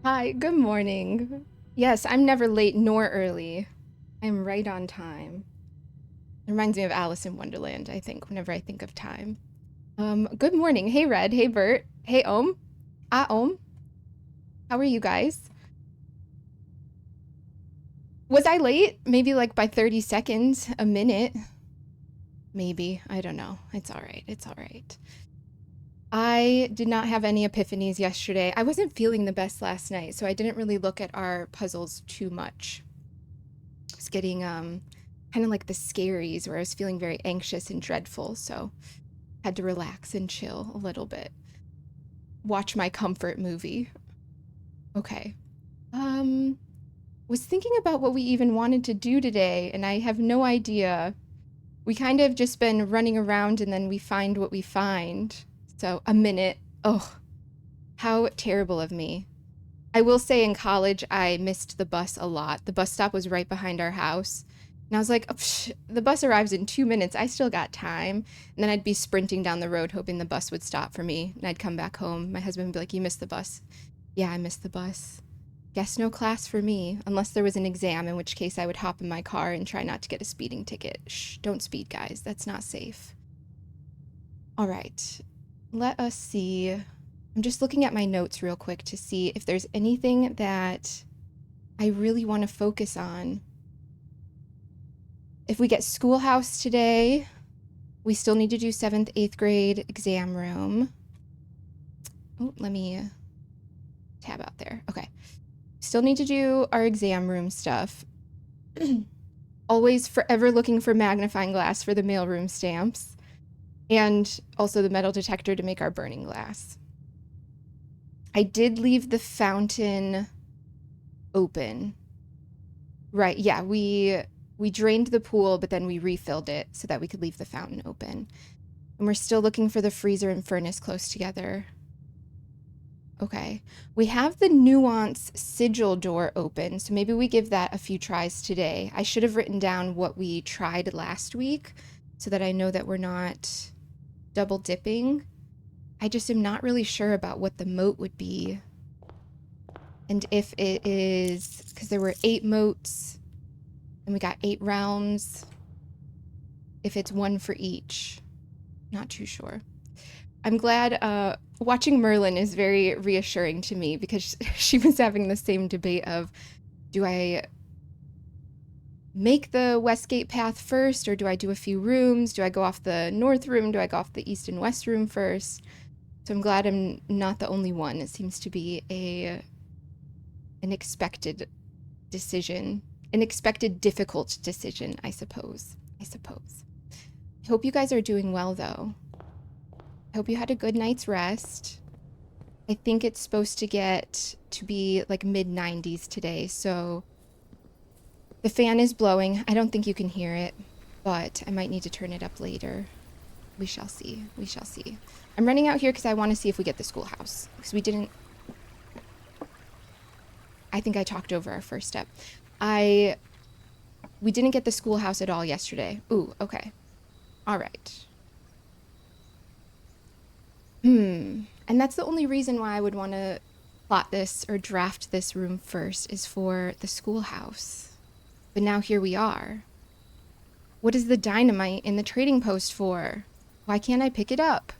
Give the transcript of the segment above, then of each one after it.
Hi, good morning. Yes, I'm never late nor early. I'm right on time. It reminds me of Alice in Wonderland, I think, whenever I think of time. Good morning. Hey, Red. Hey, Bert. Hey, Ohm. Ohm. How are you guys? Was I late? Maybe like by 30 seconds, a minute. Maybe. I don't know. It's all right. It's all right. I did not have any epiphanies yesterday. I wasn't feeling the best last night, so I didn't really look at our puzzles too much. I was getting kind of like the scaries where I was feeling very anxious and dreadful, so had to relax and chill a little bit. Watch my comfort movie. Okay. Um was thinking about what we even wanted to do today and I have no idea. We kind of just been running around and then we find what we find. So, a minute. Oh, how terrible of me. I will say in college, I missed the bus a lot. The bus stop was right behind our house. And I was like, oh, the bus arrives in 2 minutes. I still got time. And then I'd be sprinting down the road, hoping the bus would stop for me. And I'd come back home. My husband would be like, you missed the bus. Yeah, I missed the bus. Guess no class for me, unless there was an exam, in which case I would hop in my car and try not to get a speeding ticket. Shh, don't speed, guys. That's not safe. All right. Let us see. I'm just looking at my notes real quick to see if there's anything that I really want to focus on. If we get schoolhouse today, we still need to do 7th, 8th grade exam room. Oh, let me tab out there. Okay. Still need to do our exam room stuff. Always forever looking for magnifying glass for the mailroom stamps. And also the metal detector to make our burning glass. I did leave the fountain open. Right, yeah, we drained the pool, but then we refilled it so that we could leave the fountain open. And we're still looking for the freezer and furnace close together. Okay. We have the nuance sigil door open, so maybe we give that a few tries today. I should have written down what we tried last week so that I know that we're not double dipping. I just am not really sure about what the moat would be. And if it is, because there were 8 moats and we got 8 realms, if it's one for each. Not too sure. I'm glad watching Merlin is very reassuring to me because she was having the same debate of, do I make the Westgate path first or do I do a few rooms? Do I go off the north room? Do I go off the east and west room first? So I'm glad I'm not the only one. It seems to be an expected decision, an expected difficult decision, I suppose. I hope you guys are doing well though. I hope you had a good night's rest. I think it's supposed to get to be like mid-90s today, so the fan is blowing. I don't think you can hear it, but I might need to turn it up later. We shall see. We shall see. I'm running out here because I want to see if we get the schoolhouse, because we didn't... I think I talked over our first step. We didn't get the schoolhouse at all yesterday. Ooh, okay. All right. And that's the only reason why I would want to plot this or draft this room first is for the schoolhouse. But now here we are. What is the dynamite in the trading post for? Why can't I pick it up?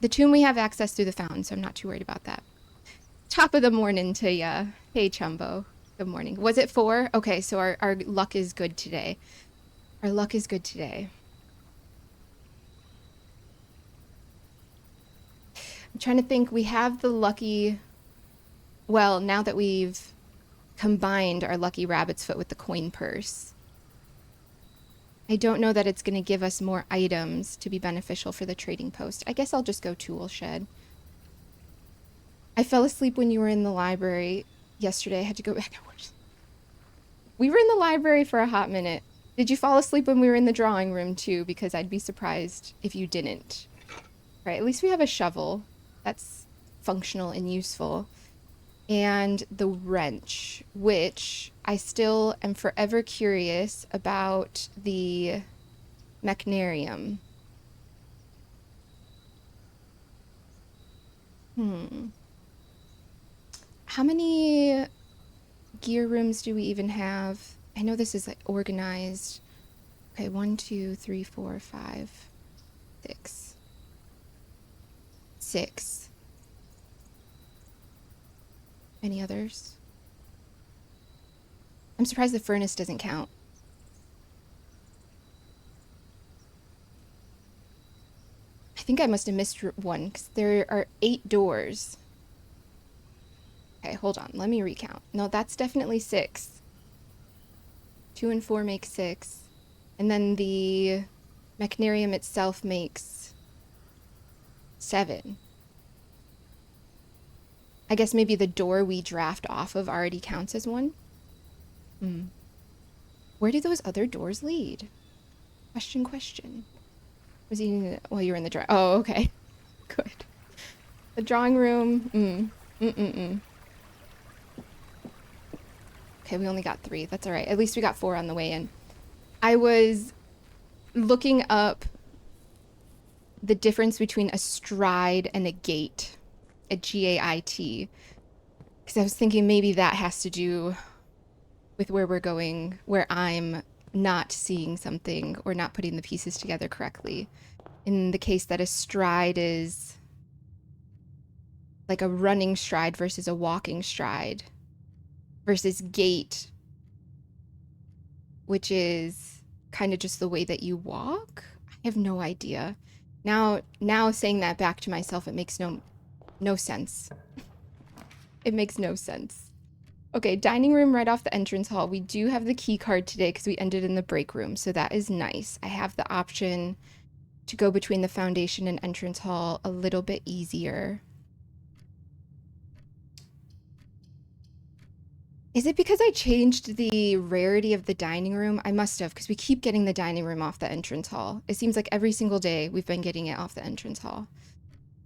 The tomb we have access through the fountain, so I'm not too worried about that. Top of the morning to ya. Hey, Chumbo. Good morning. Was it 4? Okay, so our luck is good today. Our luck is good today. I'm trying to think. We have the lucky... Well, now that we've combined our lucky rabbit's foot with the coin purse, I don't know that it's going to give us more items to be beneficial for the trading post. I guess I'll just go tool shed. I fell asleep when you were in the library yesterday. I had to go back and watch. We were in the library for a hot minute. Did you fall asleep when we were in the drawing room too? Because I'd be surprised if you didn't. Right, at least we have a shovel. That's functional and useful. And the wrench, which I still am forever curious about the mechnarium. How many gear rooms do we even have? I know this is like organized. Okay, 1, 2, 3, 4, 5, 6. 6. Any others? I'm surprised the furnace doesn't count. I think I must have missed one because there are 8 doors. Okay, hold on. Let me recount. No, that's definitely 6. 2 and 4 make 6. And then the mechanarium itself makes 7. I guess maybe the door we draft off of already counts as 1. Where do those other doors lead? Question. Was he? Well, you were in the drawing. Oh, okay. Good. The drawing room. Okay, we only got 3. That's all right. At least we got 4 on the way in. I was looking up the difference between a stride and a gate, a G-A-I-T, because I was thinking maybe that has to do with where we're going, where I'm not seeing something or not putting the pieces together correctly. In the case that a stride is like a running stride versus a walking stride versus gait, which is kind of just the way that you walk. I have no idea. Now saying that back to myself, it makes no sense. It makes no sense. Okay, dining room right off the entrance hall. We do have the key card today because we ended in the break room, so that is nice. I have the option to go between the foundation and entrance hall a little bit easier. Is it because I changed the rarity of the dining room? I must have, because we keep getting the dining room off the entrance hall. It seems like every single day we've been getting it off the entrance hall.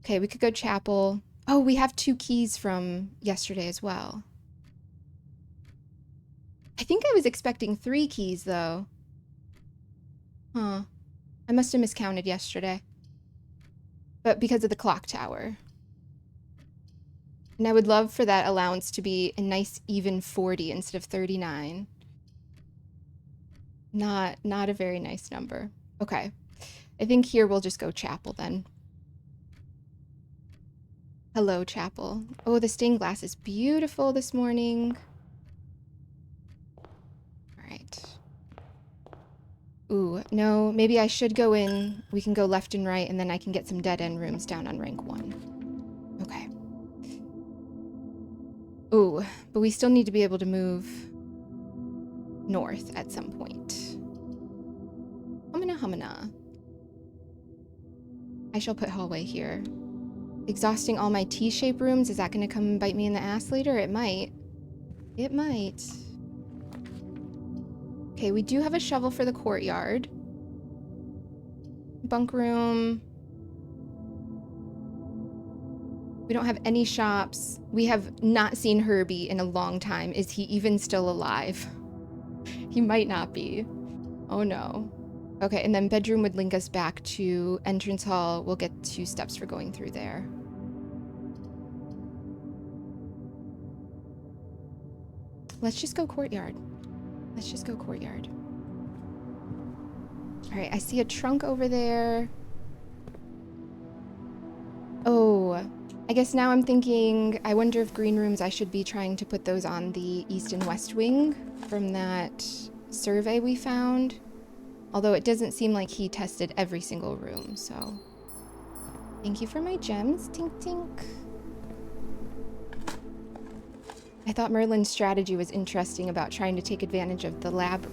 Okay, we could go chapel. Oh, we have 2 keys from yesterday as well. I think I was expecting 3 keys, though. Huh. I must have miscounted yesterday. But because of the clock tower. And I would love for that allowance to be a nice even 40 instead of 39. Not a very nice number. Okay. I think here we'll just go chapel then. Hello, chapel. Oh, the stained glass is beautiful this morning. All right. Ooh, no, maybe I should go in. We can go left and right, and then I can get some dead-end rooms down on rank 1. Okay. Ooh, but we still need to be able to move north at some point. Humana. I shall put hallway here. Exhausting all my T-shape rooms. Is that going to come and bite me in the ass later? It might. It might. Okay, we do have a shovel for the courtyard. Bunk room. We don't have any shops. We have not seen Herbie in a long time. Is he even still alive? He might not be. Oh no. Okay, and then bedroom would link us back to entrance hall. We'll get 2 steps for going through there. Let's just go courtyard. Let's just go courtyard. All right, I see a trunk over there. Oh, I guess now I'm thinking, I wonder if green rooms, I should be trying to put those on the east and west wing from that survey we found. Although it doesn't seem like he tested every single room, so. Thank you for my gems, tink tink. I thought Merlin's strategy was interesting about trying to take advantage of the lab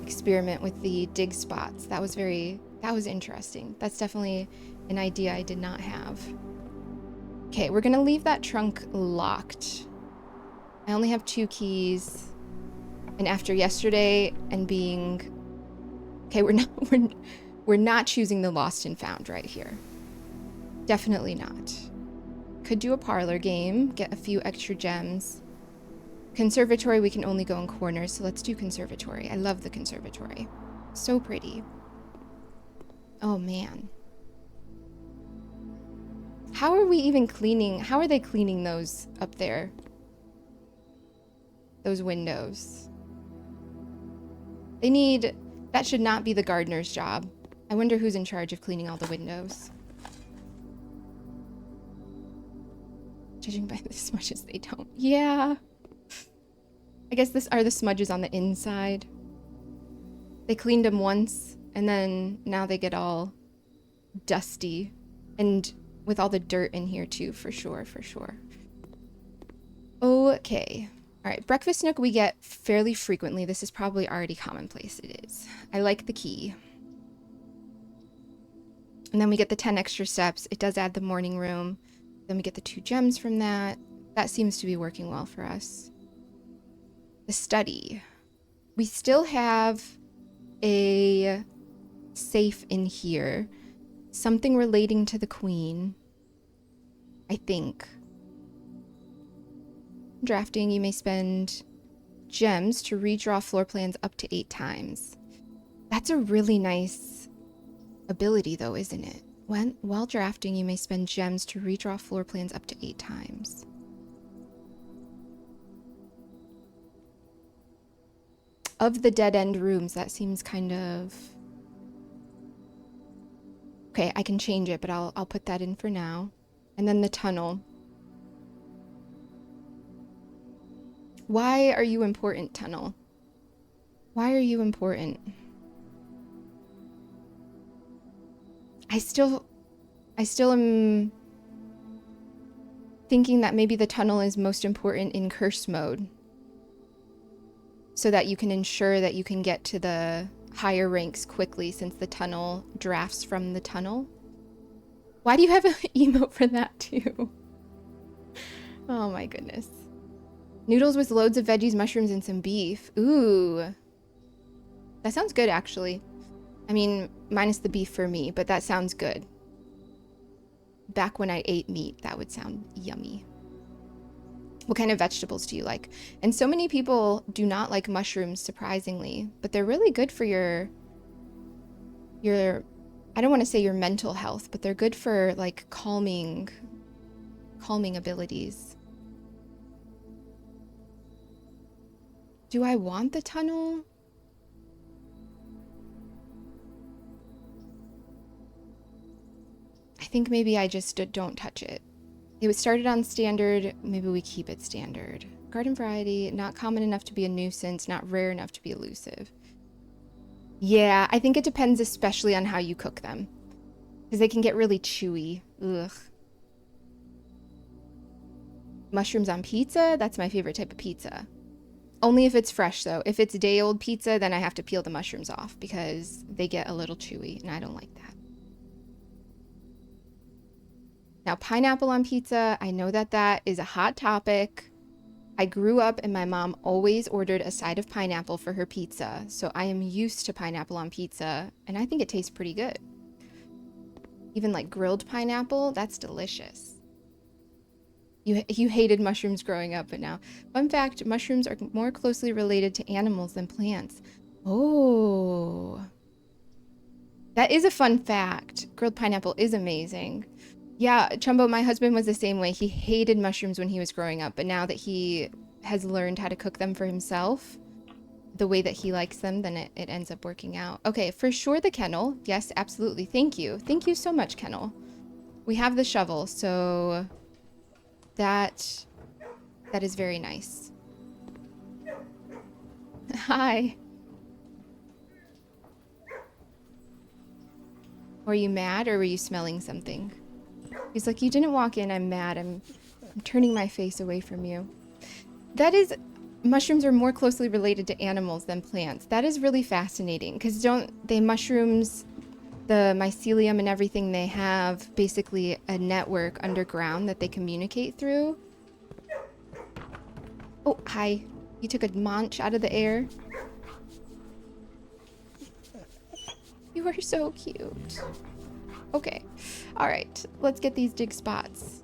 experiment with the dig spots. That was interesting. That's definitely an idea I did not have. Okay, we're gonna leave that trunk locked. I only have 2 keys. And after yesterday and being... Okay, we're not choosing the lost and found right here. Definitely not. Could do a parlor game, get a few extra gems. Conservatory, we can only go in corners, so let's do conservatory. I love the conservatory. So pretty. Oh man. How are we even cleaning? How are they cleaning those up there? those windows. They need... That should not be the gardener's job. I wonder who's in charge of cleaning all the windows. Judging by the smudges, they don't. Yeah. I guess this are the smudges on the inside. They cleaned them once, and then now they get all dusty. And with all the dirt in here too, for sure, for sure. Okay. All right, breakfast nook we get fairly frequently. This is probably already commonplace. It is. I like the key. And then we get the 10 extra steps. It does add the morning room. Then we get the 2 gems from that. That seems to be working well for us. The study. We still have a safe in here. Something relating to the queen. I think. Drafting, you may spend gems to redraw floor plans up to 8 times. That's a really nice ability though, isn't it? While drafting, you may spend gems to redraw floor plans up to 8 times. Of the dead-end rooms, that seems kind of... Okay, I can change it, but I'll put that in for now. And then the tunnel. Why are you important, tunnel? Why are you important? I still am thinking that maybe the tunnel is most important in curse mode. So that you can ensure that you can get to the higher ranks quickly since the tunnel drafts from the tunnel. Why do you have an emote for that too? Oh my goodness. Noodles with loads of veggies, mushrooms, and some beef. Ooh. That sounds good, actually. I mean, minus the beef for me, but that sounds good. Back when I ate meat, that would sound yummy. What kind of vegetables do you like? And so many people do not like mushrooms, surprisingly, but they're really good for your I don't want to say your mental health, but they're good for like calming abilities. Do I want the tunnel? I think maybe I just don't touch it. It was started on standard. Maybe we keep it standard. Garden variety, not common enough to be a nuisance, not rare enough to be elusive. Yeah, I think it depends especially on how you cook them. Because they can get really chewy. Ugh. Mushrooms on pizza? That's my favorite type of pizza. Only if it's fresh, though. If it's day-old pizza, then I have to peel the mushrooms off because they get a little chewy, and I don't like that. Now, pineapple on pizza, I know that that is a hot topic. I grew up and my mom always ordered a side of pineapple for her pizza, so I am used to pineapple on pizza, and I think it tastes pretty good. Even like grilled pineapple, that's delicious. You hated mushrooms growing up, but now. Fun fact, mushrooms are more closely related to animals than plants. Oh. That is a fun fact. Grilled pineapple is amazing. Yeah, Chumbo, my husband was the same way. He hated mushrooms when he was growing up, but now that he has learned how to cook them for himself, the way that he likes them, then it ends up working out. Okay, for sure the kennel. Yes, absolutely. Thank you. Thank you so much, kennel. We have the shovel, so that is very nice. Hi. Were you mad or were you smelling something? He's like, you didn't walk in, I'm mad. I'm turning my face away from you. That is, mushrooms are more closely related to animals than plants. That is really fascinating because mushrooms, the mycelium and everything, they have basically a network underground that they communicate through. Oh, hi. You took a munch out of the air. You are so cute. Okay. All right. Let's get these dig spots.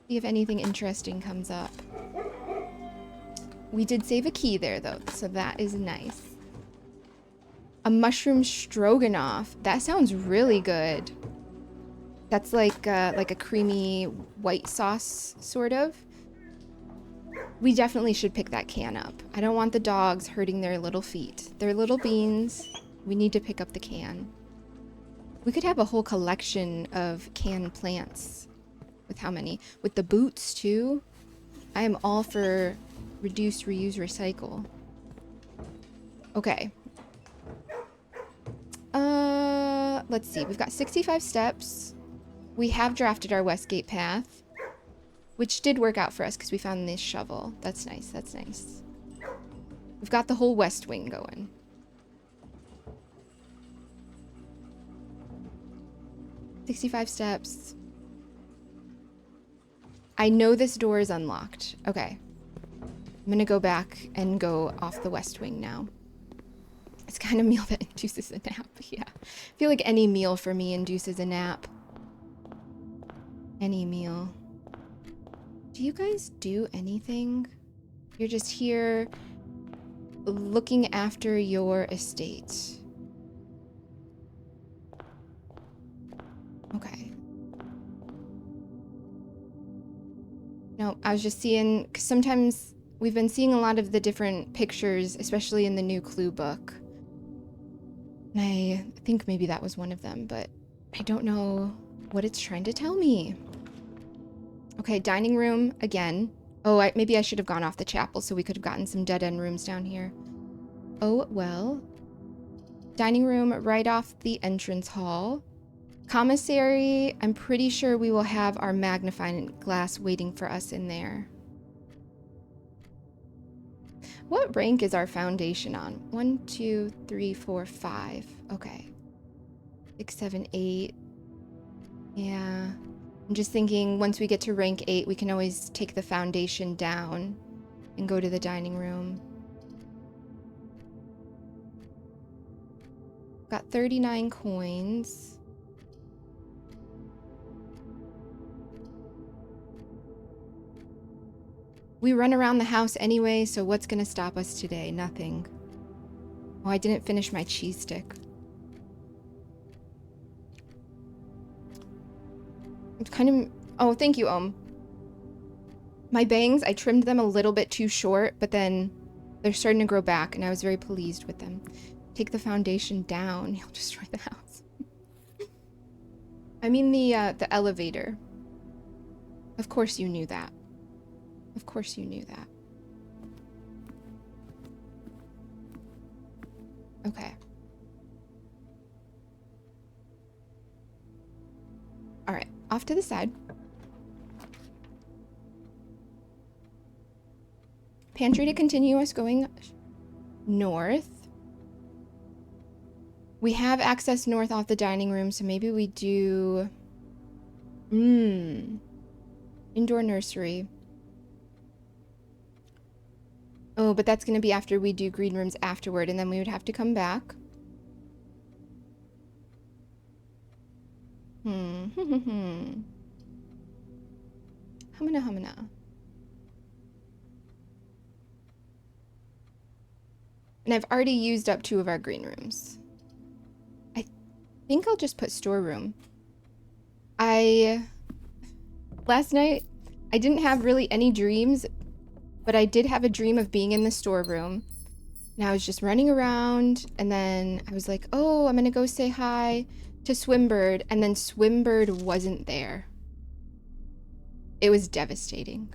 See if anything interesting comes up. We did save a key there, though, so that is nice. A mushroom stroganoff. That sounds really good. That's like a creamy white sauce, sort of. We definitely should pick that can up. I don't want the dogs hurting their little feet. They're little beans. We need to pick up the can. We could have a whole collection of canned plants. With how many? With the boots, too. I am all for reduce, reuse, recycle. Okay. Let's see. We've got 65 steps. We have drafted our Westgate path, which did work out for us because we found this shovel. That's nice. That's nice. We've got the whole West Wing going. "65 steps. I know this door is unlocked. Okay. I'm gonna go back and go off the West Wing now. It's kind of meal that induces a nap. Yeah. I feel like any meal for me induces a nap. Any meal. Do you guys do anything? You're just here looking after your estate. Okay. No, I was just seeing, 'cause sometimes we've been seeing a lot of the different pictures, especially in the new clue book. And I think maybe that was one of them, but I don't know what it's trying to tell me. Okay, dining room again. Oh, maybe I should have gone off the chapel so we could have gotten some dead-end rooms down here. Oh, well. Dining room right off the entrance hall. Commissary, I'm pretty sure we will have our magnifying glass waiting for us in there. What rank is our foundation on? 1, 2, 3, 4, 5. Okay. 6, 7, 8. Yeah. I'm just thinking once we get to rank 8, we can always take the foundation down and go to the dining room. Got 39 coins. We run around the house anyway, so what's gonna stop us today? Nothing. Oh, I didn't finish my cheese stick. It's kind of... Oh, thank you, My bangs, I trimmed them a little bit too short, but then they're starting to grow back, and I was very pleased with them. Take the foundation down. You'll destroy the house. I mean the elevator. Of course you knew that. Of course you knew that. Okay. All right, off to the side. Pantry to continue us going north. We have access north off the dining room, so maybe we do... Indoor nursery. Oh, but that's going to be after we do green rooms afterward, and then we would have to come back. Humana. And I've already used up 2 of our green rooms. I think I'll just put storeroom. Last night, I didn't have really any dreams, but I did have a dream of being in the storeroom. And I was just running around, and then I was like, oh, I'm gonna go say hi to Swimbird, and then Swimbird wasn't there. It was devastating.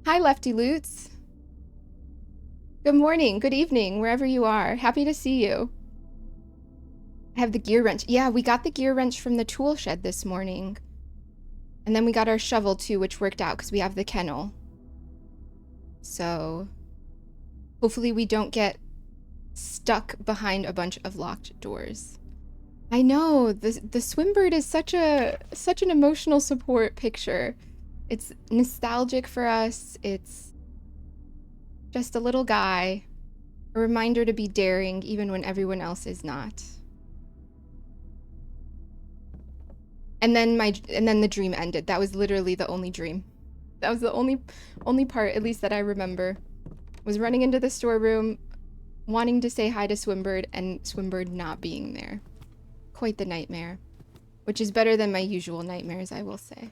Hi, Lefty Loots. Good morning, good evening, wherever you are. Happy to see you. I have the gear wrench. Yeah, we got the gear wrench from the tool shed this morning. And then we got our shovel too, which worked out because we have the kennel. So hopefully we don't get stuck behind a bunch of locked doors. I know, the Swimbird is such an emotional support picture. It's nostalgic for us. It's just a little guy. A reminder to be daring even when everyone else is not. And then the dream ended. That was literally the only dream. That was the only part, at least that I remember. Was running into the storeroom, wanting to say hi to Swimbird, and Swimbird not being there. Quite the nightmare. Which is better than my usual nightmares, I will say.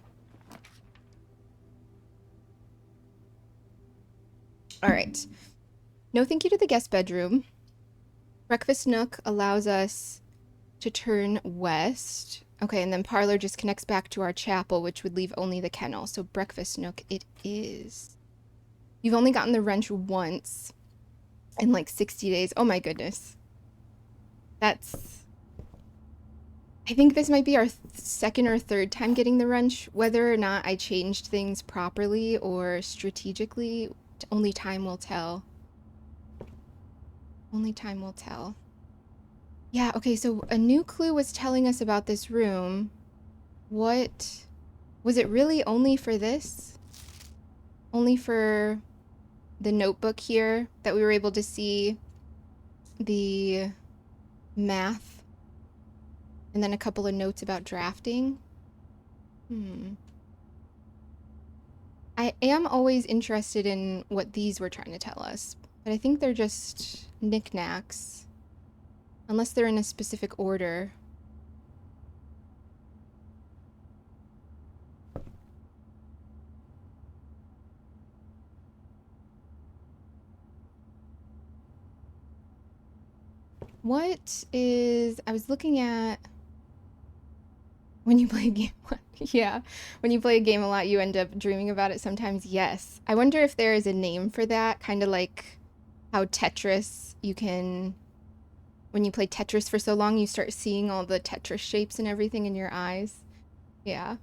All right. No thank you to the guest bedroom. Breakfast nook allows us to turn west. Okay, and then parlor just connects back to our chapel, which would leave only the kennel. So breakfast nook it is. You've only gotten the wrench once in like 60 days. Oh my goodness. That's... I think this might be our second or third time getting the wrench. Whether or not I changed things properly or strategically, only time will tell. Only time will tell. Yeah, okay, so a new clue was telling us about this room. What... Was it really only for this? Only for the notebook here that we were able to see the math? And then a couple of notes about drafting? I am always interested in what these were trying to tell us, but I think they're just knickknacks. Unless they're in a specific order. What is... I was looking at... When you play a game... Yeah. When you play a game a lot, you end up dreaming about it sometimes. Yes. I wonder if there is a name for that. Kind of like how Tetris, you can... When you play Tetris for so long, you start seeing all the Tetris shapes and everything in your eyes. Yeah.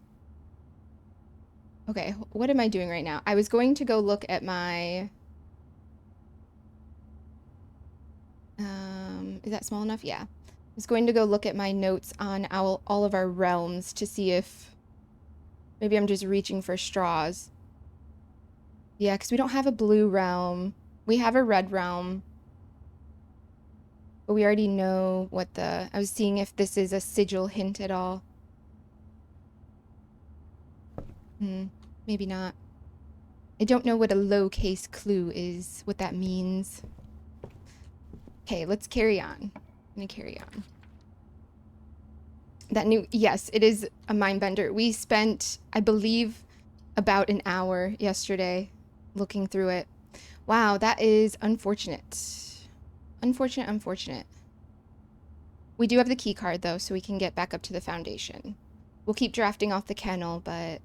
Okay, what am I doing right now? I was going to go look at my... is that small enough? Yeah. I was going to go look at my notes on all of our realms to see if... Maybe I'm just reaching for straws. Yeah, because we don't have a blue realm. We have a red realm. But we already know what the... I was seeing if this is a sigil hint at all. Maybe not. I don't know what a low-case clue is, what that means. Okay, let's carry on. I'm gonna carry on. That new... Yes, it is a mind bender. We spent, I believe, about an hour yesterday looking through it. Wow, that is unfortunate. Unfortunate, unfortunate. We do have the key card, though, so we can get back up to the foundation. We'll keep drafting off the kennel, but...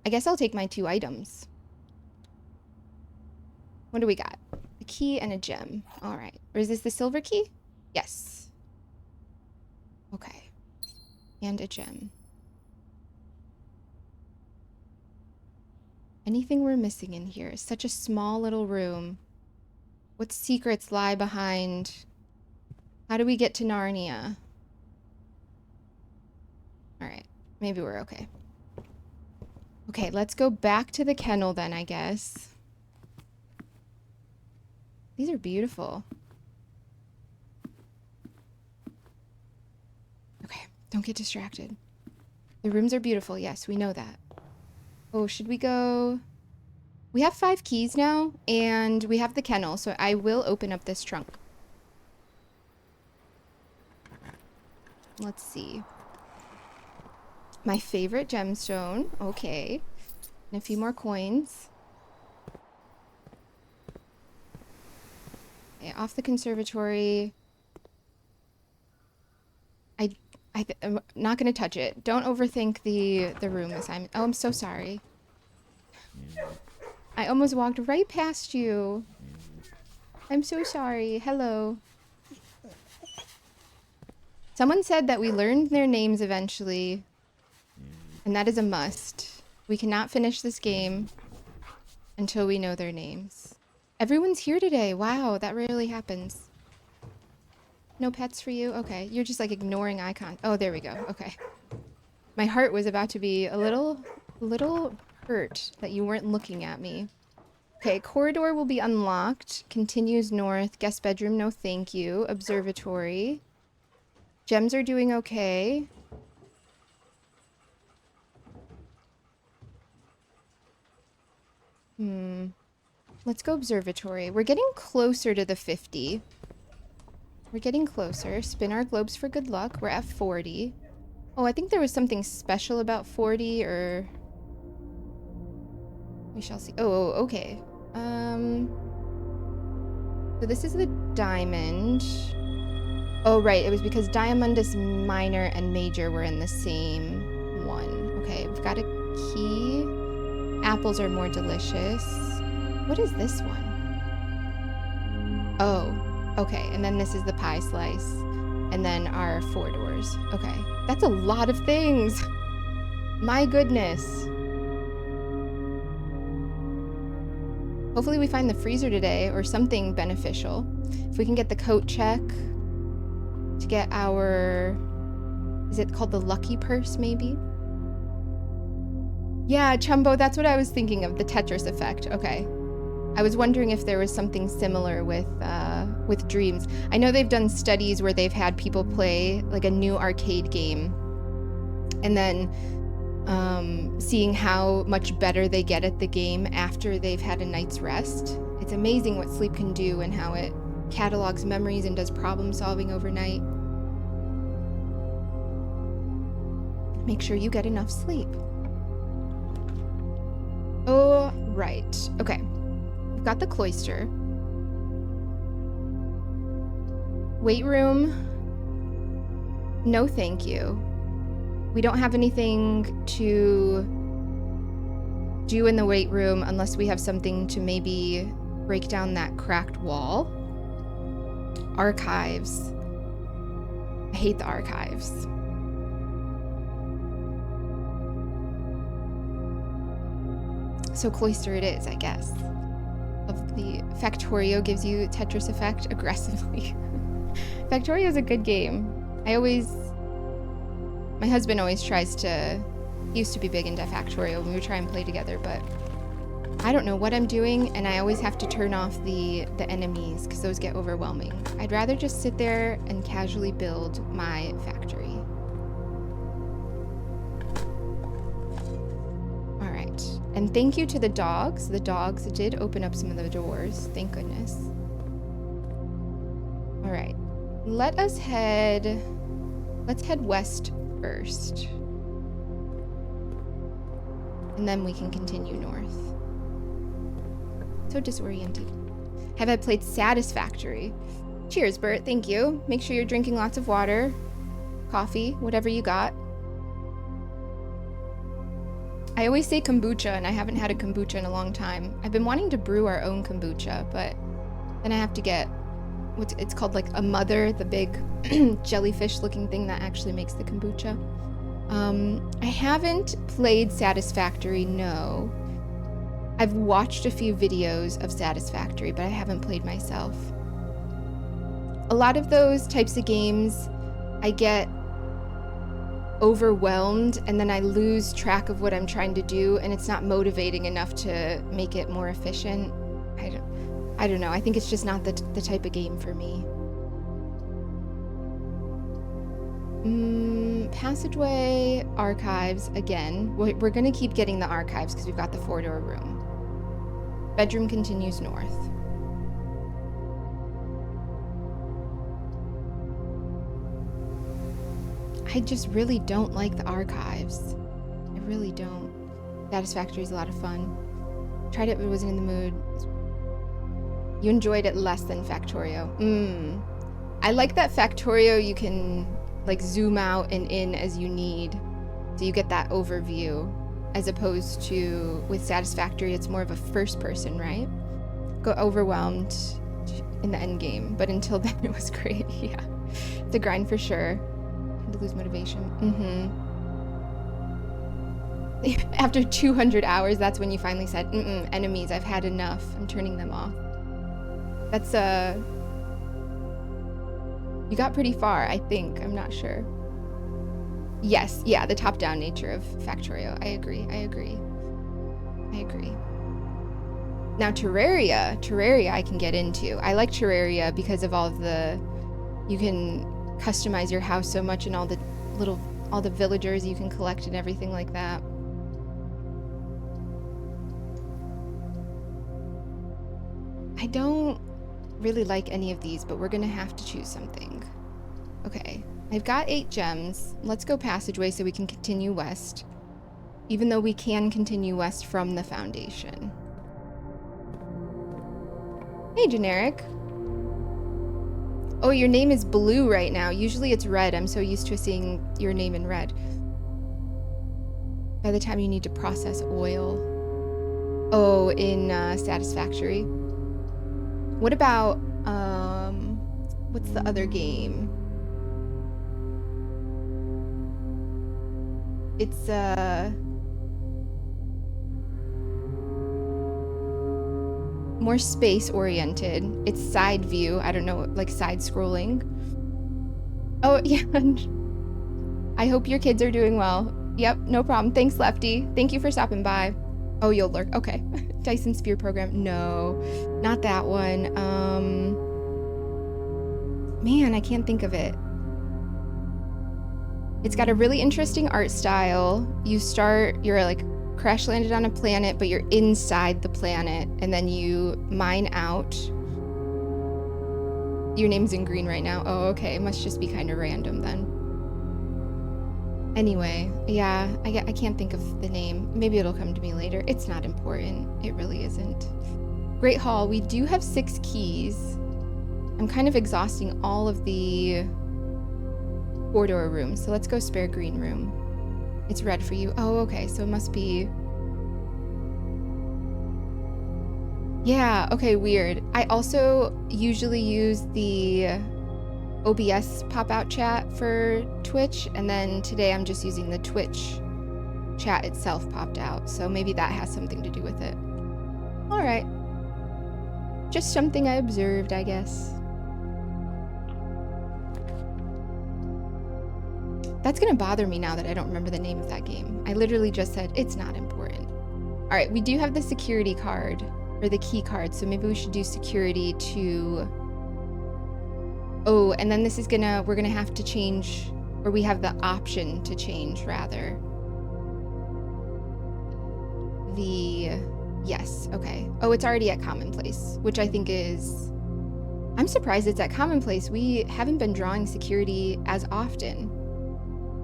I guess I'll take my 2 items. What do we got? A key and a gem. All right. Or is this the silver key? Yes. Okay. And a gem. Anything we're missing in here? It's such a small little room. What secrets lie behind? How do we get to Narnia? All right. Maybe we're okay. Okay, let's go back to the kennel then, I guess. These are beautiful. Okay, don't get distracted. The rooms are beautiful, yes, we know that. Oh, should we go... We have 5 keys now, and we have the kennel, so I will open up this trunk. Let's see. My favorite gemstone. Okay. And a few more coins. Okay, off the conservatory. I'm not going to touch it. Don't overthink the room assignment. Oh, I'm so sorry. I almost walked right past you. I'm so sorry. Hello. Someone said that we learned their names eventually. And that is a must. We cannot finish this game until we know their names. Everyone's here today. Wow, that rarely happens. No pets for you? Okay, you're just like ignoring icon. Oh, there we go. Okay. My heart was about to be a little hurt that you weren't looking at me. Okay, corridor will be unlocked. Continues north. Guest bedroom, no thank you. Observatory. Gems are doing okay. Let's go observatory. We're getting closer to the 50. We're getting closer. Spin our globes for good luck. We're at 40. Oh, I think there was something special about 40, or... We shall see. Oh, okay. So this is the diamond. Oh, right. It was because Diamondus Minor and Major were in the same one. Okay, we've got a key. Apples are more delicious. What is this one? Oh, okay. And then this is the pie slice. And then our 4 doors. Okay. That's a lot of things. My goodness. Hopefully we find the freezer today or something beneficial. If we can get the coat check to get our... Is it called the lucky purse, maybe? Yeah, Chumbo, that's what I was thinking of, the Tetris effect. Okay. I was wondering if there was something similar with Dreams. I know they've done studies where they've had people play like a new arcade game and then seeing how much better they get at the game after they've had a night's rest. It's amazing what sleep can do and how it catalogs memories and does problem solving overnight. Make sure you get enough sleep. Oh, right. Okay. We've got the cloister. Weight room. No, thank you. We don't have anything to do in the weight room unless we have something to maybe break down that cracked wall. Archives. I hate the archives. So cloister it is, I guess. Of the Factorio gives you Tetris effect aggressively. Factorio is a good game. My husband always tries to, he used to be big into Factorio when we would try and play together, but I don't know what I'm doing and I always have to turn off the enemies because those get overwhelming. I'd rather just sit there and casually build my factory. All right. And thank you to the dogs. The dogs did open up some of the doors. Thank goodness. All right. Let's head west first. And then we can continue north. So disoriented. Have I played Satisfactory? Cheers, Bert. Thank you. Make sure you're drinking lots of water, coffee, whatever you got. I always say kombucha, and I haven't had a kombucha in a long time. I've been wanting to brew our own kombucha, but then I have to get it's called like a mother, the big jellyfish-looking thing that actually makes the kombucha. I haven't played Satisfactory, no. I've watched a few videos of Satisfactory, but I haven't played myself. A lot of those types of games, I get overwhelmed and then I lose track of what I'm trying to do and it's not motivating enough to make it more efficient. I don't know. I think it's just not the type of game for me. Passageway, archives, again. We're gonna keep getting the archives because we've got the 4-door room. Bedroom continues north. I just really don't like the archives. I really don't. Satisfactory is a lot of fun. Tried it but wasn't in the mood. You enjoyed it less than Factorio. I like that Factorio you can like zoom out and in as you need. So you get that overview. As opposed to with Satisfactory, it's more of a first person, right? Go overwhelmed in the end game. But until then it was great. Yeah. It's a grind for sure. To lose motivation. After 200 hours, that's when you finally said, enemies, I've had enough. I'm turning them off. That's you got pretty far, I think. I'm not sure. Yes, yeah, the top-down nature of Factorio. I agree. Now Terraria I can get into. I like Terraria because of all of the, you can customize your house so much and all the villagers you can collect and everything like that. I don't really like any of these, but we're gonna have to choose something. Okay, I've got 8 gems. Let's go passageway so we can continue west. even though we can continue west from the Foundation. Hey, Generic. Oh, your name is blue right now. Usually it's red. I'm so used to seeing your name in red. By the time you need to process oil. Oh, in Satisfactory. What about, what's the other game? It's, more space-oriented. It's side view. I don't know, like side scrolling. Oh, yeah. I hope your kids are doing well. Yep, no problem. Thanks, Lefty. Thank you for stopping by. Oh, you'll lurk. Okay. Dyson Sphere program. No, not that one. Man, I can't think of it. It's got a really interesting art style. You're like crash landed on a planet, but you're inside the planet, and then you mine out. Your name's in green right now. Oh, okay. It must just be kind of random then. Anyway, yeah, I can't think of the name. Maybe it'll come to me later. It's not important. It really isn't. Great Hall. We do have 6 keys. I'm kind of exhausting all of the corridor rooms, so let's go spare green room. It's red for you. Oh, okay, so it must be... Yeah, okay, weird. I also usually use the OBS pop-out chat for Twitch, and then today I'm just using the Twitch chat itself popped out, so maybe that has something to do with it. All right. Just something I observed, I guess. That's gonna bother me now that I don't remember the name of that game. I literally just said it's not important. All right, we do have the security card, or the key card, so maybe we should do security to... Oh, and then this is we're gonna have to change, or we have the option to change, rather. Yes, okay. Oh, it's already at Commonplace, which I think is... I'm surprised it's at Commonplace. We haven't been drawing security as often.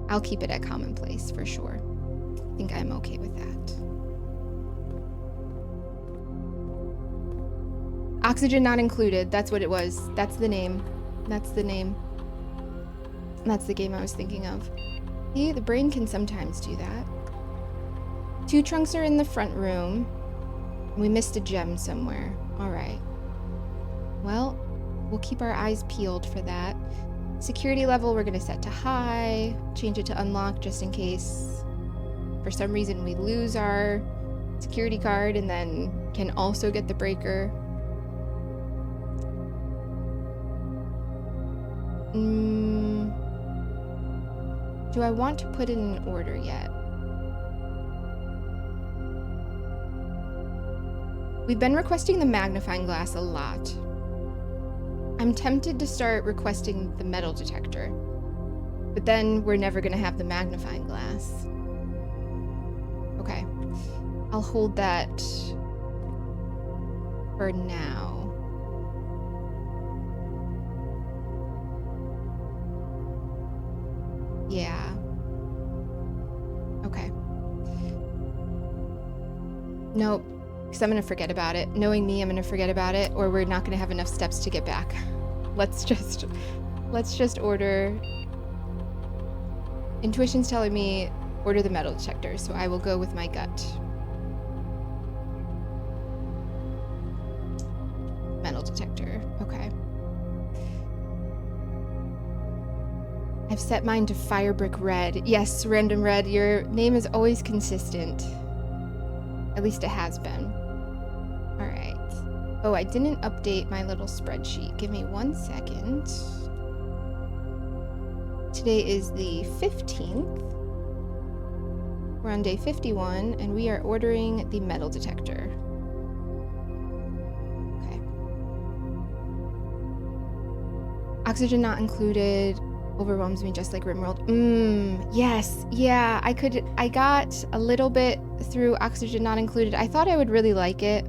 I'll keep it at Commonplace for sure. I think I'm okay with that. Oxygen not included. That's what it was. That's the name. That's the name. That's the game I was thinking of. See, the brain can sometimes do that. 2 trunks are in the front room. We missed a gem somewhere. All right. Well, we'll keep our eyes peeled for that. Security level, we're going to set to high. Change it to unlock just in case for some reason we lose our security card and then can also get the breaker. Do I want to put it in order yet? We've been requesting the magnifying glass a lot. I'm tempted to start requesting the metal detector, but then we're never going to have the magnifying glass. Okay, I'll hold that for now. Yeah. Okay. Nope. Because I'm going to forget about it. Knowing me, I'm going to forget about it, or we're not going to have enough steps to get back. Let's just order. Intuition's telling me order the metal detector, so I will go with my gut. Metal detector. Okay. I've set mine to Firebrick Red. Yes, Random Red, your name is always consistent. At least it has been. All right. Oh, I didn't update my little spreadsheet. Give me 1 second. Today is the 15th. We're on day 51, and we are ordering the metal detector. Okay. Oxygen not included. Overwhelms me just like Rimworld. Yes. Yeah, I got a little bit through Oxygen not included. I thought I would really like it.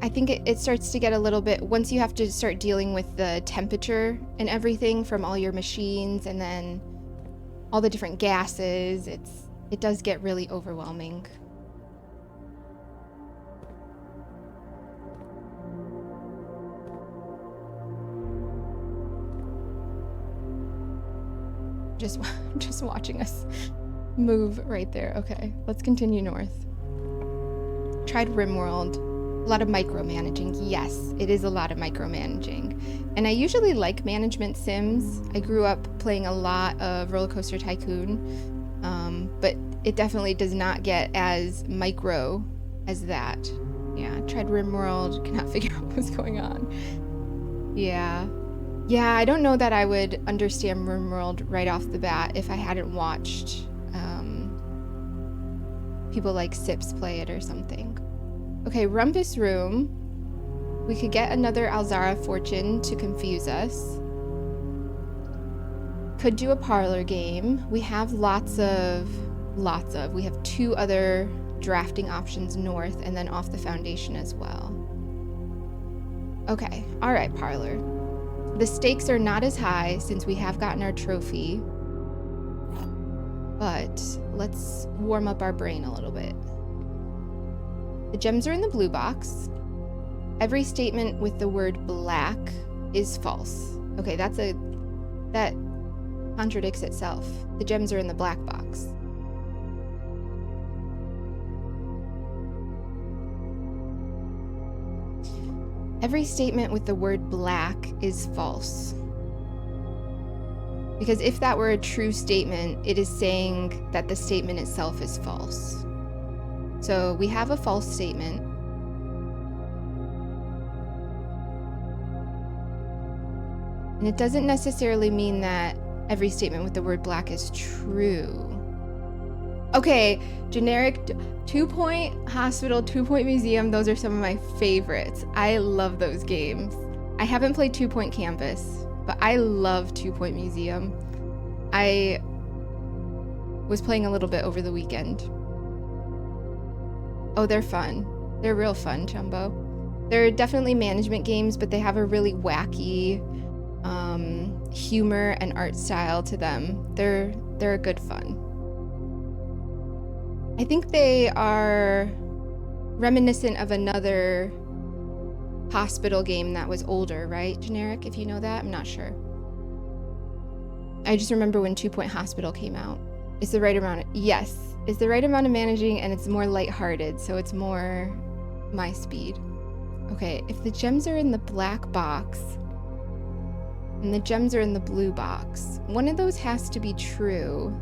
I think it starts to get a little bit, once you have to start dealing with the temperature and everything from all your machines and then all the different gases, It does get really overwhelming. Just watching us move right there. Okay, let's continue north. Tried RimWorld. A lot of micromanaging. Yes, it is a lot of micromanaging. And I usually like management sims. I grew up playing a lot of Roller Coaster Tycoon, but it definitely does not get as micro as that. Yeah, tried RimWorld. Cannot figure out what's going on. Yeah. Yeah, I don't know that I would understand RimWorld right off the bat if I hadn't watched people like Sips play it or something. Okay, Rumpus Room. We could get another Alzara Fortune to confuse us. Could do a parlor game. We have lots of. We have 2 other drafting options north and then off the foundation as well. Okay, all right, parlor. The stakes are not as high since we have gotten our trophy, but let's warm up our brain a little bit. The gems are in the blue box. Every statement with the word black is false. Okay, that contradicts itself. The gems are in the black box. Every statement with the word black is false. Because if that were a true statement, it is saying that the statement itself is false. So we have a false statement. And it doesn't necessarily mean that every statement with the word black is true. Okay, generic 2-Point Hospital, 2-Point Museum, those are some of my favorites. I love those games. I haven't played 2-Point Campus, but I love 2-Point Museum. I was playing a little bit over the weekend. Oh, they're fun. They're real fun, Chumbo. They're definitely management games, but they have a really wacky humor and art style to them. They're a good fun. I think they are reminiscent of another hospital game that was older, right? Generic, if you know that? I'm not sure. I just remember when 2-Point Hospital came out. It's the right amount. Yes, it's the right amount of managing, and it's more lighthearted, so it's more my speed. Okay, if the gems are in the black box and the gems are in the blue box, one of those has to be true.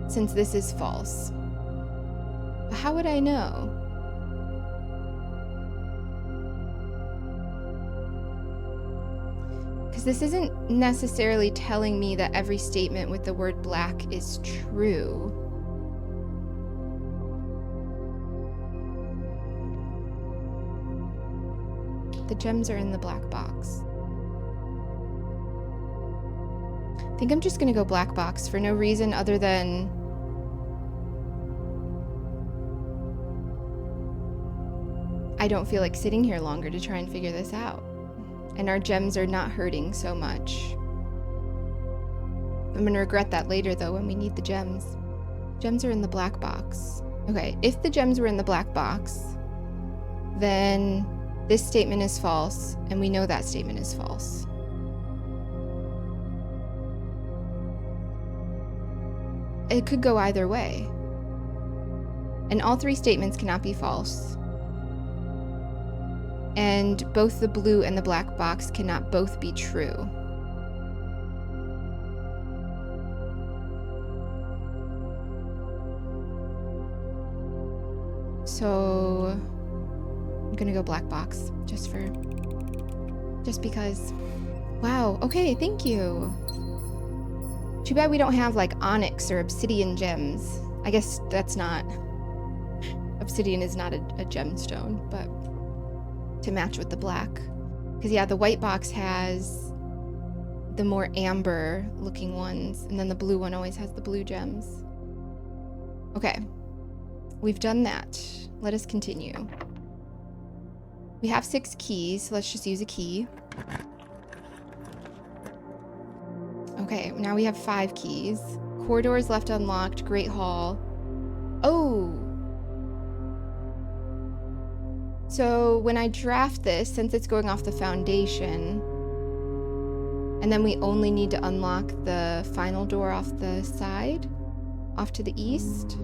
Since this is false. But how would I know? Because this isn't necessarily telling me that every statement with the word black is true. The gems are in the black box. I think I'm just gonna go black box for no reason other than I don't feel like sitting here longer to try and figure this out. And our gems are not hurting so much. I'm gonna regret that later though when we need the gems. Gems are in the black box. Okay, if the gems were in the black box, then this statement is false, and we know that statement is false. It could go either way. And all 3 statements cannot be false. And both the blue and the black box cannot both be true. So I'm gonna go black box just because. Wow, okay, thank you. Too bad we don't have like onyx or obsidian gems. I guess that's not, obsidian is not a gemstone, but to match with the black. Because yeah, the white box has the more amber looking ones, and then the blue one always has the blue gems. Okay, we've done that. let us continue. We have 6 keys, so let's just use a key. Okay, now we have 5 keys. Corridors left unlocked, Great Hall. Oh! So when I draft this, since it's going off the foundation, and then we only need to unlock the final door off the side, off to the east.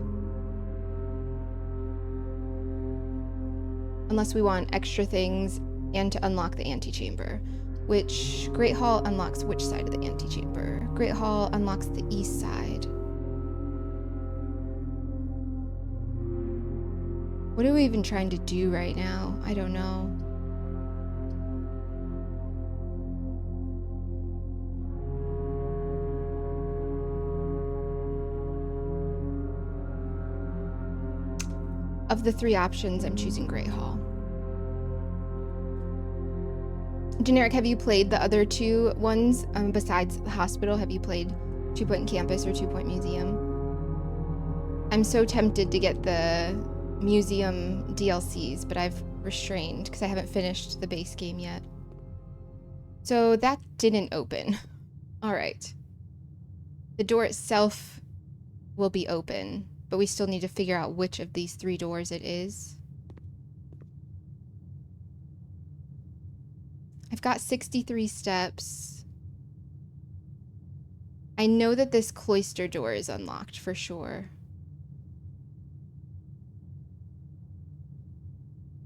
Unless we want extra things and to unlock the antechamber. Which Great Hall unlocks which side of the antechamber? Great Hall unlocks the east side. What are we even trying to do right now? I don't know. Of the 3 options, I'm choosing Great Hall. Generic, have you played the other 2 ones besides the hospital? Have you played 2 Point Campus or 2 Point Museum? I'm so tempted to get the museum DLCs, but I've restrained because I haven't finished the base game yet. So that didn't open. All right. The door itself will be open, but we still need to figure out which of these 3 doors it is. I've got 63 steps. I know that this cloister door is unlocked for sure.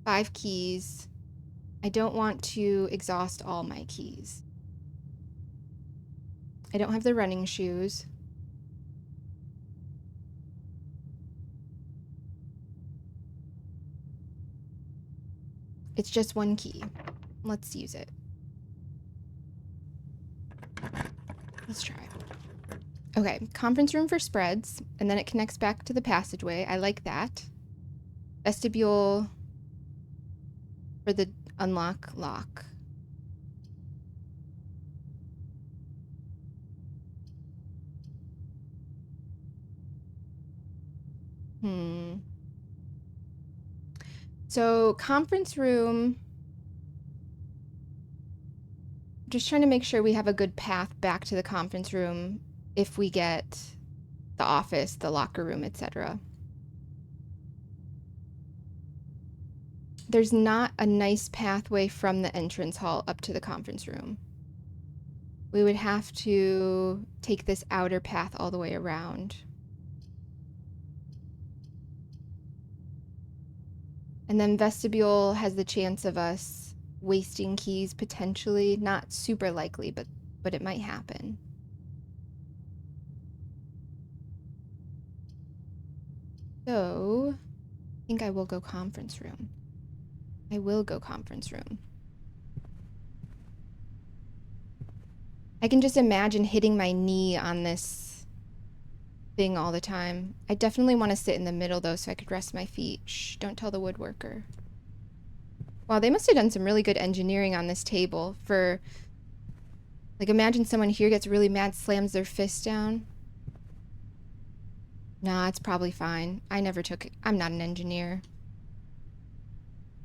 5 keys. I don't want to exhaust all my keys. I don't have the running shoes. It's just 1 key. Let's use it. Let's try. Okay, conference room for spreads, and then it connects back to the passageway. I like that. Vestibule for the unlock lock. So, conference room. Just trying to make sure we have a good path back to the conference room if we get the office, the locker room, etc. There's not a nice pathway from the entrance hall up to the conference room. We would have to take this outer path all the way around. And then vestibule has the chance of us wasting keys potentially. Not super likely, but it might happen. So, I think I will go conference room. I will go conference room. I can just imagine hitting my knee on this thing all the time. I definitely want to sit in the middle though so I could rest my feet. Shh, don't tell the woodworker. Wow, they must have done some really good engineering on this table for, like, imagine someone here gets really mad, slams their fist down. Nah, it's probably fine. I never took it. I'm not an engineer.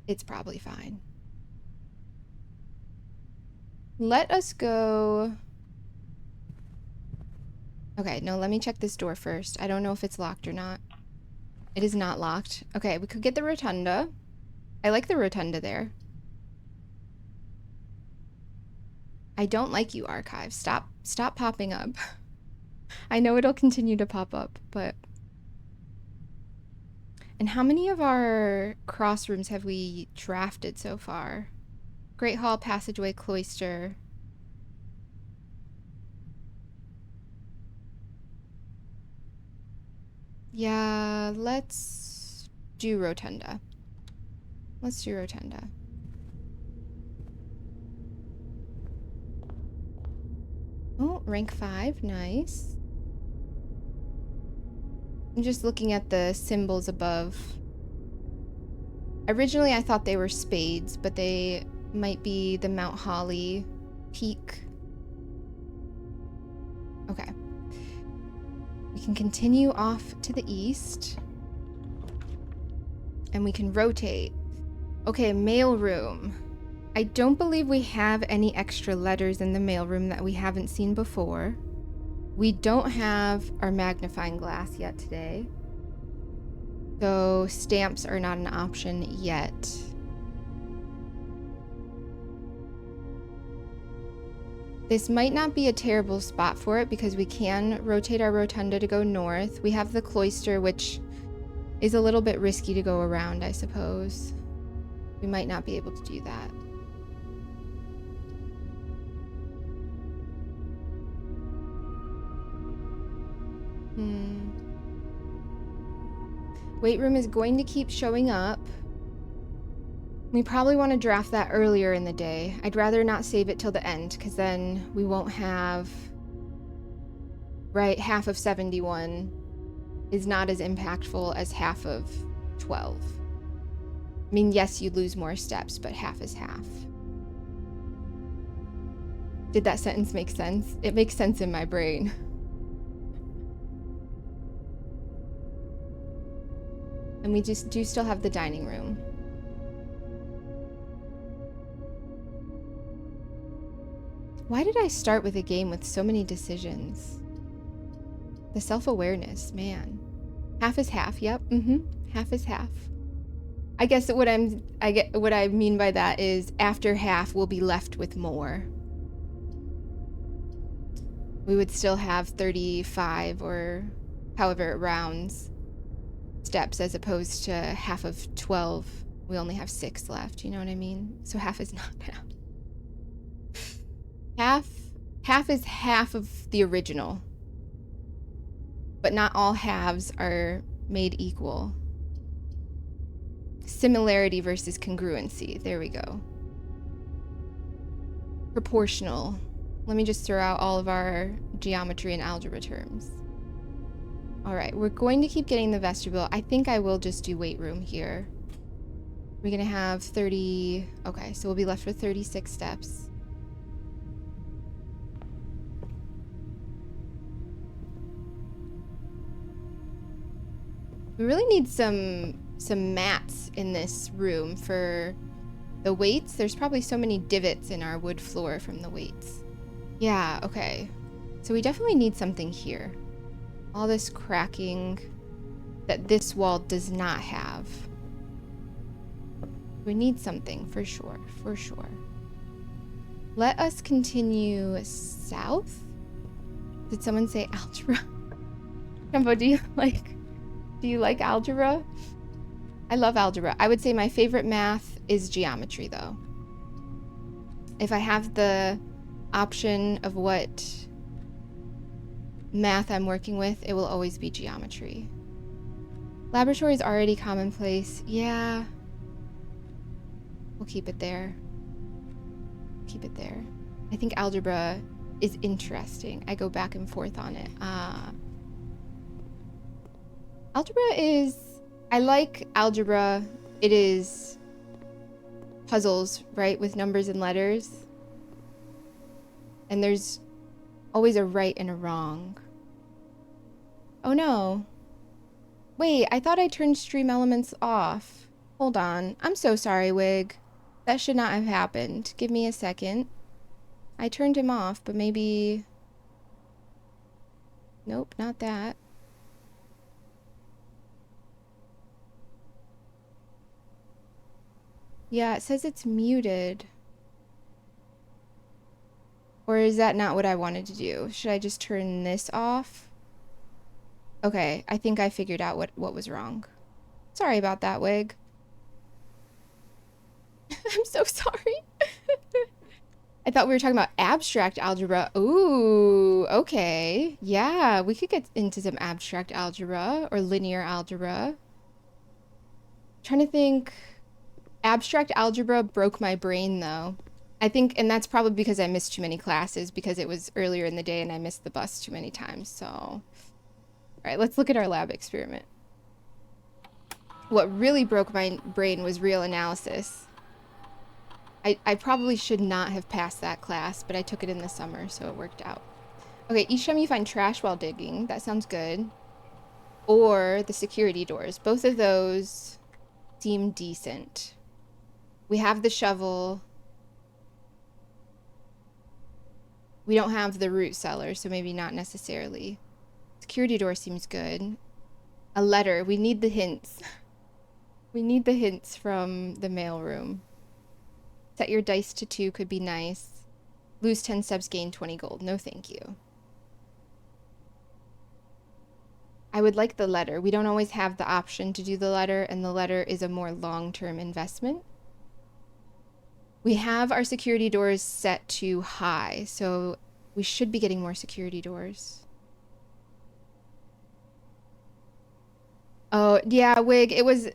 It's probably fine. Let us go. Okay, no, let me check this door first. I don't know if it's locked or not. It is not locked. Okay, we could get the rotunda. I like the rotunda there. I don't like you, archive. Stop popping up. I know it'll continue to pop up, but... And how many of our cross rooms have we drafted so far? Great Hall, Passageway, Cloister. Yeah, let's do Rotunda. Let's do Rotunda. Oh, rank 5, nice. I'm just looking at the symbols above. Originally I thought they were spades, but they might be the Mount Holly peak. Okay. We can continue off to the east. and we can rotate. Okay, mailroom. I don't believe we have any extra letters in the mailroom that we haven't seen before. We don't have our magnifying glass yet today. So stamps are not an option yet. This might not be a terrible spot for it because we can rotate our rotunda to go north. We have the cloister, which is a little bit risky to go around, I suppose. We might not be able to do that. Weight room is going to keep showing up. We probably want to draft that earlier in the day. I'd rather not save it till the end, because then we won't have... Right, half of 71 is not as impactful as half of 12. I mean, yes, you lose more steps, but half is half. Did that sentence make sense? It makes sense in my brain. And we just do still have the dining room. Why did I start with a game with so many decisions? The self-awareness, man. Half is half, yep. Half is half. I guess what I mean by that is after half we'll be left with more. We would still have 35 or however it rounds steps, as opposed to half of 12. We only have 6 left, you know what I mean? So half is not half. Half is half of the original. But not all halves are made equal. Similarity versus congruency. There we go. Proportional. Let me just throw out all of our geometry and algebra terms. All right, we're going to keep getting the vestibule. I think I will just do weight room here. We're gonna have 30, okay, so we'll be left with 36 steps. We really need some mats in this room for the weights. There's probably so many divots in our wood floor from the weights. Yeah, okay. So we definitely need something here. All this cracking that this wall does not have. We need something for sure, for sure. Let us continue south. Did someone say algebra? Jumbo, do you like algebra? I love algebra. I would say my favorite math is geometry though. If I have the option of what math I'm working with, it will always be geometry. Laboratory is already commonplace. Yeah. We'll keep it there. Keep it there. I think algebra is interesting. I go back and forth on it. Algebra is... I like algebra. It is puzzles, right? With numbers and letters. And there's always a right and a wrong. Oh no. Wait, I thought I turned stream elements off. Hold on. I'm so sorry, Wig. That should not have happened. Give me a second. I turned him off, but maybe... Nope, not that. Yeah, it says it's muted. Or is that not what I wanted to do? Should I just turn this off? Okay, I think I figured out what was wrong. Sorry about that, Wig. I'm so sorry. I thought we were talking about abstract algebra. Ooh, okay. Yeah, we could get into some abstract algebra or linear algebra. Trying to think. Abstract algebra broke my brain though. I think, and that's probably because I missed too many classes because it was earlier in the day and I missed the bus too many times, so. All right, let's look at our lab experiment. What really broke my brain was real analysis. I probably should not have passed that class, but I took it in the summer, so it worked out. Okay, each time you find trash while digging, that sounds good. Or the security doors. Both of those seem decent. We have the shovel. We don't have the root cellar, so maybe not necessarily. Security door seems good. A letter. We need the hints. We need the hints from the mailroom. Set your dice to 2 could be nice. Lose 10 steps, gain 20 gold. No, thank you. I would like the letter. We don't always have the option to do the letter, and the letter is a more long-term investment. We have our security doors set to high, so we should be getting more security doors. Oh, yeah, Wig, it was...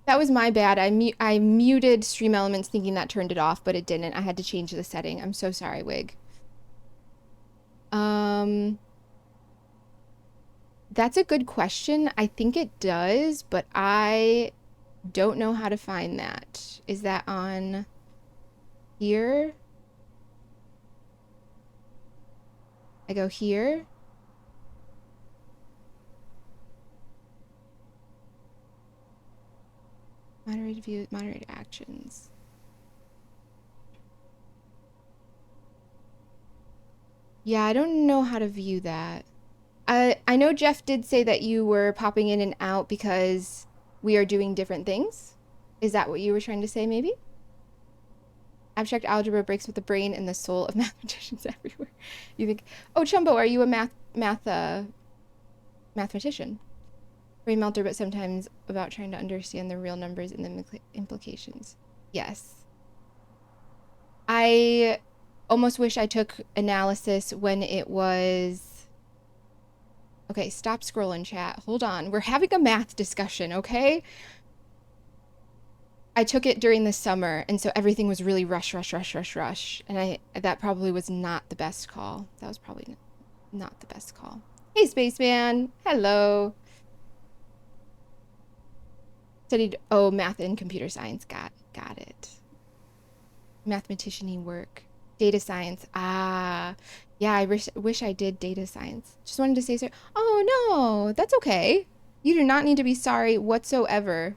That was my bad. I muted Stream Elements thinking that turned it off, but it didn't. I had to change the setting. I'm so sorry, Wig. That's a good question. I think it does, but I don't know how to find that. Is that on here? I go here. Moderate view, moderate actions. Yeah, I don't know how to view that. I know Jeff did say that you were popping in and out because we are doing different things. Is that what you were trying to say, maybe? Abstract algebra breaks with the brain and the soul of mathematicians everywhere. You think, oh, Chumbo, are you a mathematician? Brain melter, but sometimes about trying to understand the real numbers and the implications. Yes. I almost wish I took analysis when it was... Okay, stop scrolling, chat. Hold on. We're having a math discussion, okay? I took it during the summer, and so everything was really rush. And that probably was not the best call. That was probably not the best call. Hey, Spaceman. Hello. Studied, oh, math and computer science. Got it. Mathematician-y work. Data science. Ah, yeah, I wish I did data science. Just wanted to say so. Oh, no, that's okay. You do not need to be sorry whatsoever.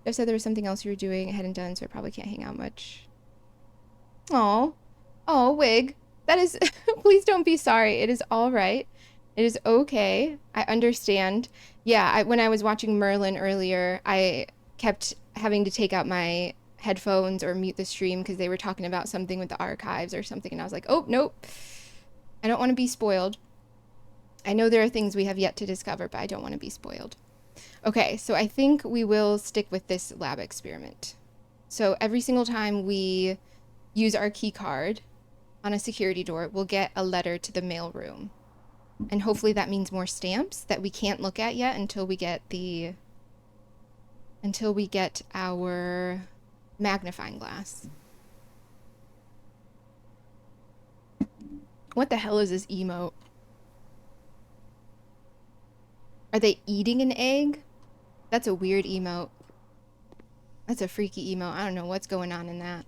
Jeff said there was something else you were doing, hadn't done, so I probably can't hang out much. Oh, Wig. That is, please don't be sorry. It is all right. It is okay. I understand. Yeah, when I was watching Merlin earlier, I kept having to take out my headphones or mute the stream because they were talking about something with the archives or something, and I was like, oh, nope. I don't want to be spoiled. I know there are things we have yet to discover, but I don't want to be spoiled. Okay, so I think we will stick with this lab experiment. So every single time we use our key card on a security door, we'll get a letter to the mail room. And hopefully that means more stamps that we can't look at yet until we get our magnifying glass. What the hell is this emote? Are they eating an egg? That's a weird emote. That's a freaky emote. I don't know what's going on in that.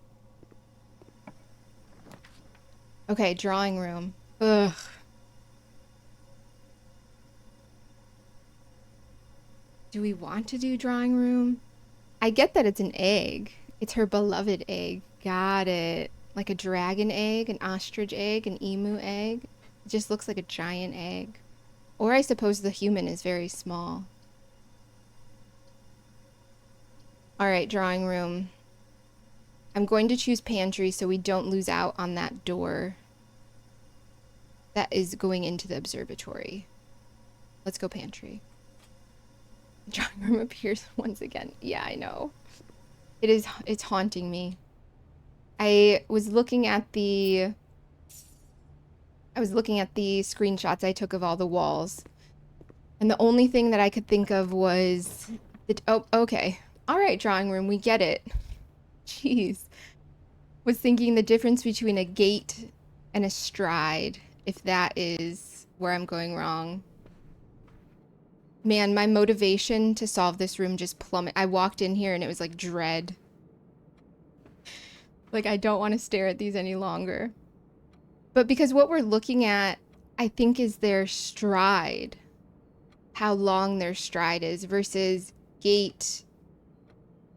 Okay, drawing room. Ugh. Do we want to do drawing room? I get that it's an egg. It's her beloved egg. Got it. Like a dragon egg, an ostrich egg, an emu egg. It just looks like a giant egg. Or I suppose the human is very small. All right, drawing room. I'm going to choose pantry so we don't lose out on that door that is going into the observatory. Let's go pantry. Drawing room appears once again. Yeah, I know. It's haunting me. I was looking at the screenshots I took of all the walls, and the only thing that I could think of was oh, okay. All right, drawing room, we get it. Jeez. Was thinking the difference between a gate and a stride, if that is where I'm going wrong. Man, my motivation to solve this room just plummeted. I walked in here and it was like dread. Like, I don't want to stare at these any longer. But because what we're looking at, I think, is their stride. How long their stride is versus gait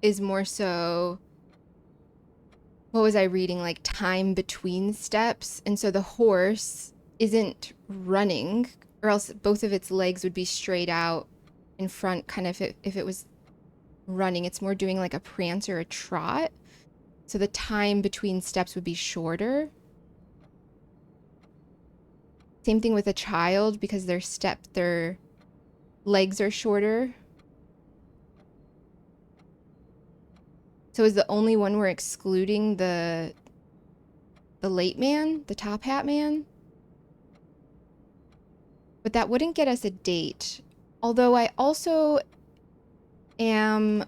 is more so, what was I reading? Like time between steps. And so the horse isn't running, or else both of its legs would be straight out in front, kind of if it was running. It's more doing like a prance or a trot. So the time between steps would be shorter. Same thing with a child, because their legs are shorter. So is the only one we're excluding the late man, the top hat man? But that wouldn't get us a date. Although I also am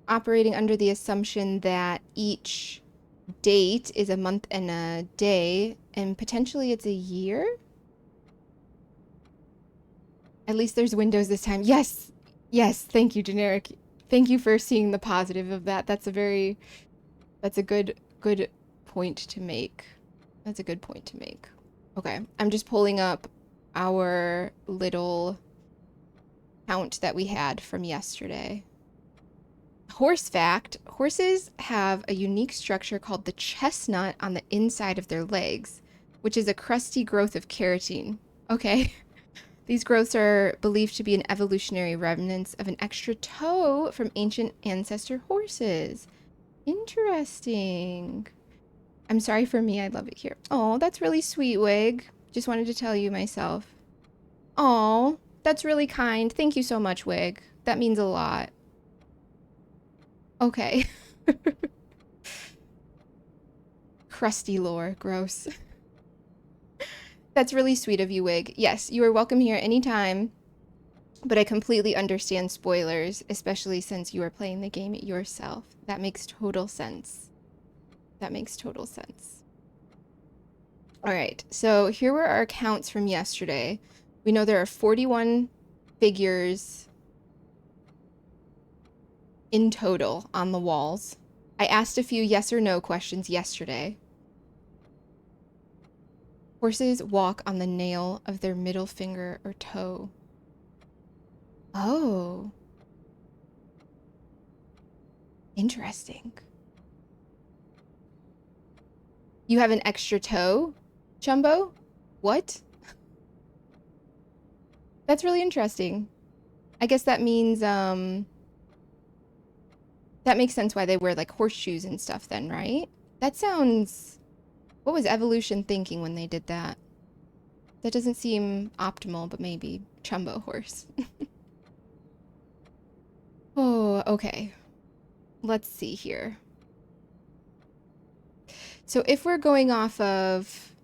operating under the assumption that each date is a month and a day, and potentially it's a year? At least there's windows this time. Yes! Yes, thank you, Generic. Thank you for seeing the positive of that. That's a good point to make. That's a good point to make. Okay, I'm just pulling up our little count that we had from yesterday. Horse fact, horses have a unique structure called the chestnut on the inside of their legs, which is a crusty growth of keratin. Okay. These growths are believed to be an evolutionary remnants of an extra toe from ancient ancestor horses. Interesting. I'm sorry for me. I love it here. Oh, that's really sweet, Wig. Just wanted to tell you myself. Oh, that's really kind. Thank you so much, Wig. That means a lot. Okay. Crusty lore. Gross. That's really sweet of you, Wig. Yes, you are welcome here anytime. But I completely understand spoilers, especially since you are playing the game yourself. That makes total sense. That makes total sense. All right, so here were our counts from yesterday. We know there are 41 figures in total on the walls. I asked a few yes or no questions yesterday. Horses walk on the nail of their middle finger or toe. Oh. Interesting. You have an extra toe, Chumbo? What? That's really interesting. I guess that means, that makes sense why they wear, like, horseshoes and stuff then, right? That sounds... What was evolution thinking when they did that? That doesn't seem optimal, but maybe. Chumbo horse. Oh, okay. Let's see here. So if we're going off of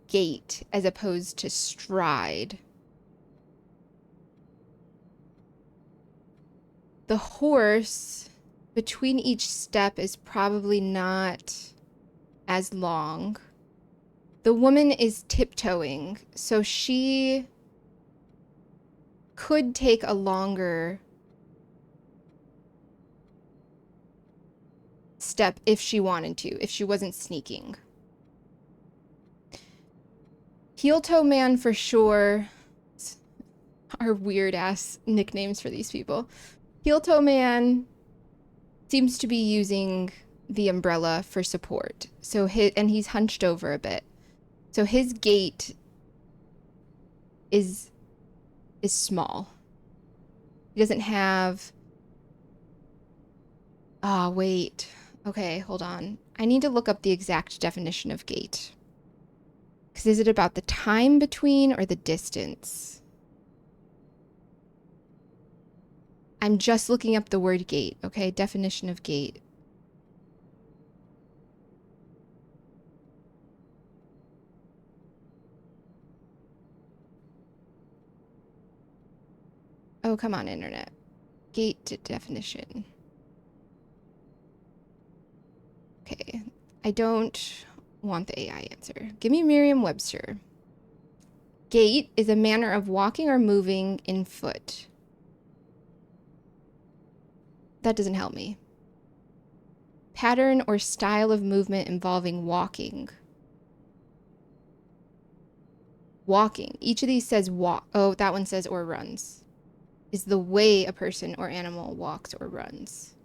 gait as opposed to stride, the horse between each step is probably not as long. The woman is tiptoeing, so she could take a longer step if she wanted to, if she wasn't sneaking. Heel toe man for sure. Are weird ass nicknames for these people. Heel toe man seems to be using the umbrella for support. So and he's hunched over a bit. So his gait is small. He doesn't have... Ah, wait. Okay, hold on. I need to look up the exact definition of gait. Because is it about the time between or the distance? I'm just looking up the word gait, okay? Definition of gait. Oh, come on, internet. Gait definition. Okay, I don't want the AI answer. Give me Merriam-Webster. Gait is a manner of walking or moving in foot. That doesn't help me. Pattern or style of movement involving walking. Walking. Each of these says walk. Oh, that one says or runs. is the way a person or animal walks or runs.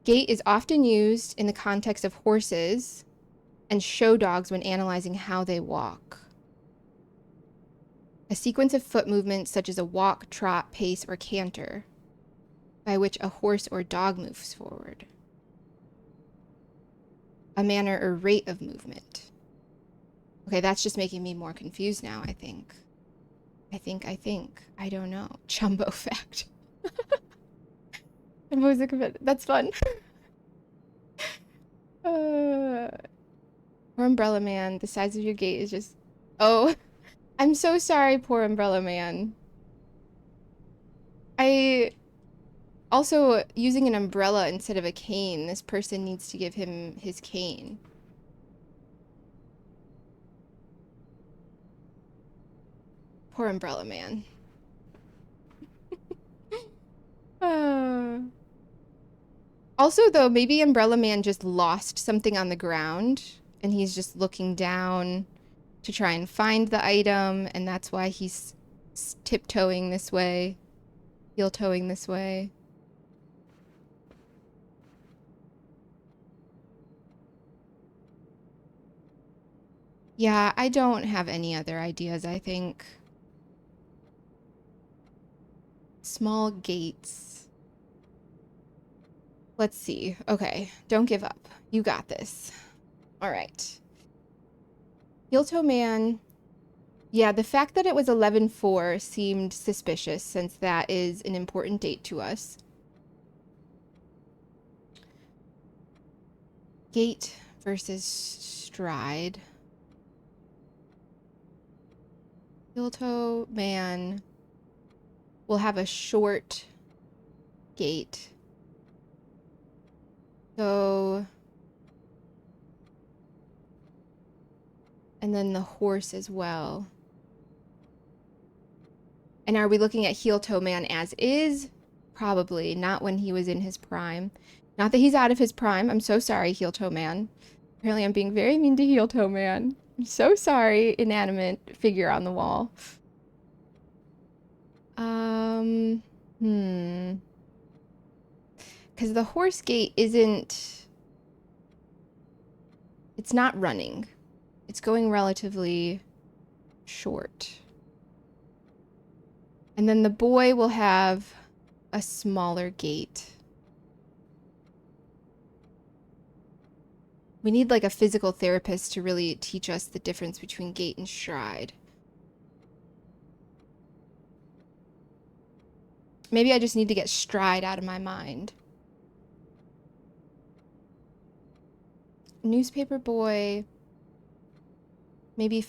Gait is often used in the context of horses and show dogs when analyzing how they walk. A sequence of foot movements such as a walk, trot, pace, or canter by which a horse or dog moves forward. A manner or rate of movement. Okay, that's just making me more confused now, I think. I don't know. Chumbo fact. The music of it. That's fun. Poor Umbrella Man. The size of your gate is just... Oh, I'm so sorry, poor Umbrella Man. Also, using an umbrella instead of a cane, this person needs to give him his cane. Poor Umbrella Man. Also, though, maybe Umbrella Man just lost something on the ground, and he's just looking down to try and find the item, and that's why he's tiptoeing this way, heel-toeing this way. Yeah, I don't have any other ideas, I think. Small gates. Let's see. Okay, don't give up. You got this. All right. Heel-toe Man. Yeah, the fact that it was 11/4 seemed suspicious since that is an important date to us. Gait versus stride. Heel-toe Man will have a short gait. So... And then the horse as well. And are we looking at heel-toe Man as is? Probably. Not when he was in his prime. Not that he's out of his prime. I'm so sorry, heel-toe Man. Apparently I'm being very mean to heel-toe Man. I'm so sorry, inanimate figure on the wall. Because the horse gait isn't... It's not running. It's going relatively short. And then the boy will have a smaller gait. We need like a physical therapist to really teach us the difference between gait and stride. Maybe I just need to get stride out of my mind. Newspaper boy, maybe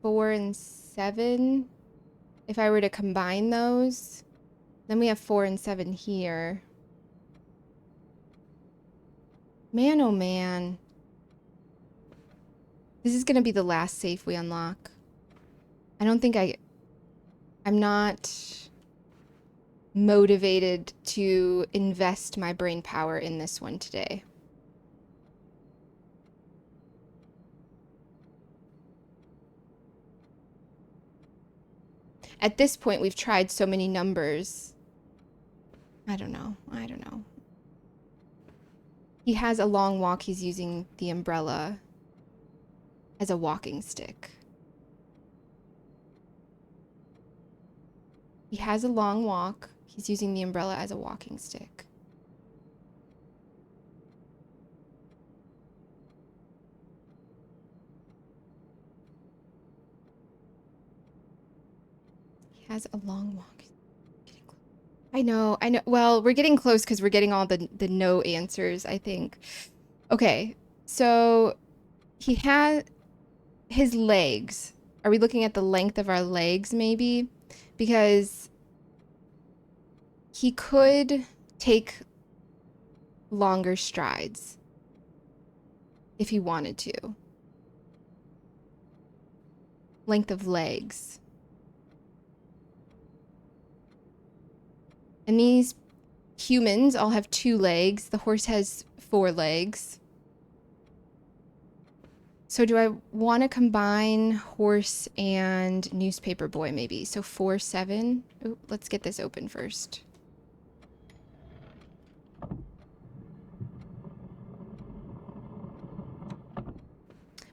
4 and 7. If I were to combine those, then we have 4 and 7 here. Man, oh man. This is going to be the last safe we unlock. I don't think I'm not motivated to invest my brain power in this one today. At this point, we've tried so many numbers. I don't know. He has a long walk. He's using the umbrella as a walking stick. He has a long walk. He's using the umbrella as a walking stick. He has a long walk. I know. Well, we're getting close because we're getting all the no answers, I think. Okay, so he has his legs. Are we looking at the length of our legs, maybe? Because he could take longer strides if he wanted to. Length of legs. And these humans all have 2 legs. The horse has 4 legs. So do I want to combine horse and newspaper boy maybe? So 4, 7. Ooh, let's get this open first.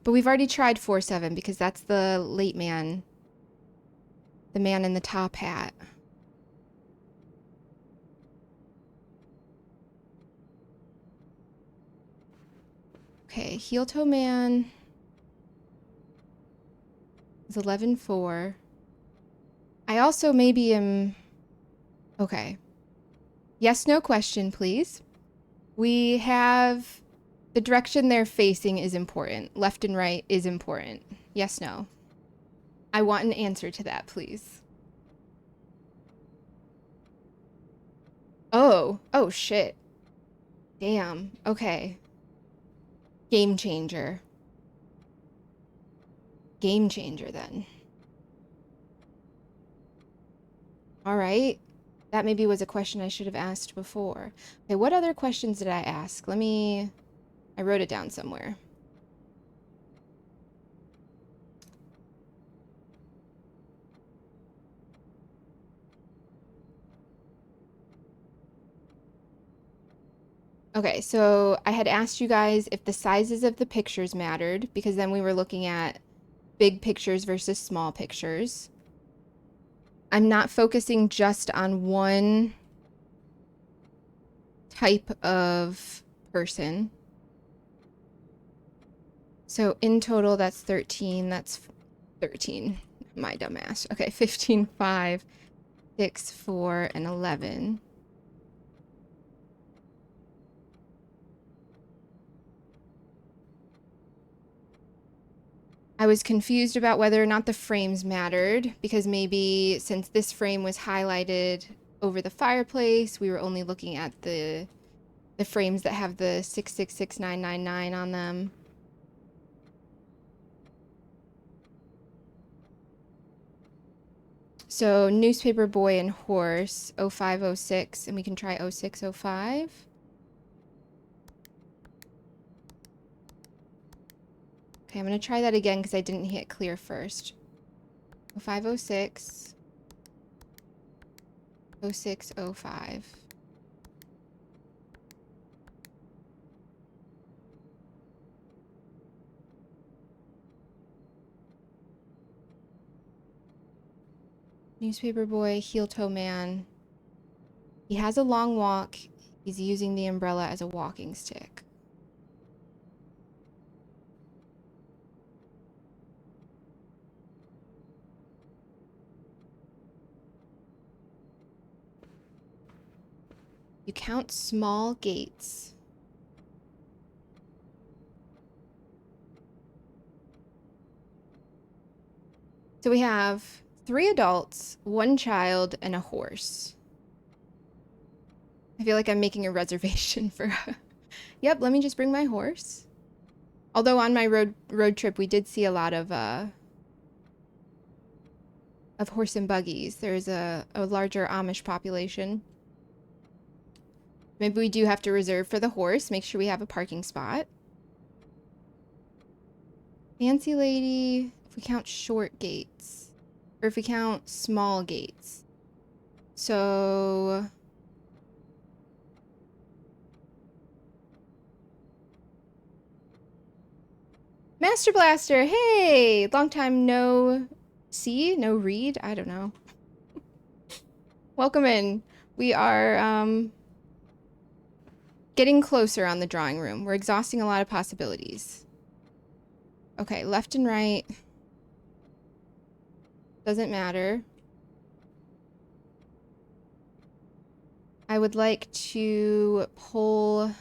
But we've already tried 4, 7 because that's the late man. The man in the top hat. Okay, heel toe man is 11-4. I also maybe am... Okay. Yes, no question, please. We have... The direction they're facing is important. Left and right is important. Yes, no. I want an answer to that, please. Oh. Oh, shit. Damn. Okay. Game changer. Game changer, then. All right. That maybe was a question I should have asked before. Okay, what other questions did I ask? I wrote it down somewhere. Okay, so I had asked you guys if the sizes of the pictures mattered, because then we were looking at big pictures versus small pictures. I'm not focusing just on one type of person. So in total, that's 13. That's 13. My dumbass. Okay, 15, 5, 6, 4, and 11. I was confused about whether or not the frames mattered, because maybe since this frame was highlighted over the fireplace, we were only looking at the frames that have the 666999 on them. So newspaper boy and horse, 0506, and we can try 0605. Okay, I'm going to try that again because I didn't hit clear first. 0506, 0605. Newspaper boy, heel toe man. He has a long walk. He's using the umbrella as a walking stick. You count small gates. So we have 3 adults, 1 child, and a horse. I feel like I'm making a reservation for... Yep, let me just bring my horse. Although on my road trip, we did see a lot of horse and buggies. There's a larger Amish population. Maybe we do have to reserve for the horse. Make sure we have a parking spot. Fancy lady, if we count short gates. Or if we count small gates. So... Master Blaster, hey! Long time no see, no read, I don't know. Welcome in. We are getting closer on the drawing room. We're exhausting a lot of possibilities. Okay, left and right. Doesn't matter. I would like to pull...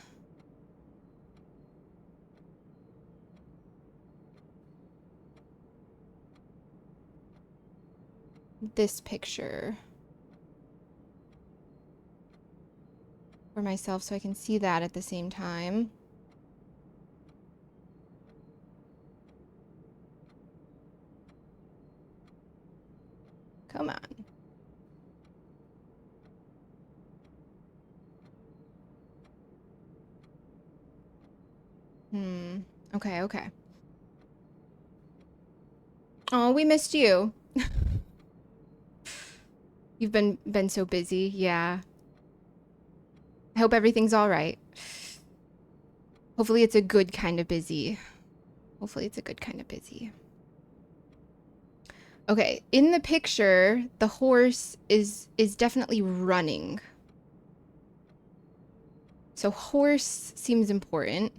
this picture for myself so I can see that at the same time. Come on. Okay, okay. Oh, we missed you. You've been so busy. Yeah. I hope everything's all right. Hopefully it's a good kind of busy. Hopefully it's a good kind of busy. Okay, in the picture, the horse is definitely running. So horse seems important.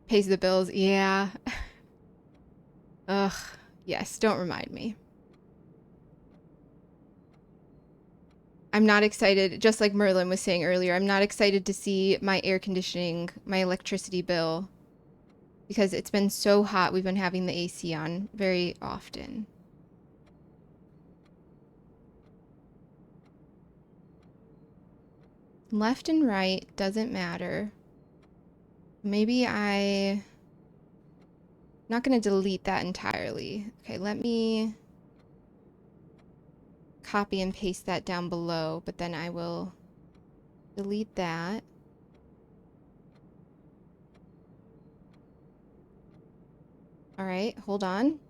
Pays the bills. Yeah. Ugh. Yes, don't remind me. I'm not excited, just like Merlin was saying earlier, I'm not excited to see my air conditioning, my electricity bill, because it's been so hot. We've been having the AC on very often. Left and right doesn't matter. Maybe I'm not going to delete that entirely. Okay, let me copy and paste that down below, but then I will delete that. All right, hold on.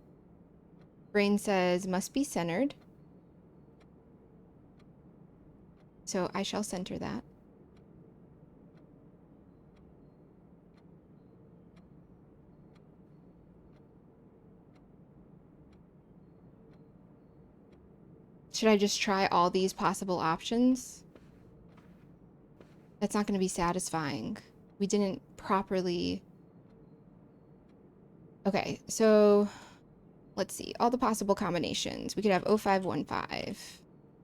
Brain says must be centered. So I shall center that. Should I just try all these possible options? That's not going to be satisfying. We didn't properly... Okay, so let's see. All the possible combinations. We could have 0515.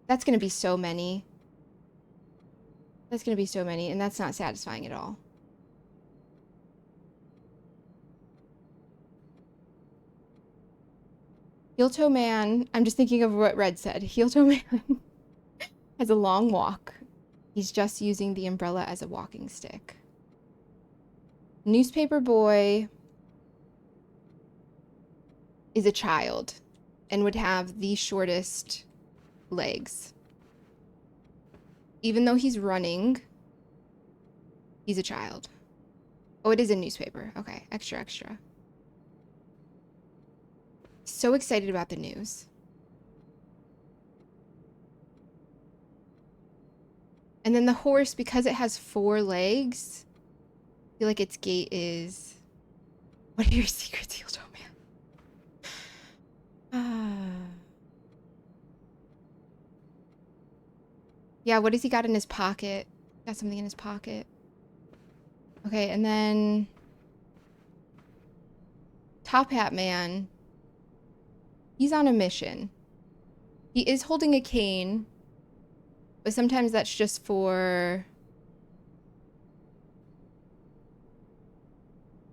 That's going to be so many. That's going to be so many, and that's not satisfying at all. Heel toe man, I'm just thinking of what Red said. Heel toe man has a long walk. He's just using the umbrella as a walking stick. Newspaper boy is a child and would have the shortest legs. Even though he's running, he's a child. Oh, it is a newspaper. Okay, extra, extra. So excited about the news. And then the horse, because it has 4 legs, I feel like its gait is... What are your secrets, heel toe man? Yeah, what has he got in his pocket? Got something in his pocket. Okay, and then... Top Hat Man. He's on a mission. He is holding a cane, but sometimes that's just for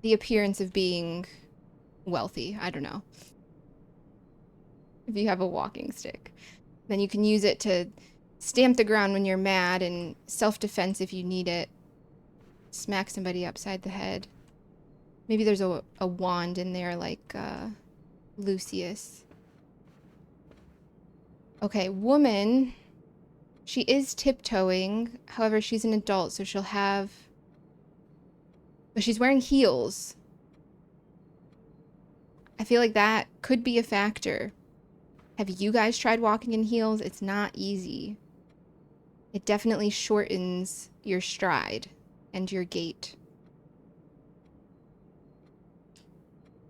the appearance of being wealthy. I don't know. If you have a walking stick, then you can use it to stamp the ground when you're mad and self-defense if you need it. Smack somebody upside the head. Maybe there's a wand in there like Lucius. Okay, woman. She is tiptoeing. However, she's an adult, so she'll have... But she's wearing heels. I feel like that could be a factor. Have you guys tried walking in heels? It's not easy. It definitely shortens your stride and your gait.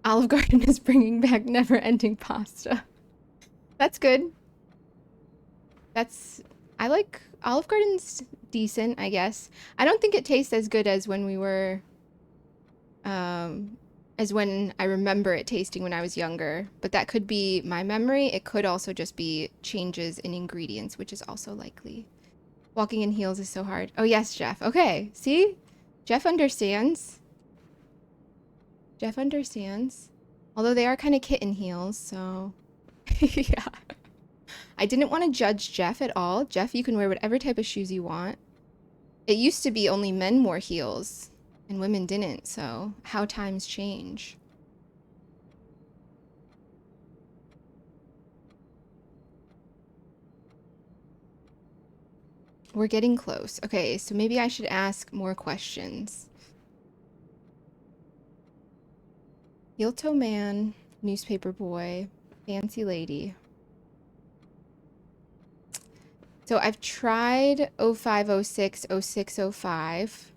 Olive Garden is bringing back never-ending pasta. That's good. I like Olive Garden's decent, I guess. I don't think it tastes as good as when we were, as when I remember it tasting when I was younger. But that could be my memory. It could also just be changes in ingredients, which is also likely. Walking in heels is so hard. Oh, yes, Jeff. Okay, see? Jeff understands. Jeff understands. Although they are kind of kitten heels, so... yeah. I didn't want to judge Jeff at all. Jeff, you can wear whatever type of shoes you want. It used to be only men wore heels, and women didn't, so how times change. We're getting close. Okay, so maybe I should ask more questions. Heel-toe man, newspaper boy, fancy lady. So I've tried 05, 06, 06, 05,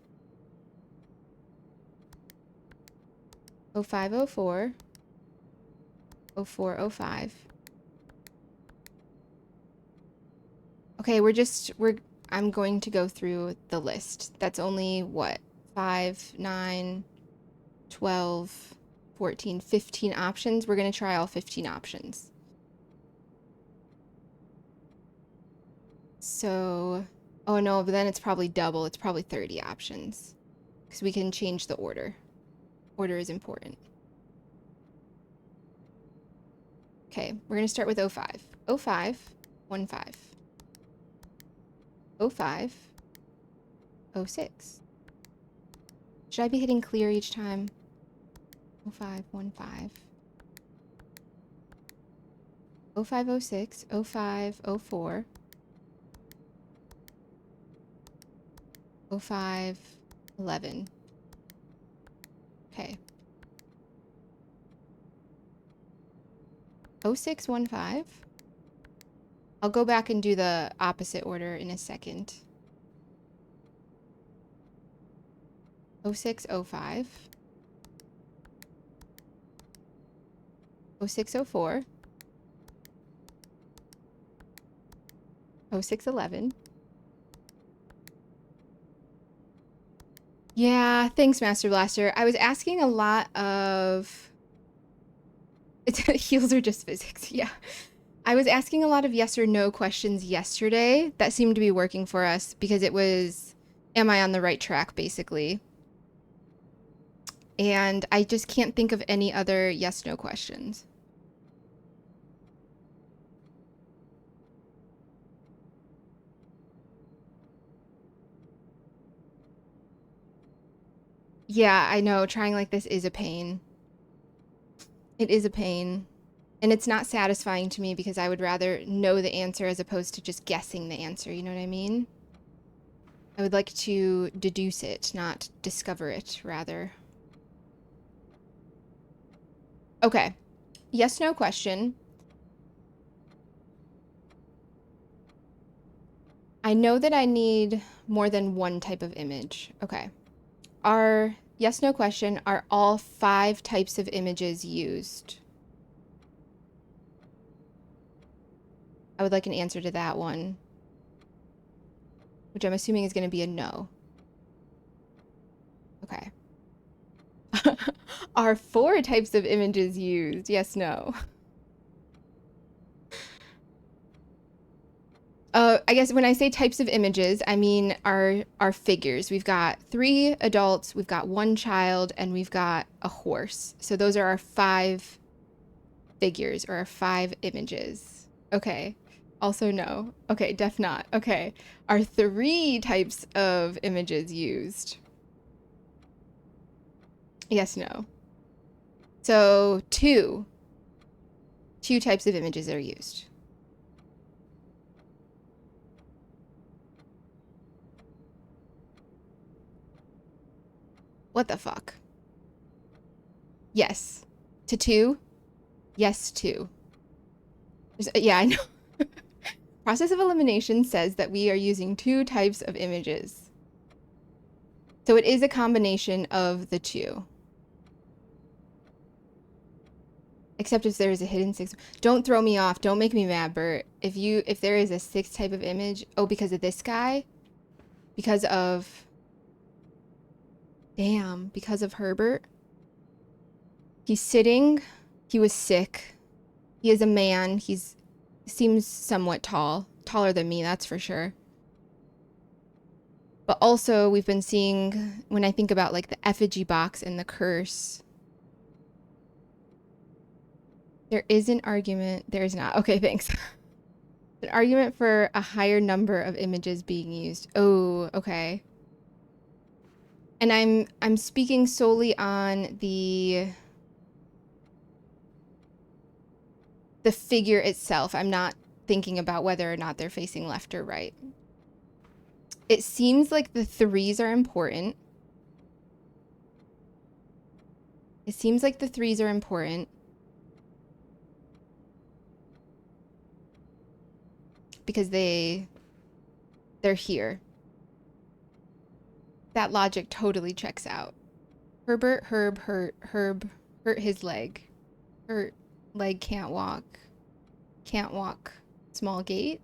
05, 04, 04, 05. Okay, I'm going to go through the list. That's only what? 5, 9, 12, 14, 15 options. We're going to try all 15 options. So, oh no, but then it's probably double. It's probably 30 options because we can change the order. Order is important. Okay, we're going to start with 05. 05, 15. 05, 06. Should I be hitting clear each time? 05, 15. 05, 06, 05, 04. 05, 11. Okay. 06, 15. I'll go back and do the opposite order in a second. 06, 05. 06, 04. 06, 11. Yeah, thanks, Master Blaster. I was asking a lot of... Heels are just physics, yeah. I was asking a lot of yes or no questions yesterday. That seemed to be working for us because it was, am I on the right track, basically? And I just can't think of any other yes-no questions. Yeah, I know. Trying like this is a pain. It is a pain. And it's not satisfying to me because I would rather know the answer as opposed to just guessing the answer. You know what I mean? I would like to deduce it, not discover it, rather. Okay. Yes, no question. I know that I need more than one type of image. Okay. Yes, no question, are all 5 types of images used? I would like an answer to that one, which I'm assuming is going to be a no. Okay. Are 4 types of images used? Yes, no. I guess when I say types of images, I mean our figures. We've got 3 adults, we've got 1 child, and we've got a horse. So those are our 5 figures or our 5 images. Okay. Also no. Okay, def not. Okay. Are 3 types of images used? Yes, no. So 2 types of images are used. What the fuck? Yes. To 2? Yes, 2. Yeah, I know. Process of elimination says that we are using 2 types of images. So it is a combination of the 2. Except if there is a hidden 6. Don't throw me off. Don't make me mad, Bert. If there is a 6 type of image, oh, because of this guy? Because of... Damn, because of Herbert? He's sitting. He was sick. He is a man. Seems somewhat tall. Taller than me, that's for sure. But also, we've been seeing, when I think about like the effigy box and the curse, there is an argument. There is not. Okay, thanks. An argument for a higher number of images being used. Oh, okay. And I'm speaking solely on the figure itself. I'm not thinking about whether or not they're facing left or right. It seems like the 3s are important. It seems like the threes are important. Because they're here. That logic totally checks out. Herb hurt his leg. Hurt leg can't walk. Can't walk. Small gate.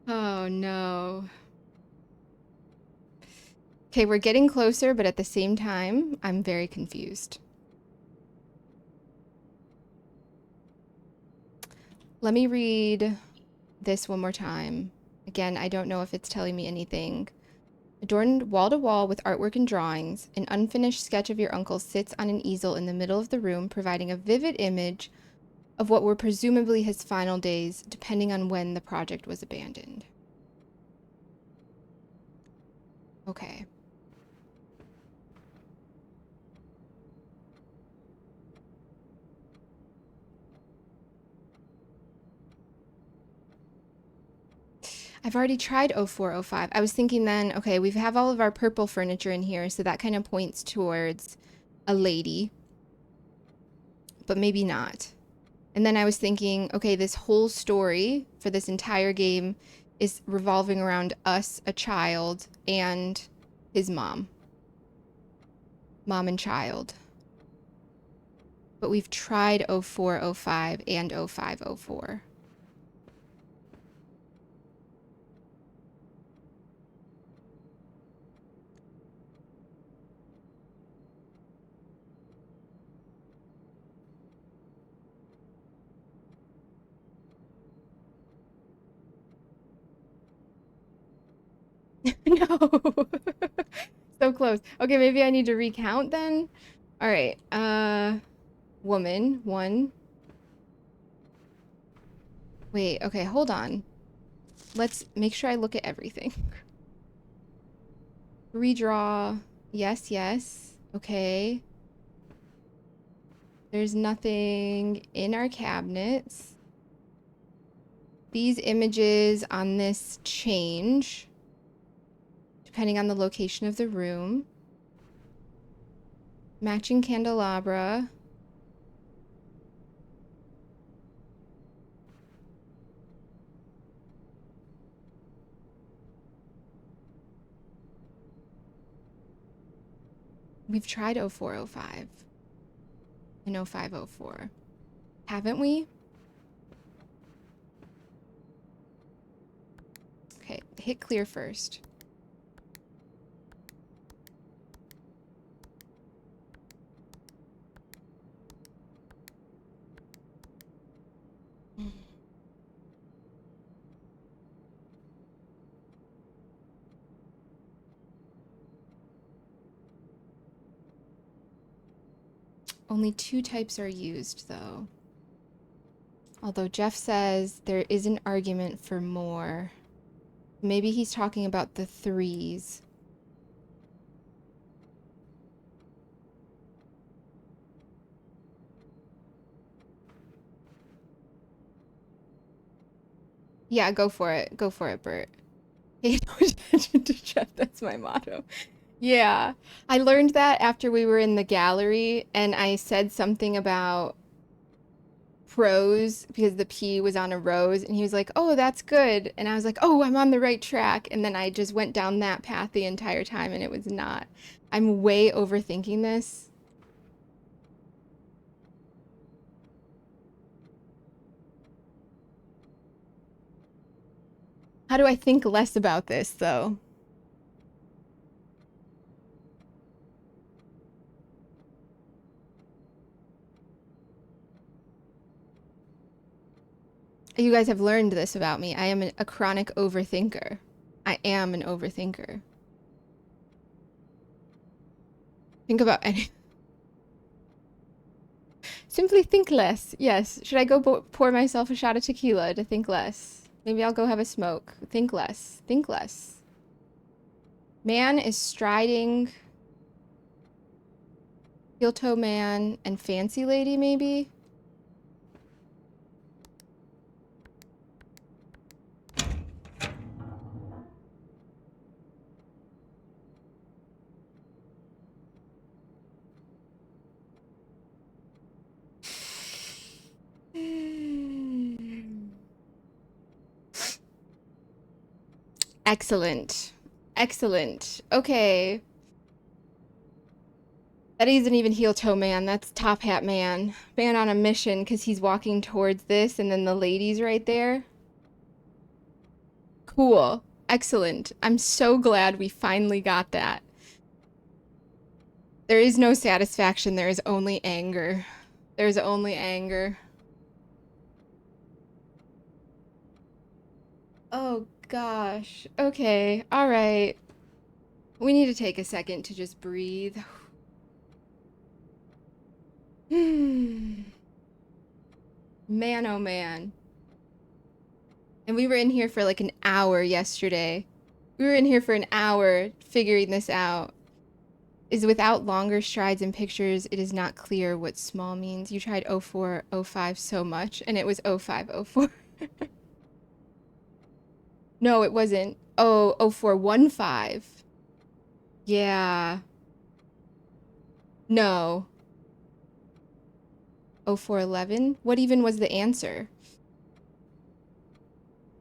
Oh no. Okay, we're getting closer, but at the same time, I'm very confused. Let me read this one more time. Again, I don't know if it's telling me anything. Adorned wall to wall with artwork and drawings, an unfinished sketch of your uncle sits on an easel in the middle of the room, providing a vivid image of what were presumably his final days, depending on when the project was abandoned. Okay. I've already tried 0405. I was thinking then, okay, we have all of our purple furniture in here, so that kind of points towards a lady. But maybe not. And then I was thinking, okay, this whole story for this entire game is revolving around us, a child, and his mom. Mom and child. But we've tried 0405 and 0504. No. So close. Okay, maybe I need to recount then. All right. Woman, 1. Wait, okay, hold on. Let's make sure I look at everything. Redraw. Yes, yes. Okay. There's nothing in our cabinets. These images on this change depending on the location of the room. Matching candelabra. We've tried 0405 and 0504. Haven't we? Okay, hit clear first. Only 2 types are used, though. Although Jeff says there is an argument for more. Maybe he's talking about the 3s. Yeah, go for it. Go for it, Bert. Pay no attention to Jeff. That's my motto. Yeah. I learned that after we were in the gallery and I said something about prose because the P was on a rose and he was like, "Oh, that's good." And I was like, "Oh, I'm on the right track." And then I just went down that path the entire time and it was not. I'm way overthinking this. How do I think less about this, though? You guys have learned this about me. I am a chronic overthinker. I am an overthinker. Think about any. Simply think less. Yes. Should I go pour myself a shot of tequila to think less? Maybe I'll go have a smoke. Think less. Think less. Man is striding. Heel toe man and fancy lady, maybe? Excellent. Excellent. Okay. That isn't even heel toe man. That's top hat man. Man on a mission because he's walking towards this and then the lady's right there. Cool. Excellent. I'm so glad we finally got that. There is no satisfaction. There is only anger. There's only anger. Oh gosh. Okay. All right. We need to take a second to just breathe. Man, oh man. And we were in here for like an hour yesterday. We were in here for an hour figuring this out. Is without longer strides in pictures, it is not clear what small means. You tried 04, 05 so much, and it was 05, 04. No, it wasn't. Oh, 04, 15. Yeah. No. 04, 11? What even was the answer?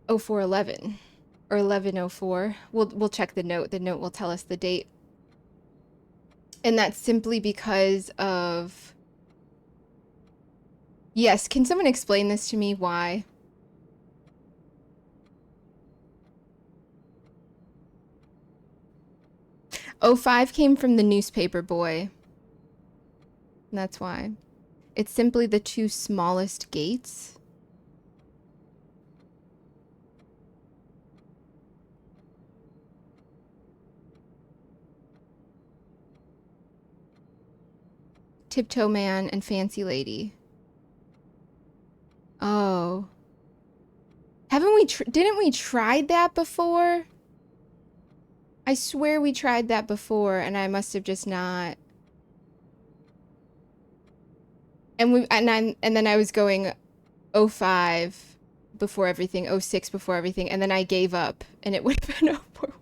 04, 11. Or 1104. We'll check the note. The note will tell us the date. And that's simply because of... Yes, can someone explain this to me? Why? '05 came from the newspaper boy. That's why. It's simply the two smallest gates. Tiptoe Man and Fancy Lady. Oh. Didn't we tried that before? I swear we tried that before and I must have just not. And then I was going 05 before everything, 06 before everything, and then I gave up and it would have been 04.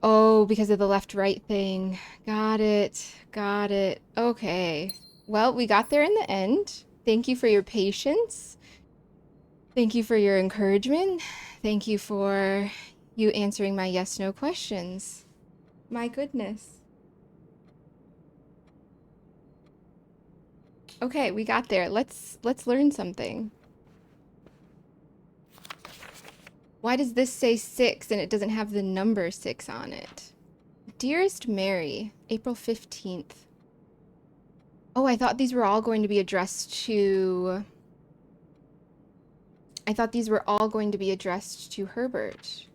Oh, because of the left-right thing. Got it. Got it. Okay. Well, we got there in the end. Thank you for your patience. Thank you for your encouragement. Thank you for you answering my yes/no questions. My goodness. Okay, we got there. Let's learn something. Why does this say 6 and it doesn't have the number 6 on it? Dearest Mary, April 15th. Oh, I thought these were all going to be addressed to... I thought these were all going to be addressed to Herbert.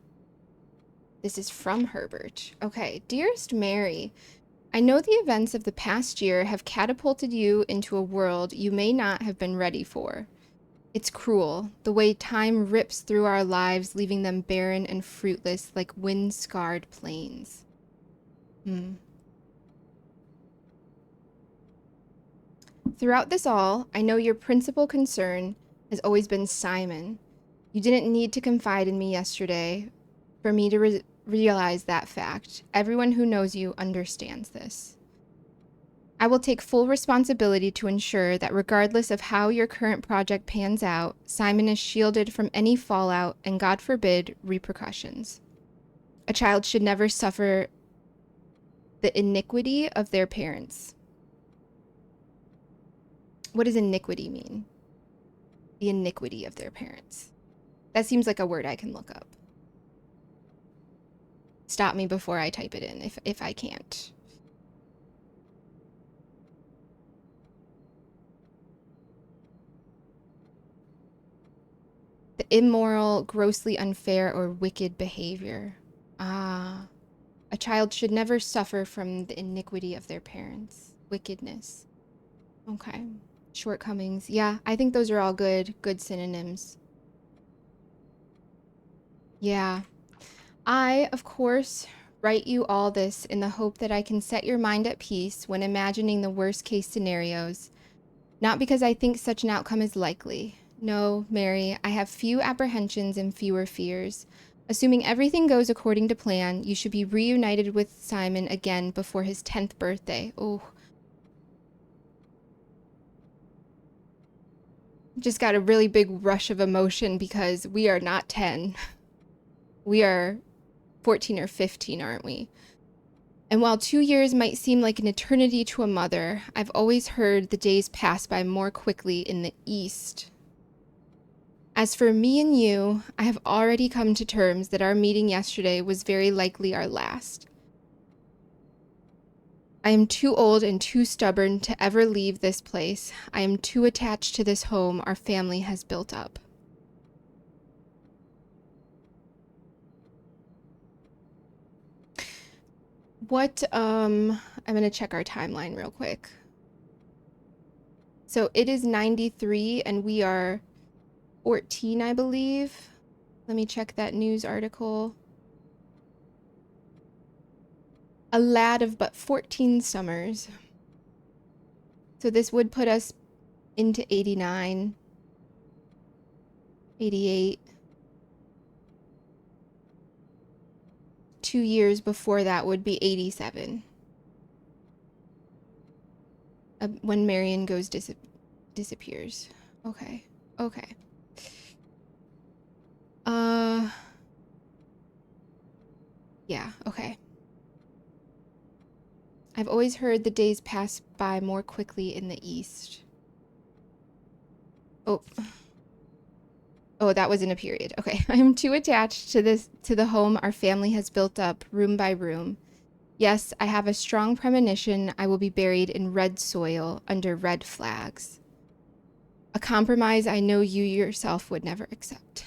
This is from Herbert. Okay, Dearest Mary, I know the events of the past year have catapulted you into a world you may not have been ready for. It's cruel, the way time rips through our lives, leaving them barren and fruitless like wind-scarred plains. Throughout this all, I know your principal concern has always been Simon. You didn't need to confide in me yesterday for me to realize that fact. Everyone who knows you understands this. I will take full responsibility to ensure that regardless of how your current project pans out, Simon is shielded from any fallout and, God forbid, repercussions. A child should never suffer the iniquity of their parents. What does iniquity mean? The iniquity of their parents. That seems like a word I can look up. Stop me before I type it in if I can't. The immoral, grossly unfair, or wicked behavior. Ah. A child should never suffer from the iniquity of their parents. Wickedness. Okay. Shortcomings. Yeah, I think those are all good synonyms. Yeah. I, of course, write you all this in the hope that I can set your mind at peace when imagining the worst case scenarios. Not because I think such an outcome is likely. No, Mary, I have few apprehensions and fewer fears. Assuming everything goes according to plan, you should be reunited with Simon again before his 10th birthday. Oh. Just got a really big rush of emotion because we are not 10. We are 14 or 15, aren't we? And while 2 years might seem like an eternity to a mother, I've always heard the days pass by more quickly in the East. As for me and you, I have already come to terms that our meeting yesterday was very likely our last. I am too old and too stubborn to ever leave this place. I am too attached to this home our family has built up. I'm gonna check our timeline real quick. So it is 93 and we are 14, I believe. Let me check that news article. A lad of but 14 summers. So this would put us into 89, 88. 2 years before that would be 87. When Marion goes disappears. Okay. Okay. Yeah, okay. I've always heard the days pass by more quickly in the East. Oh. Oh, that was in a period. Okay. I am too attached to the home our family has built up room by room. Yes, I have a strong premonition I will be buried in red soil under red flags. A compromise I know you yourself would never accept.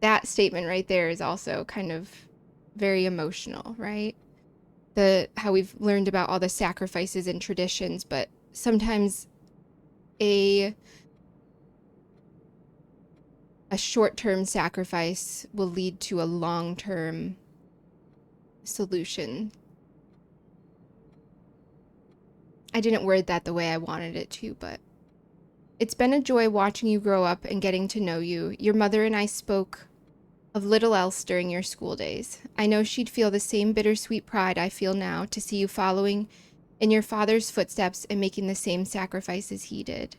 That statement right there is also kind of very emotional, right? How we've learned about all the sacrifices and traditions, but sometimes a short-term sacrifice will lead to a long-term solution. I didn't word that the way I wanted it to, but it's been a joy watching you grow up and getting to know you. Your mother and I spoke of little else during your school days. I know she'd feel the same bittersweet pride I feel now to see you following in your father's footsteps and making the same sacrifices he did.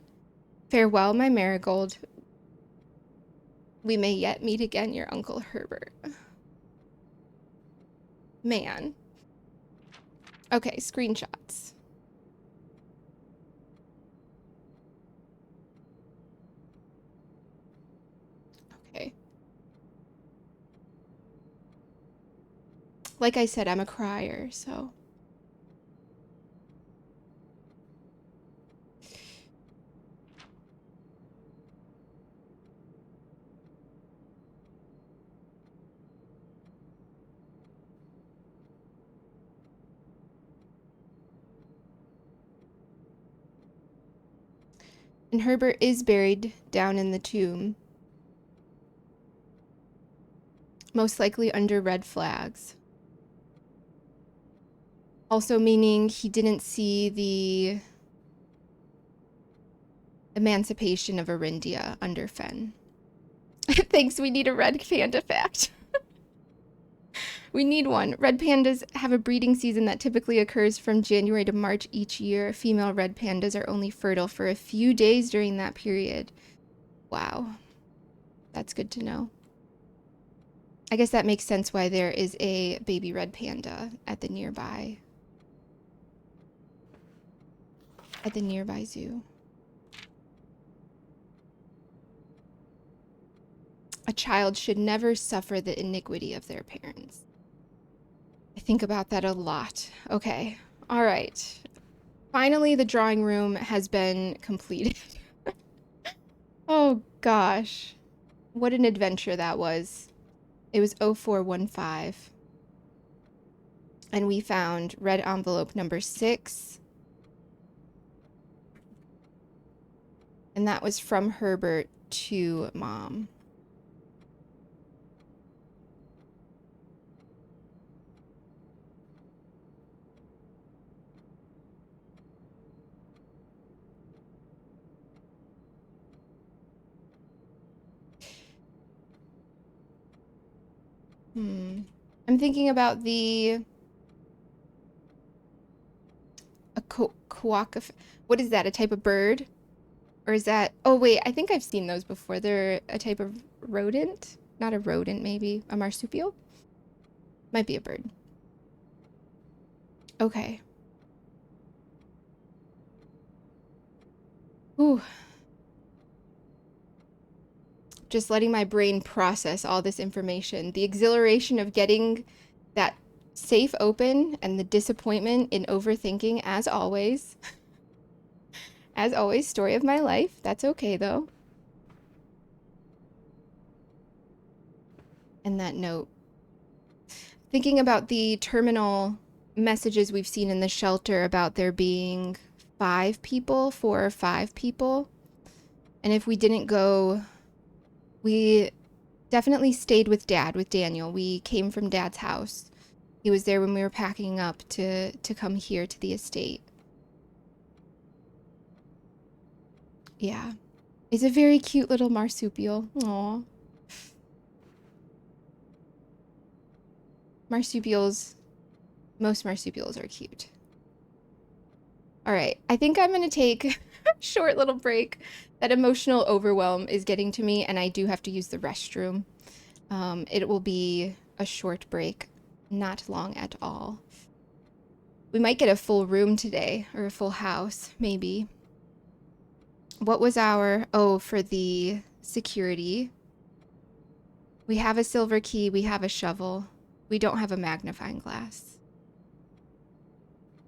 Farewell, my marigold. We may yet meet again, your Uncle Herbert. Man. Okay, screenshots. Okay. Like I said, I'm a crier, so. And Herbert is buried down in the tomb. Most likely under red flags. Also meaning he didn't see the emancipation of Arindia under Fen. Thanks, we need a red panda fact. We need one. Red pandas have a breeding season that typically occurs from January to March each year. Female red pandas are only fertile for a few days during that period. Wow. That's good to know. I guess that makes sense why there is a baby red panda at the nearby zoo. A child should never suffer the iniquity of their parents. I think about that a lot. Okay. All right. Finally, the drawing room has been completed. Oh, gosh. What an adventure that was. It was 0415. And we found red envelope number 6. And that was from Herbert to Mom. I'm thinking about a What is that? A type of bird? Or is that... Oh, wait. I think I've seen those before. They're a type of rodent. Not a rodent, maybe. A marsupial? Might be a bird. Okay. Ooh. Just letting my brain process all this information. The exhilaration of getting that safe open and the disappointment in overthinking, as always. As always, story of my life. That's okay, though. And that note. Thinking about the terminal messages we've seen in the shelter about there being 4 or 5 people. And if we didn't go, we definitely stayed with Dad, with Daniel. We came from Dad's house. He was there when we were packing up to come here to the estate. Yeah. He's a very cute little marsupial. Aww. Marsupials, most marsupials are cute. All right, I think I'm gonna take a short little break. That emotional overwhelm is getting to me, and I do have to use the restroom. It will be a short break, not long at all. We might get a full room today, or a full house, maybe. What was our... Oh, for the security. We have a silver key, we have a shovel. We don't have a magnifying glass.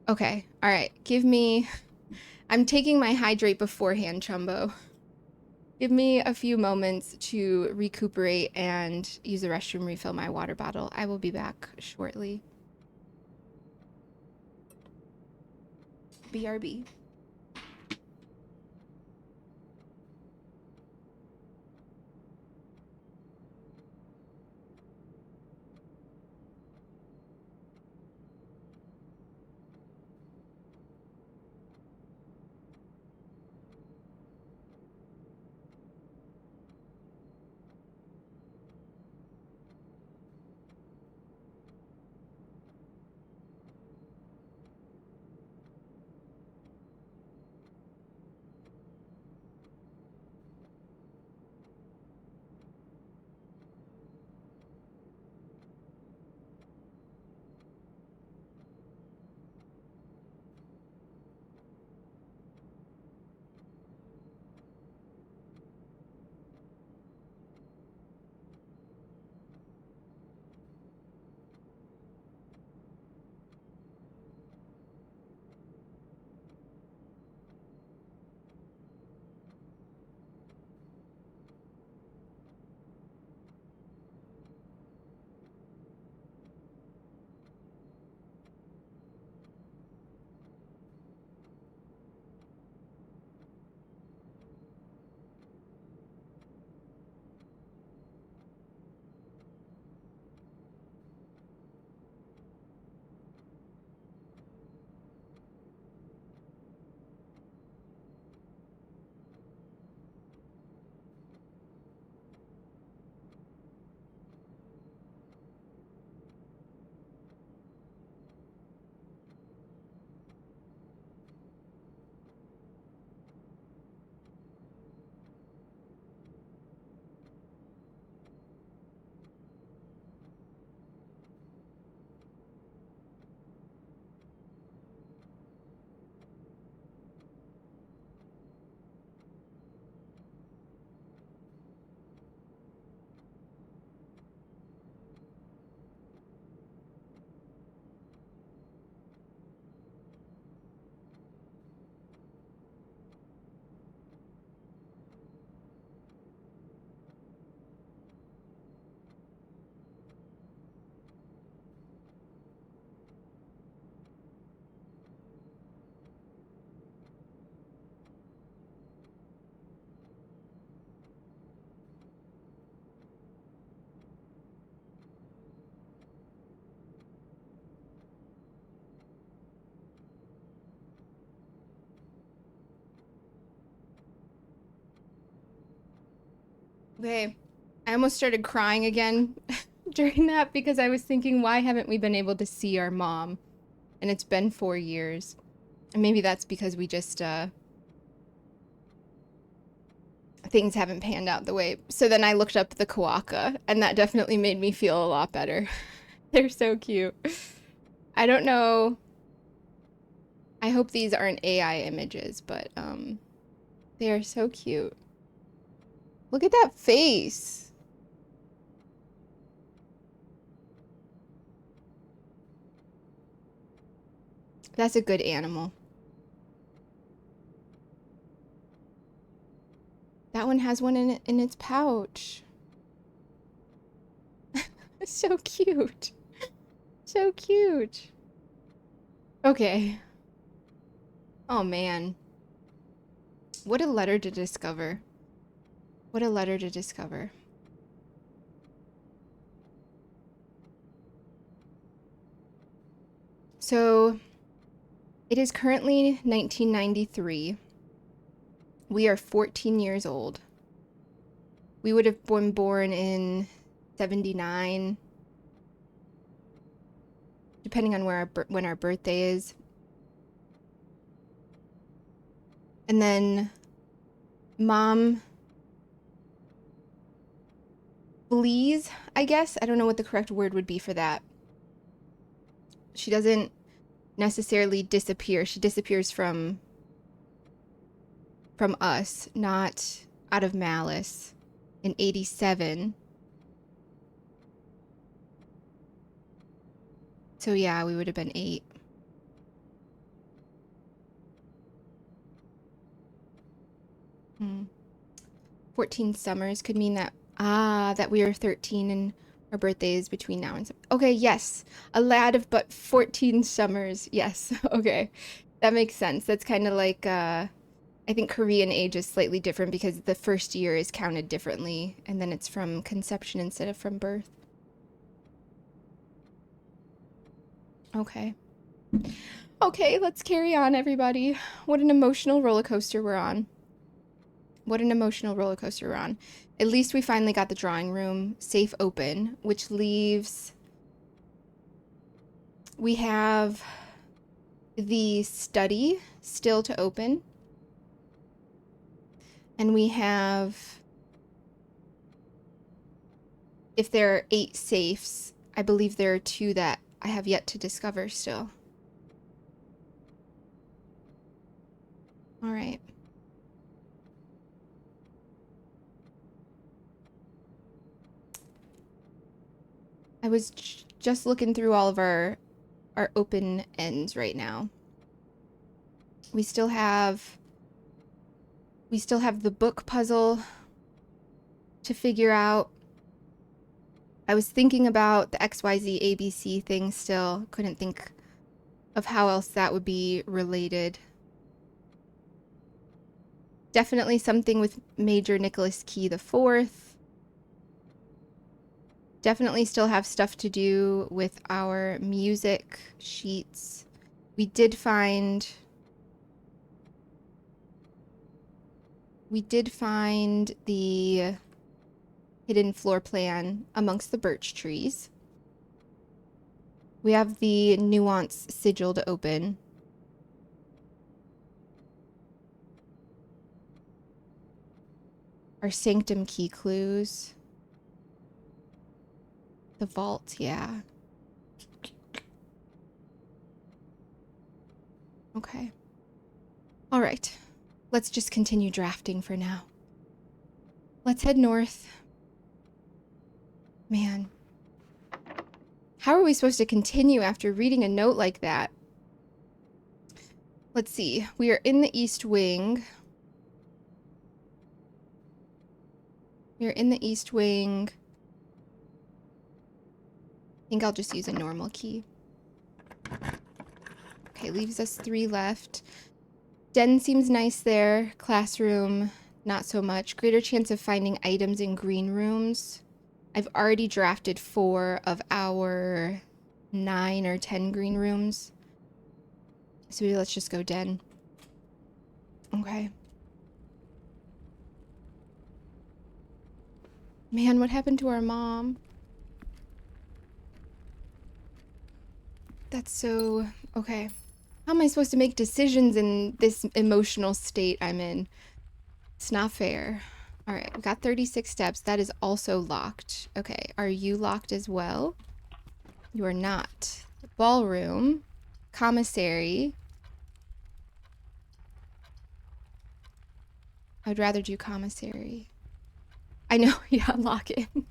Okay, all right, give me... I'm taking my hydrate beforehand, Chumbo. Give me a few moments to recuperate and use the restroom, refill my water bottle. I will be back shortly. BRB. Okay, I almost started crying again during that because I was thinking, why haven't we been able to see our mom? And it's been 4 years. And maybe that's because we just, things haven't panned out the way. So then I looked up the Kawaka, and that definitely made me feel a lot better. They're so cute. I don't know. I hope these aren't AI images, but they are so cute. Look at that face. That's a good animal. That one has one in its pouch. So cute. So cute. Okay. Oh man. What a letter to discover. What a letter to discover. So, it is currently 1993. We are 14 years old. We would have been born in 79, depending on when our birthday is. And then mom flees, I guess. I don't know what the correct word would be for that. She doesn't necessarily disappear. She disappears from us, not out of malice, in 87. So yeah, we would have been 8. Hmm. 14 summers could mean that, that we are 13 and our birthday is between now and... Okay, yes. A lad of but 14 summers. Yes, okay. That makes sense. That's kind of like, I think Korean age is slightly different because the first year is counted differently, and then it's from conception instead of from birth. Okay. Okay, let's carry on, everybody. What an emotional roller coaster we're on. What an emotional roller coaster we're on. At least we finally got the drawing room safe open, which leaves... We have the study still to open. And we have... If there are 8 safes, I believe there are 2 that I have yet to discover still. All right. I was just looking through all of our open ends right now. We still have the book puzzle to figure out. I was thinking about the XYZ ABC thing still. Couldn't think of how else that would be related. Definitely something with Major Nicholas Key IV. Definitely still have stuff to do with our music sheets. We did find the hidden floor plan amongst the birch trees. We have the nuance sigil to open. Our sanctum key clues. The vault, yeah. Okay. All right. Let's just continue drafting for now. Let's head north. Man. How are we supposed to continue after reading a note like that? Let's see. We are in the East Wing. We are in the East Wing. I think I'll just use a normal key. Okay, leaves us 3 left. Den seems nice there. Classroom, not so much. Greater chance of finding items in green rooms. I've already drafted 4 of our 9 or 10 green rooms. So let's just go den. Okay. Man, what happened to our mom? That's so... Okay. How am I supposed to make decisions in this emotional state I'm in? It's not fair. All right, we got 36 steps. That is also locked. Okay, are you locked as well? You are not. Ballroom, commissary. I'd rather do commissary. I know, yeah, lock in.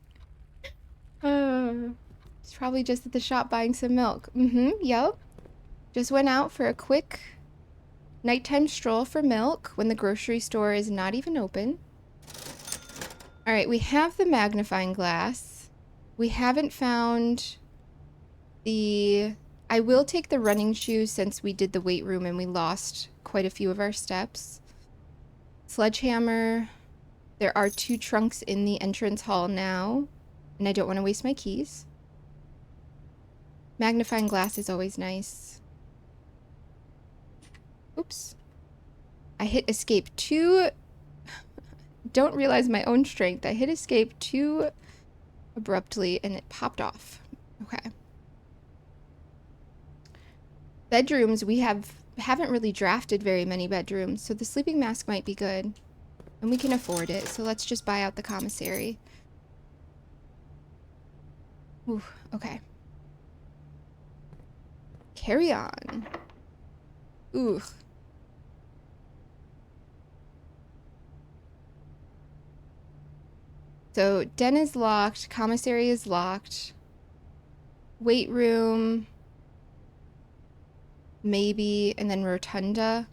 It's probably just at the shop buying some milk. Yep. Just went out for a quick nighttime stroll for milk when the grocery store is not even open. All right, we have the magnifying glass. We haven't found the... I will take the running shoes since we did the weight room and we lost quite a few of our steps. Sledgehammer. There are 2 trunks in the entrance hall now, and I don't want to waste my keys. Magnifying glass is always nice. Oops. I hit escape too... Don't realize my own strength. I hit escape too abruptly and it popped off. Okay. Bedrooms, we haven't really drafted very many bedrooms, so the sleeping mask might be good. And we can afford it, so let's just buy out the commissary. Ooh, okay. Carry on. Ooh. So, den is locked, commissary is locked. Weight room, maybe, and then rotunda.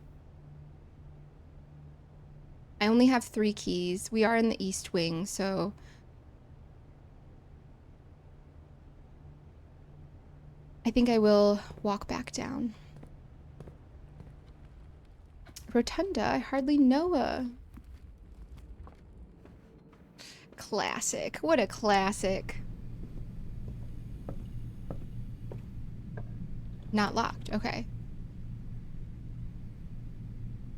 I only have 3 keys. We are in the east wing, so... I think I will walk back down. Rotunda, I hardly know a... Classic. What a classic. Not locked. Okay.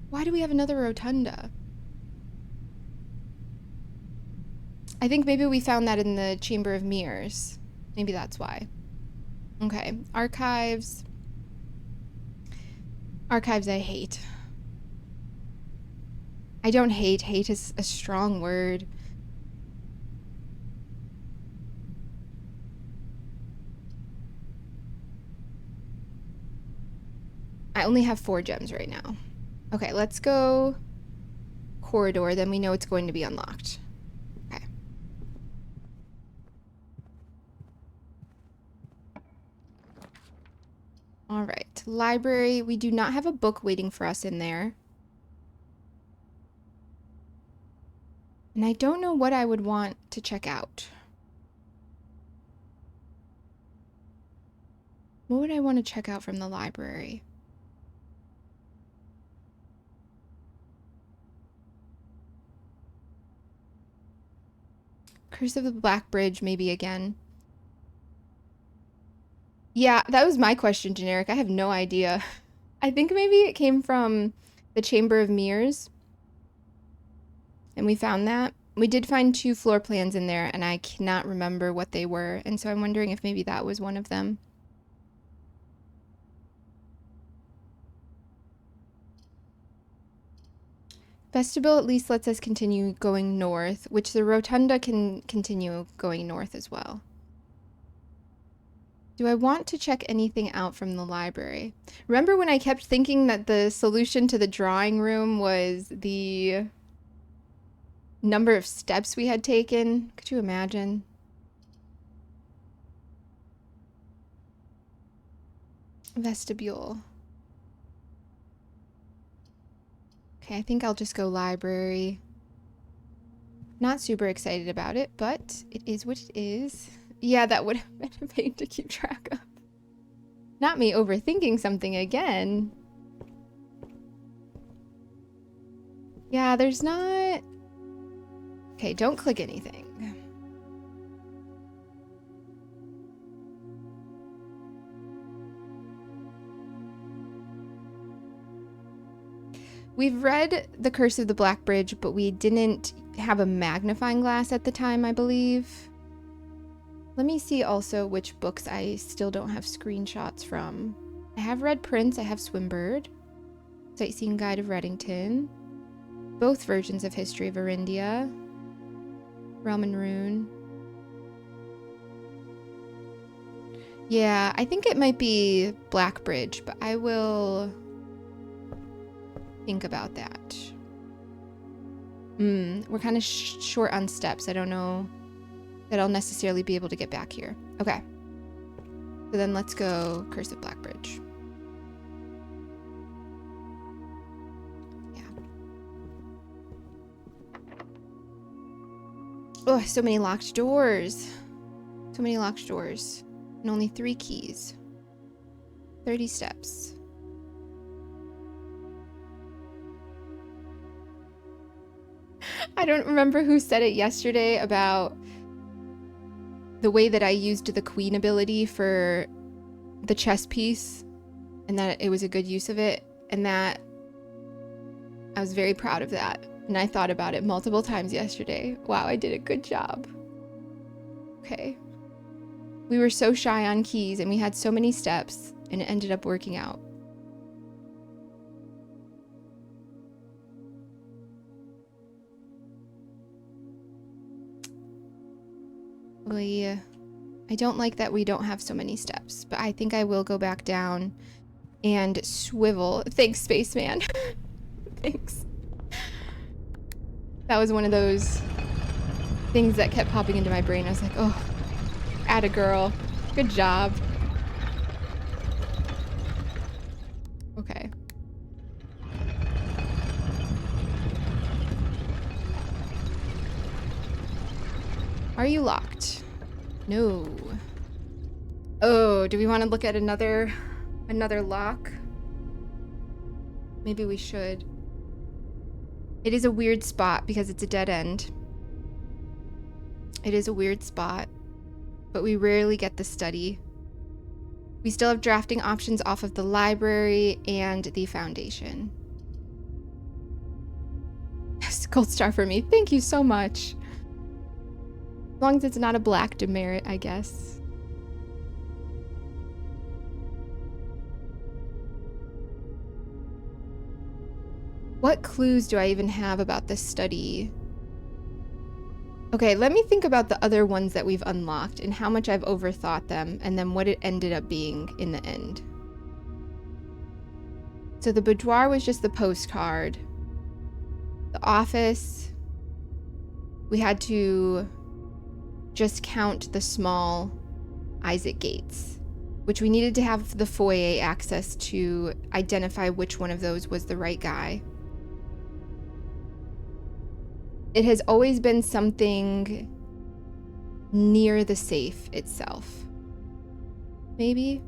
Why do we have another rotunda? I think maybe we found that in the Chamber of Mirrors. Maybe that's why. Okay. Archives. Archives I hate. I don't hate. Hate is a strong word. I only have 4 gems right now. Okay, let's go corridor, then we know it's going to be unlocked. Okay. All right, library. We do not have a book waiting for us in there. And I don't know what I would want to check out. What would I want to check out from the library? Curse of the Black Bridge, maybe again. Yeah, that was my question, Generic. I have no idea. I think maybe it came from the Chamber of Mirrors. And we found that. We did find 2 floor plans in there, and I cannot remember what they were. And so I'm wondering if maybe that was one of them. Vestibule at least lets us continue going north, which the rotunda can continue going north as well. Do I want to check anything out from the library? Remember when I kept thinking that the solution to the drawing room was the number of steps we had taken? Could you imagine? Vestibule. Okay, I think I'll just go library. Not super excited about it, but it is what it is. Yeah, that would have been a pain to keep track of. Not me overthinking something again. Yeah, there's not... Okay, don't click anything. We've read The Curse of the Black Bridge, but we didn't have a magnifying glass at the time, I believe. Let me see also which books I still don't have screenshots from. I have Red Prince, I have Swimbird. Sightseeing Guide of Reddington. Both versions of History of Arindia. Realm and Rune. Yeah, I think it might be Blackbridge, but I will think about that. We're kind of short on steps. I don't know that I'll necessarily be able to get back here. Okay. So then let's go Curse of Blackbridge. Yeah. Oh, so many locked doors. So many locked doors. And only 3 keys. 30 steps. I don't remember who said it yesterday about the way that I used the queen ability for the chess piece and that it was a good use of it, and that I was very proud of that. And I thought about it multiple times yesterday. Wow, I did a good job. Okay. We were so shy on keys and we had so many steps and it ended up working out. I don't like that we don't have so many steps, but I think I will go back down and swivel. Thanks, Spaceman. Thanks. That was one of those things that kept popping into my brain. I was like, oh, atta girl. Good job. Okay. Are you locked? No. Oh, do we want to look at another lock? Maybe we should. It is a weird spot because it's a dead end. It is a weird spot, but we rarely get the study. We still have drafting options off of the library and the foundation. Yes, gold star for me. Thank you so much. As long as it's not a black demerit, I guess. What clues do I even have about this study? Okay, let me think about the other ones that we've unlocked and how much I've overthought them and then what it ended up being in the end. So the boudoir was just the postcard. The office, we had to just count the small Isaac gates, which we needed to have the foyer access to identify which one of those was the right guy. It has always been something near the safe itself. Maybe?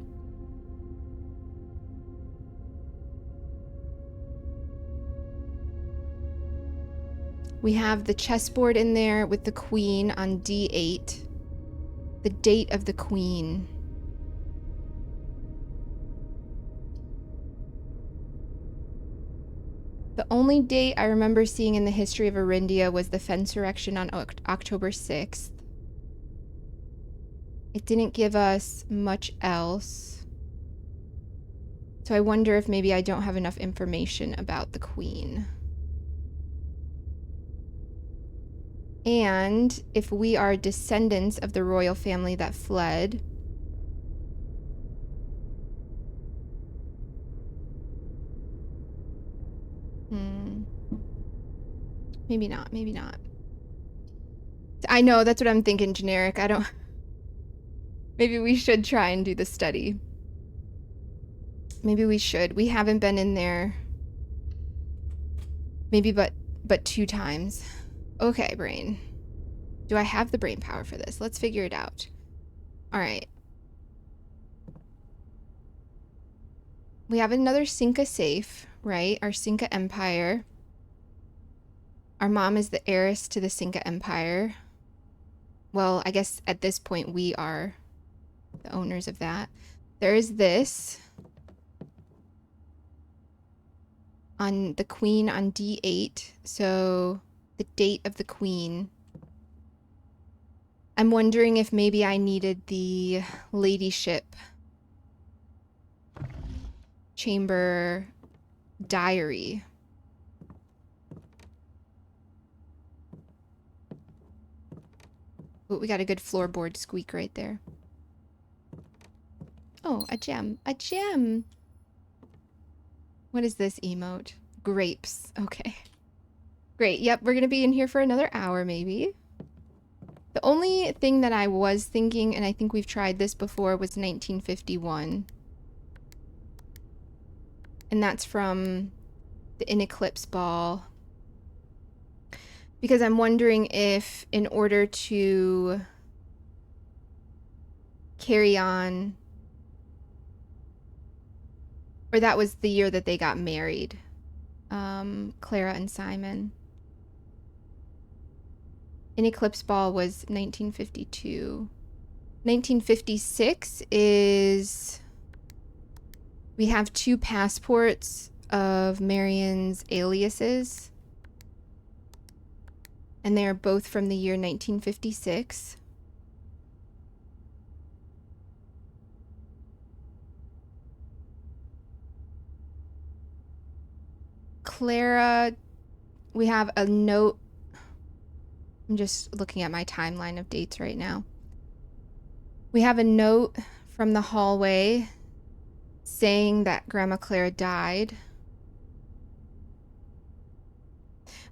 We have the chessboard in there with the queen on D8. The date of the queen. The only date I remember seeing in the history of Arindia was the Fensurrection on October 6th. It didn't give us much else. So I wonder if maybe I don't have enough information about the queen. And if we are descendants of the royal family that fled. Maybe not, maybe not. I know, that's what I'm thinking, generic. I don't... Maybe we should try and do the study. Maybe we should. We haven't been in there. Maybe but 2 times. Okay, brain. Do I have the brain power for this? Let's figure it out. All right. We have another Cinca safe, right? Our Cinca Empire. Our mom is the heiress to the Cinca Empire. Well, I guess at this point we are the owners of that. There is this. On the queen on D8. So the date of the queen. I'm wondering if maybe I needed the ladyship chamber diary. Ooh, we got a good floorboard squeak right there. Oh, a gem. A gem! What is this emote? Grapes. Okay. Great. Yep, we're gonna be in here for another hour, maybe. The only thing that I was thinking, and I think we've tried this before, was 1951. And that's from the In Eclipse Ball. Because I'm wondering if, in order to carry on, or that was the year that they got married, Clara and Simon. In Eclipse Ball was 1952. 1956 is... We have 2 passports of Marion's aliases. And they are both from the year 1956. Clara, we have a note. I'm just looking at my timeline of dates right now. We have a note from the hallway saying that Grandma Clara died.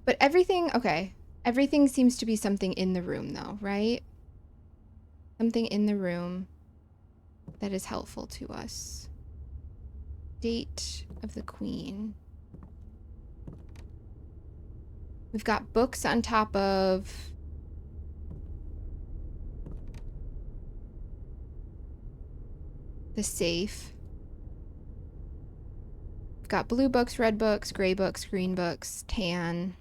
But everything, okay. Everything seems to be something in the room though, right? Something in the room that is helpful to us. Date of the Queen. We've got books on top of the safe. We've got blue books, red books, gray books, green books, tan.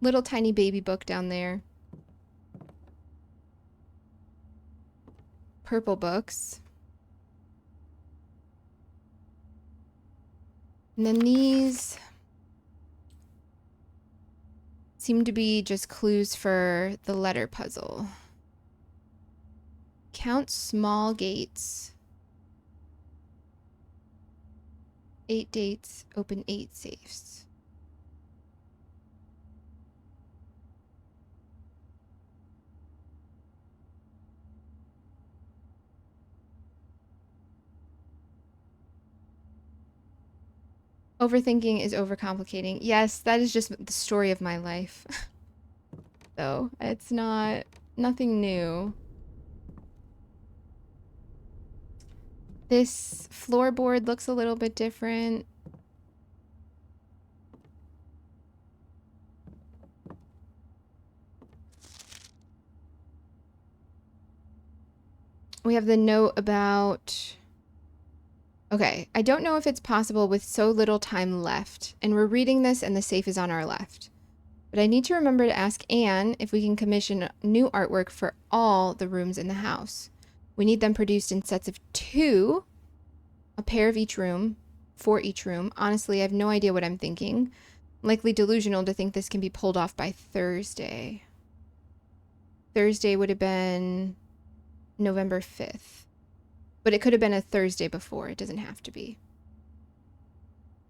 Little tiny baby book down there. Purple books. And then these seem to be just clues for the letter puzzle. Count small gates. 8 dates, open 8 safes. Overthinking is overcomplicating. Yes, that is just the story of my life. Though, it's nothing new. This floorboard looks a little bit different. We have the note about... Okay, I don't know if it's possible with so little time left, and we're reading this and the safe is on our left. But I need to remember to ask Anne if we can commission new artwork for all the rooms in the house. We need them produced in sets of 2, a pair of each room, for each room. Honestly, I have no idea what I'm thinking. I'm likely delusional to think this can be pulled off by Thursday. Thursday would have been November 5th. But it could have been a Thursday before. It doesn't have to be.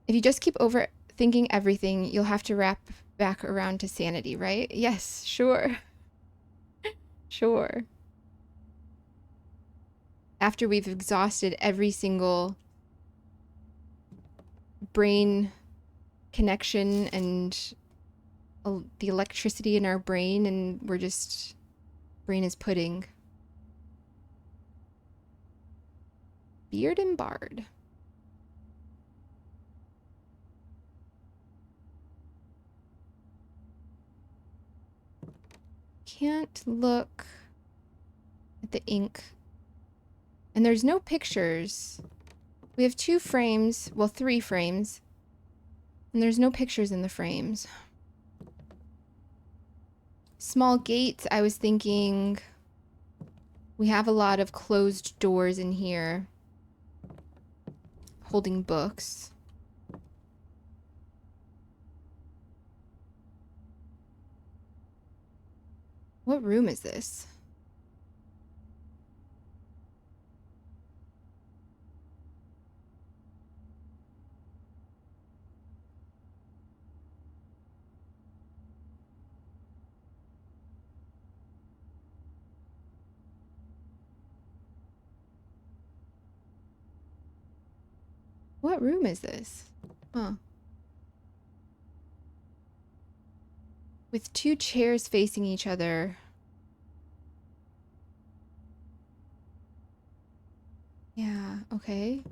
If you just keep overthinking everything, you'll have to wrap back around to sanity, right? Yes, sure. Sure. After we've exhausted every single brain connection and the electricity in our brain, and we're just... Brain is pudding. Beard and Bard. Can't look at the ink. And there's no pictures. We have 2 frames, well, 3 frames. And there's no pictures in the frames. Small gates, I was thinking we have a lot of closed doors in here. Holding books. What room is this? What room is this? Huh. With two chairs facing each other. Yeah, okay.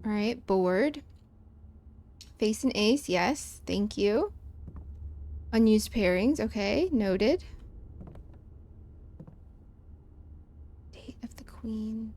All right, board. Face and ace, yes, thank you. Unused pairings, okay, noted. Date of the queen.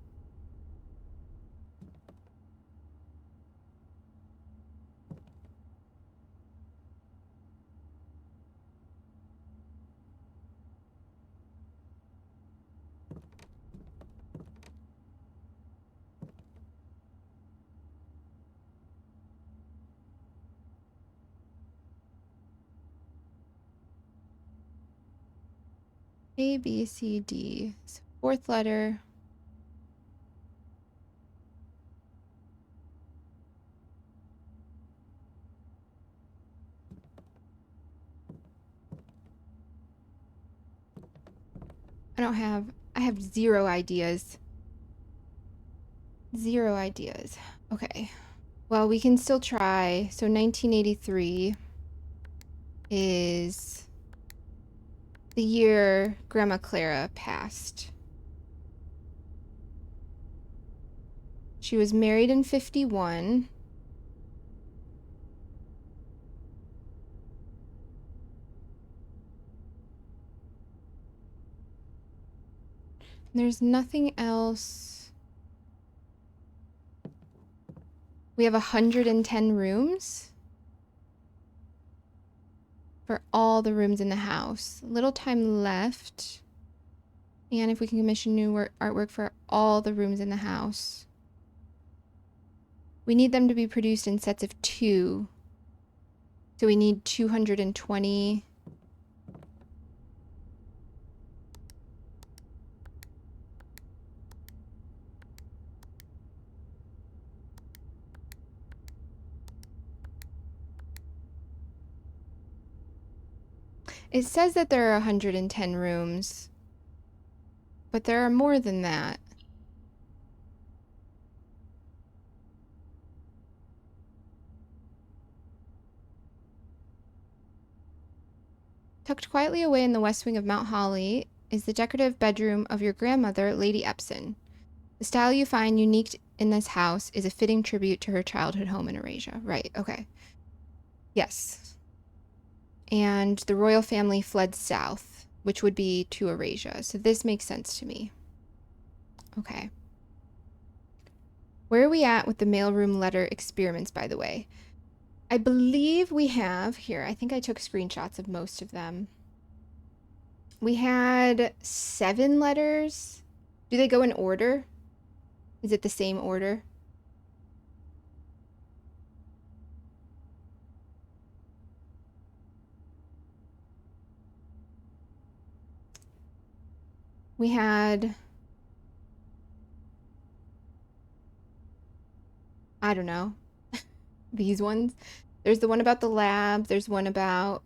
A, B, C, D. So fourth letter. I have zero ideas. Zero ideas. Okay. Well, we can still try. So 1983 is the year Grandma Clara passed. She was married in 51. There's nothing else. We have 110 rooms for all the rooms in the house. Little time left. And if we can commission new artwork for all the rooms in the house. We need them to be produced in sets of 2. So we need 220. It says that there are 110 rooms, but there are more than that. Tucked quietly away in the west wing of Mount Holly is the decorative bedroom of your grandmother, Lady Epson. The style you find unique in this house is a fitting tribute to her childhood home in Eurasia. Right, okay. Yes. And the royal family fled south, which would be to Eurasia. So this makes sense to me. Okay. Where are we at with the mailroom letter experiments, by the way? I believe we have here. I think I took screenshots of most of them. We had 7 letters. Do they go in order? Is it the same order? We had, I don't know, these ones. There's the one about the lab. There's one about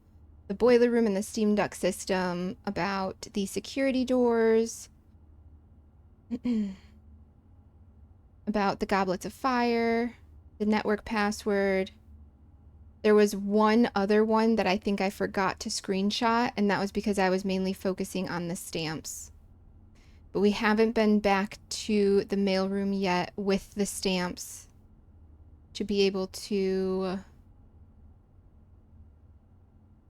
the boiler room and the steam duct system, about the security doors, about the goblets of fire, the network password. There was one other one that I think I forgot to screenshot, and that was because I was mainly focusing on the stamps. But we haven't been back to the mailroom yet with the stamps to be able to...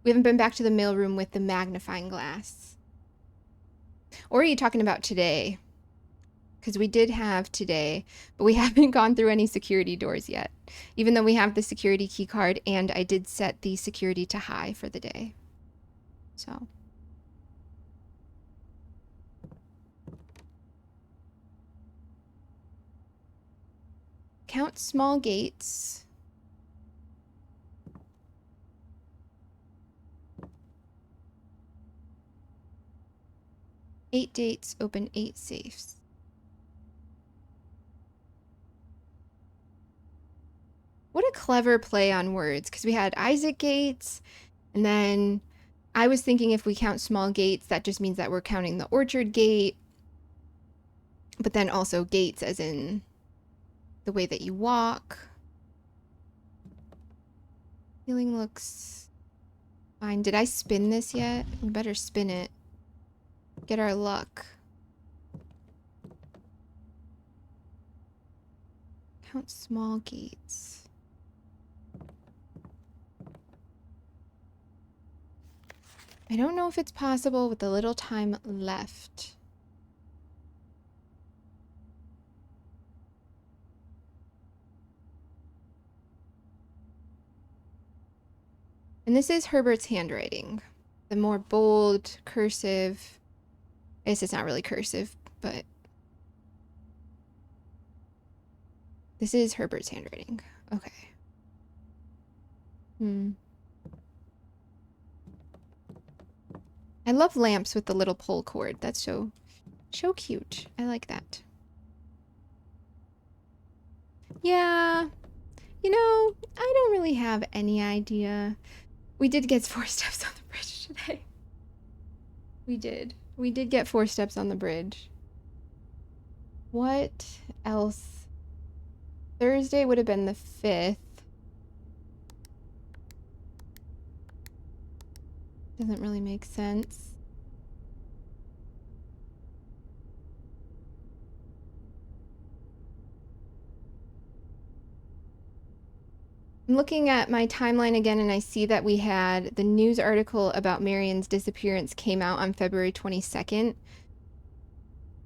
We haven't been back to the mailroom with the magnifying glass. Or are you talking about today? Because we did have today, but we haven't gone through any security doors yet. Even though we have the security key card, and I did set the security to high for the day. So... Count small gates. Eight dates, open 8 safes. What a clever play on words, because we had Isaac Gates, and then I was thinking if we count small gates, that just means that we're counting the Orchard Gate. But then also gates as in the way that you walk. Ceiling looks fine. Did I spin this yet? We better spin it. Get our luck. Count small gates. I don't know if it's possible with the little time left. And this is Herbert's handwriting. The more bold, cursive. I guess it's not really cursive, but this is Herbert's handwriting. Okay. I love lamps with the little pull cord. That's so cute. I like that. Yeah. You know, I don't really have any idea. We did get 4 steps on the bridge today. We did. We did get 4 steps on the bridge. What else? Thursday would have been the 5th. Doesn't really make sense. I'm looking at my timeline again and I see that we had the news article about Marion's disappearance came out on February 22nd,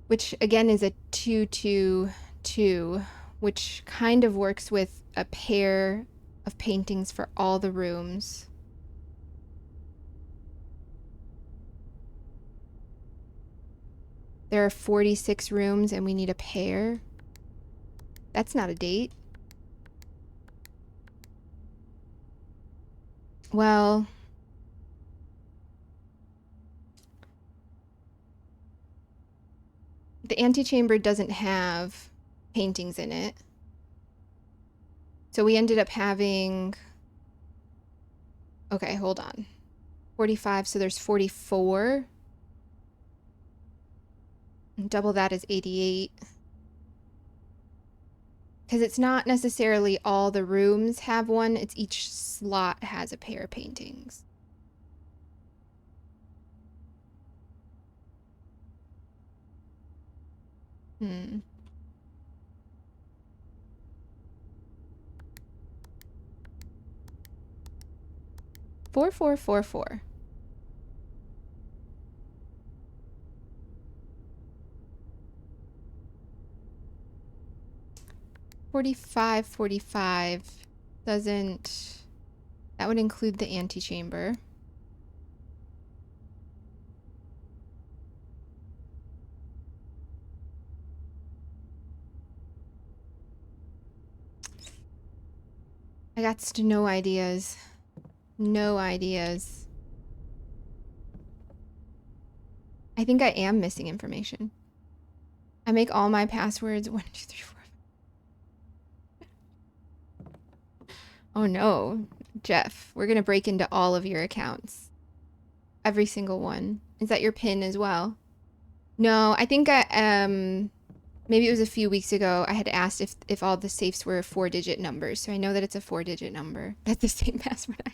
which again is a 222, which kind of works with a pair of paintings for all the rooms. There are 46 rooms and we need a pair. That's not a date. Well, the antechamber doesn't have paintings in it. So we ended up having, okay, hold on. 45, so there's 44. And double that is 88. Because it's not necessarily all the rooms have one, it's each slot has a pair of paintings. Hmm. 4444. $45.45 doesn't. That would include the antechamber. I got no ideas. No ideas. I think I am missing information. I make all my passwords 1, 2, 3, 4. Oh no, Jeff, we're gonna break into all of your accounts. Every single one. Is that your PIN as well? No, I think maybe it was a few weeks ago, I had asked if all the safes were 4-digit numbers, so I know that it's a 4-digit number. That's the same password I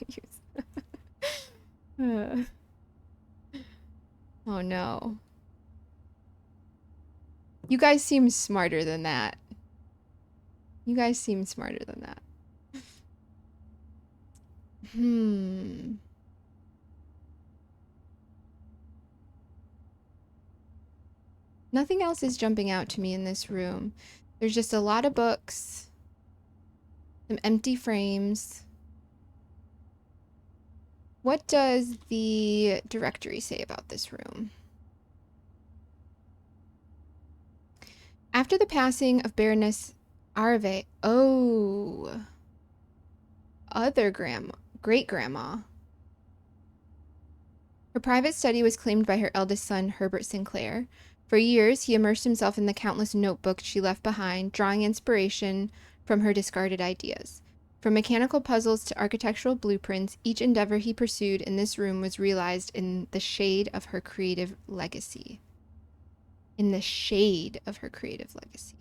use. Oh no. You guys seem smarter than that. You guys seem smarter than that. Nothing else is jumping out to me in this room. There's just a lot of books, some empty frames. What does the directory say about this room? After the passing of Baroness Arve, oh, other great-grandma. Her private study was claimed by her eldest son, Herbert Sinclair. For years, he immersed himself in the countless notebooks she left behind, drawing inspiration from her discarded ideas. From mechanical puzzles to architectural blueprints, each endeavor he pursued in this room was realized in the shade of her creative legacy. in the shade of her creative legacy.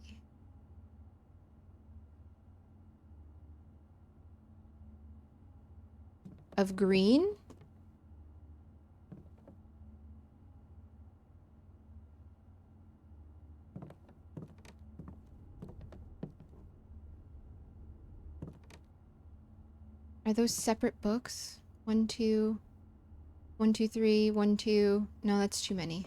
Of green? Are those separate books? 1, 2, 1, 2, 3, 1, 2. No, that's too many.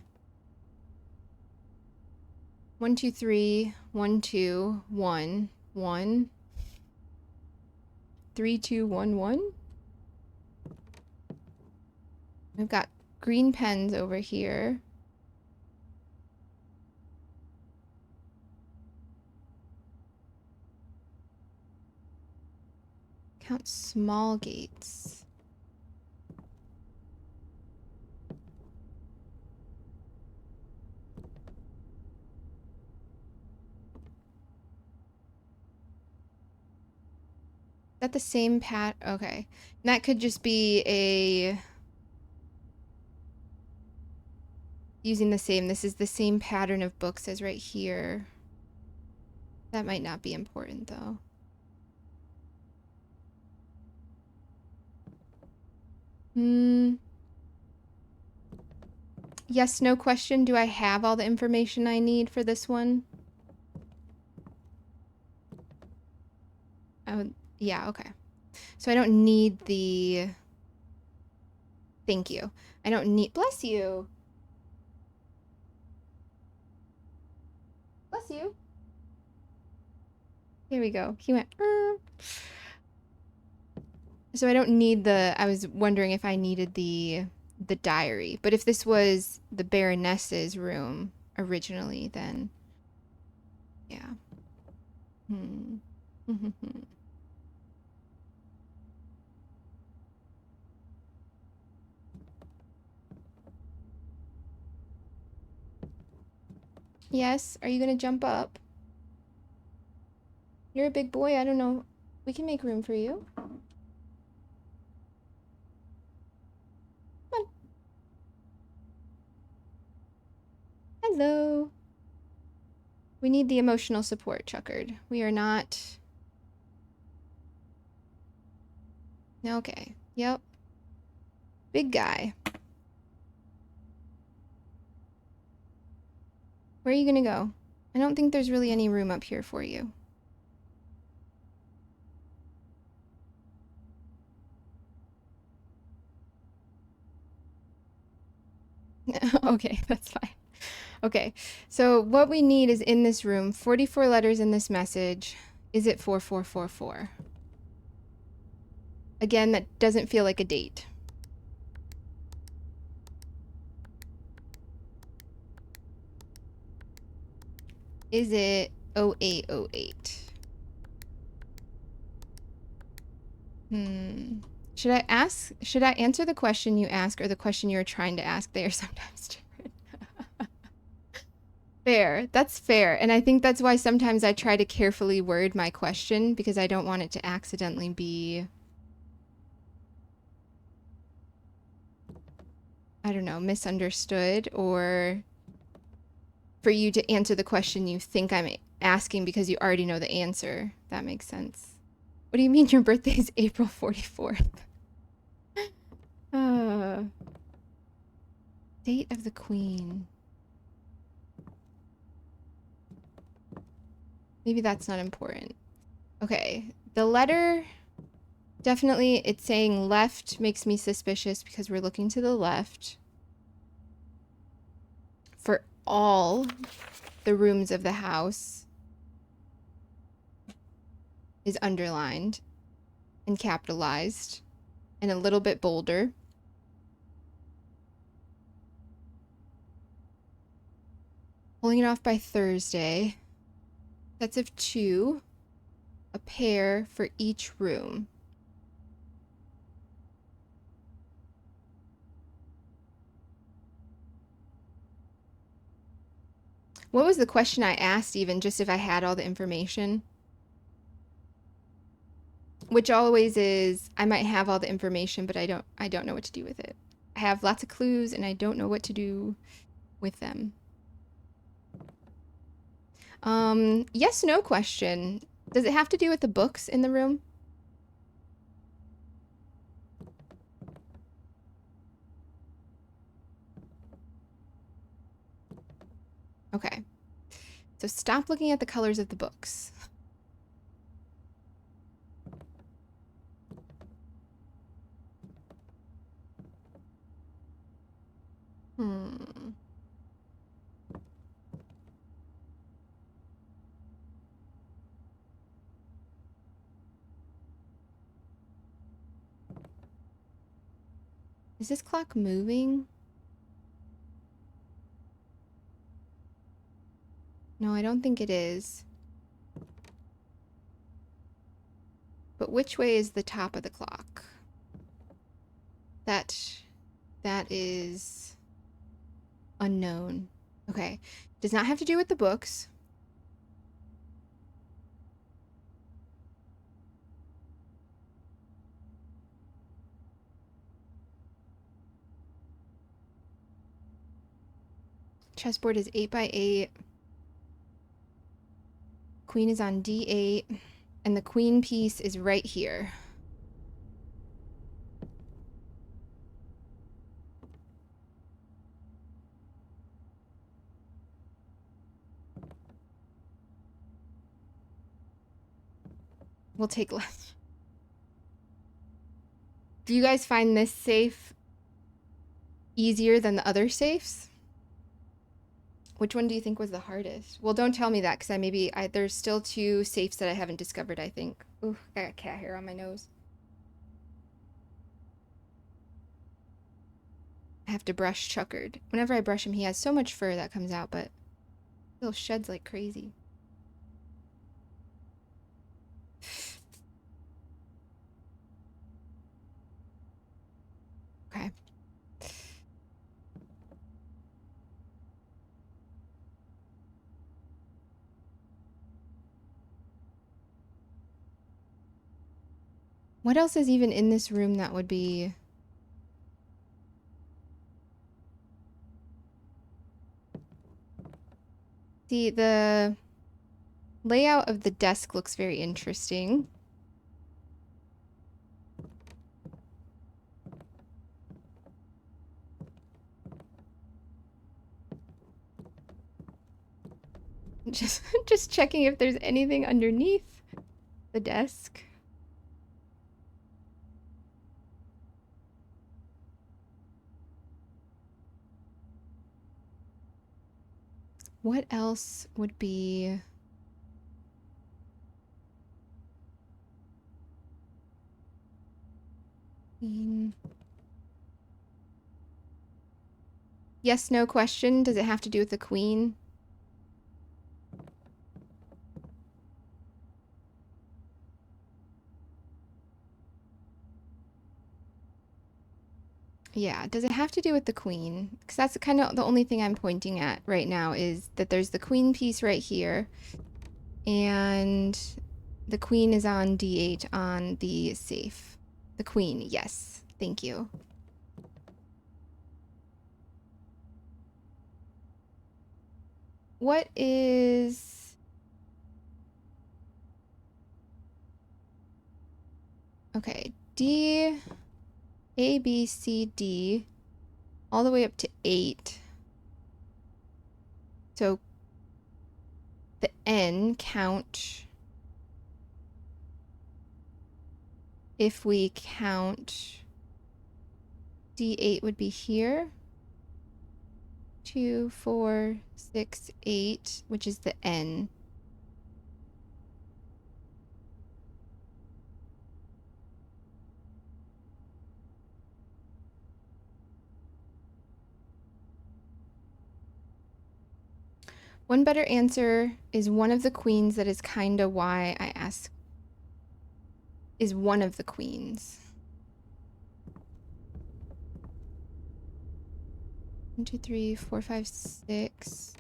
1, 2, 3, 1, 2, 1, 1. 3, 2, 1, 1. We've got green pens over here. Count small gates. Is that the same pat? Okay. And that could just be a... Using the same. This is the same pattern of books as right here. That might not be important, though. Yes, no question. Do I have all the information I need for this one? Yeah, okay. So I don't need the... Thank you. I don't need... Bless you. Bless you. Here we go. He went... So I don't need the... I was wondering if I needed the diary. But if this was the Baroness's room originally, then... Yeah. Yes, are you gonna jump up? You're a big boy, I don't know. We can make room for you. Come on. Hello. We need the emotional support, Chuckard. We are not... Okay, yep. Big guy. Where are you gonna go? I don't think there's really any room up here for you. Okay, that's fine. Okay, so what we need is in this room, 44 letters in this message. Is it 4444? Again, that doesn't feel like a date. Is it 0808? Should I answer the question you ask or the question you're trying to ask? They are sometimes different. Fair. That's fair. And I think that's why sometimes I try to carefully word my question because I don't want it to accidentally be, I don't know, misunderstood, or for you to answer the question you think I'm asking because you already know the answer. That makes sense. What do you mean your birthday is April 44th? Date of the Queen. Maybe that's not important. Okay, the letter, definitely it's saying left makes me suspicious because we're looking to the left. For all the rooms of the house is underlined and capitalized and a little bit bolder. Pulling it off by Thursday. Sets of 2. A pair for each room. What was the question I asked even, just if I had all the information? Which always is, I might have all the information, but I don't know what to do with it. I have lots of clues and I don't know what to do with them. Yes, no question. Does it have to do with the books in the room? Okay. So stop looking at the colors of the books. Hmm. Is this clock moving? No, I don't think it is. But which way is the top of the clock? That is unknown. Okay. Does not have to do with the books. Chessboard is 8 by 8. Queen is on D8. And the queen piece is right here. We'll take less. Do you guys find this safe easier than the other safes? Which one do you think was the hardest? Well, don't tell me that because there's still 2 safes that I haven't discovered, I think. Ooh, I got cat hair on my nose. I have to brush Chuckered. Whenever I brush him, he has so much fur that comes out, but still sheds like crazy. Okay. What else is even in this room that would be... See, the layout of the desk looks very interesting. Just checking if there's anything underneath the desk. What else would be... Yes, no question. Does it have to do with the queen? Yeah, does it have to do with the queen? Because that's kind of the only thing I'm pointing at right now is that there's the queen piece right here. And the queen is on D8 on the safe. The queen, yes. Thank you. What is... Okay, D, A, B, C, D, all the way up to 8. So the N count, if we count D8 would be here. 2, 4, 6, 8, which is the N. One better answer is one of the queens. That is kind of why I ask. Is one of the queens. 1, 2, 3, 4, 5, 6.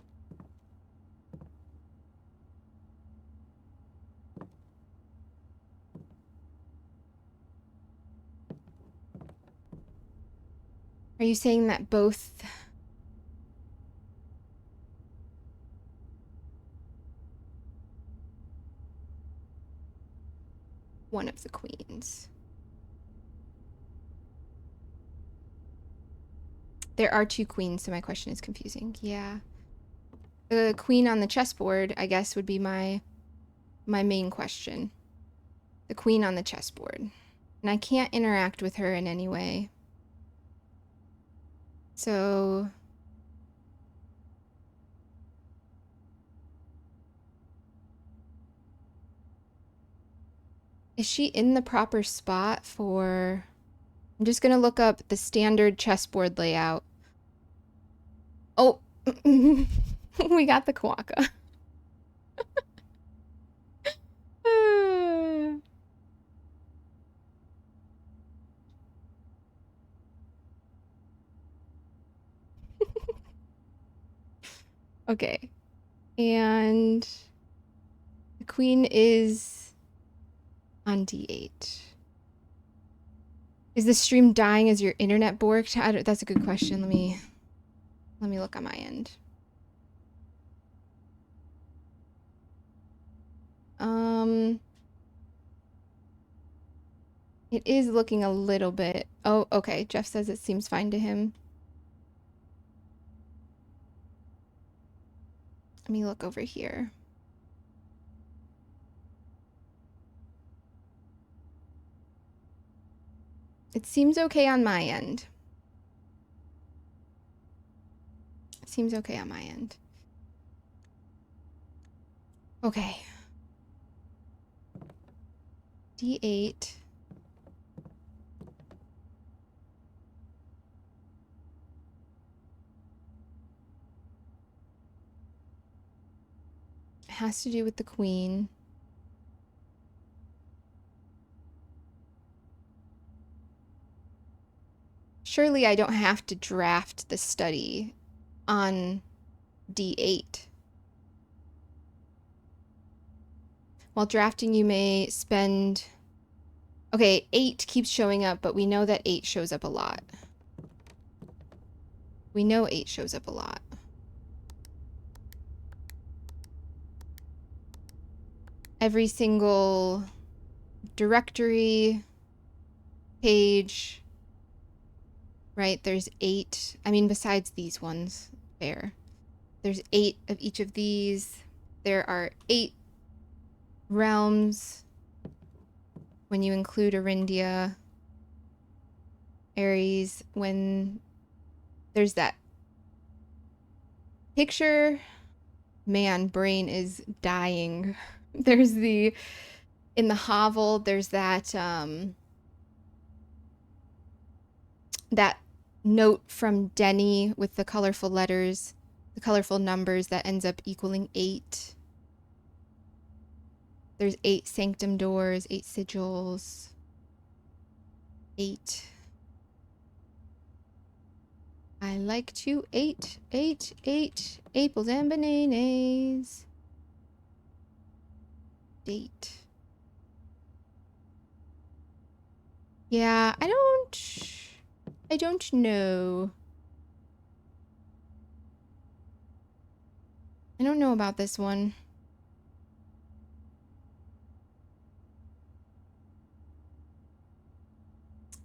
Are you saying that both... one of the queens. There are two queens, so my question is confusing. Yeah. The queen on the chessboard, I guess, would be my main question. The queen on the chessboard. And I can't interact with her in any way. So... is she in the proper spot for... I'm just gonna look up the standard chessboard layout. Oh! We got the Kawaka. Okay. And the queen is on D8. Is the stream dying as your internet borked? That's a good question. Let me look on my end. It is looking a little bit... oh, okay. Jeff says it seems fine to him. Let me look over here. It seems okay on my end. It seems okay on my end. Okay. D8. It has to do with the queen. Surely I don't have to draft the study on D8. While drafting, you may spend... okay, 8 keeps showing up, but we know that 8 shows up a lot. We know 8 shows up a lot. Every single directory page, right? There's 8. I mean, besides these ones there. There's 8 of each of these. There are 8 realms when you include Arindia, Aries, when there's that picture. Man, brain is dying. There's the... in the hovel, there's that that note from Denny with the colorful letters, the colorful numbers that ends up equaling 8. There's 8 sanctum doors, 8 sigils, 8. I like to 8 apples and bananas. Date. Yeah, I don't know. I don't know about this one.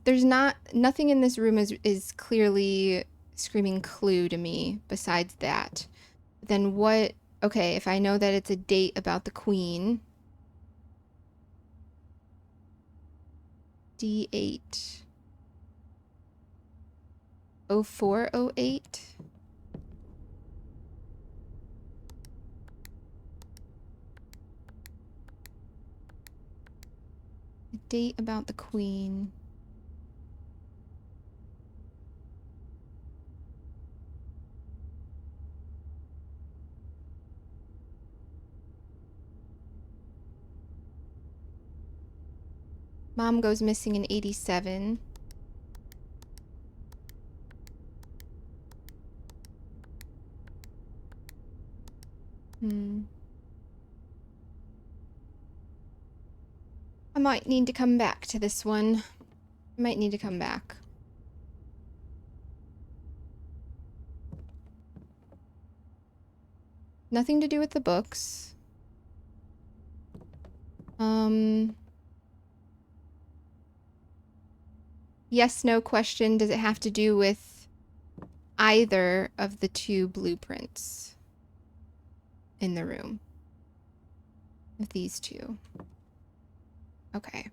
There's nothing in this room is clearly screaming clue to me besides that. Then what? Okay, if I know that it's a date about the queen. D8. 0408. A date about the queen. Mom goes missing in 87. I might need to come back to this one. I might need to come back. Nothing to do with the books. Yes, no question. Does it have to do with either of the two blueprints in the room? Of these two. Okay.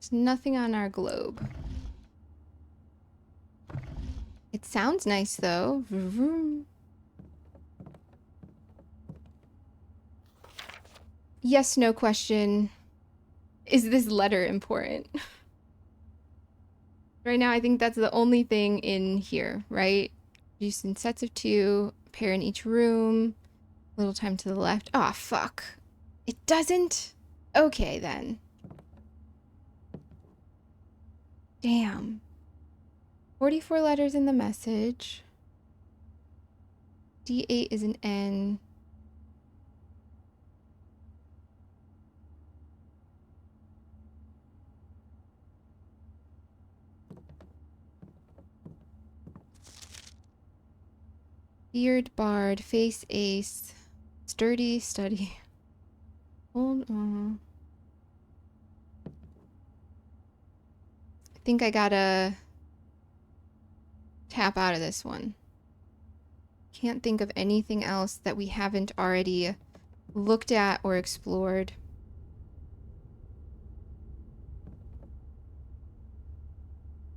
There's nothing on our globe. It sounds nice though. Yes, no question. Is this letter important? Right now, I think that's the only thing in here, right? Used in sets of 2, pair in each room. Little time to the left. Oh, fuck. It doesn't? Okay, then. Damn. 44 letters in the message. D8 is an N. Beard, bard, face, ace. Sturdy, study. Hold on. I think I gotta tap out of this one. Can't think of anything else that we haven't already looked at or explored.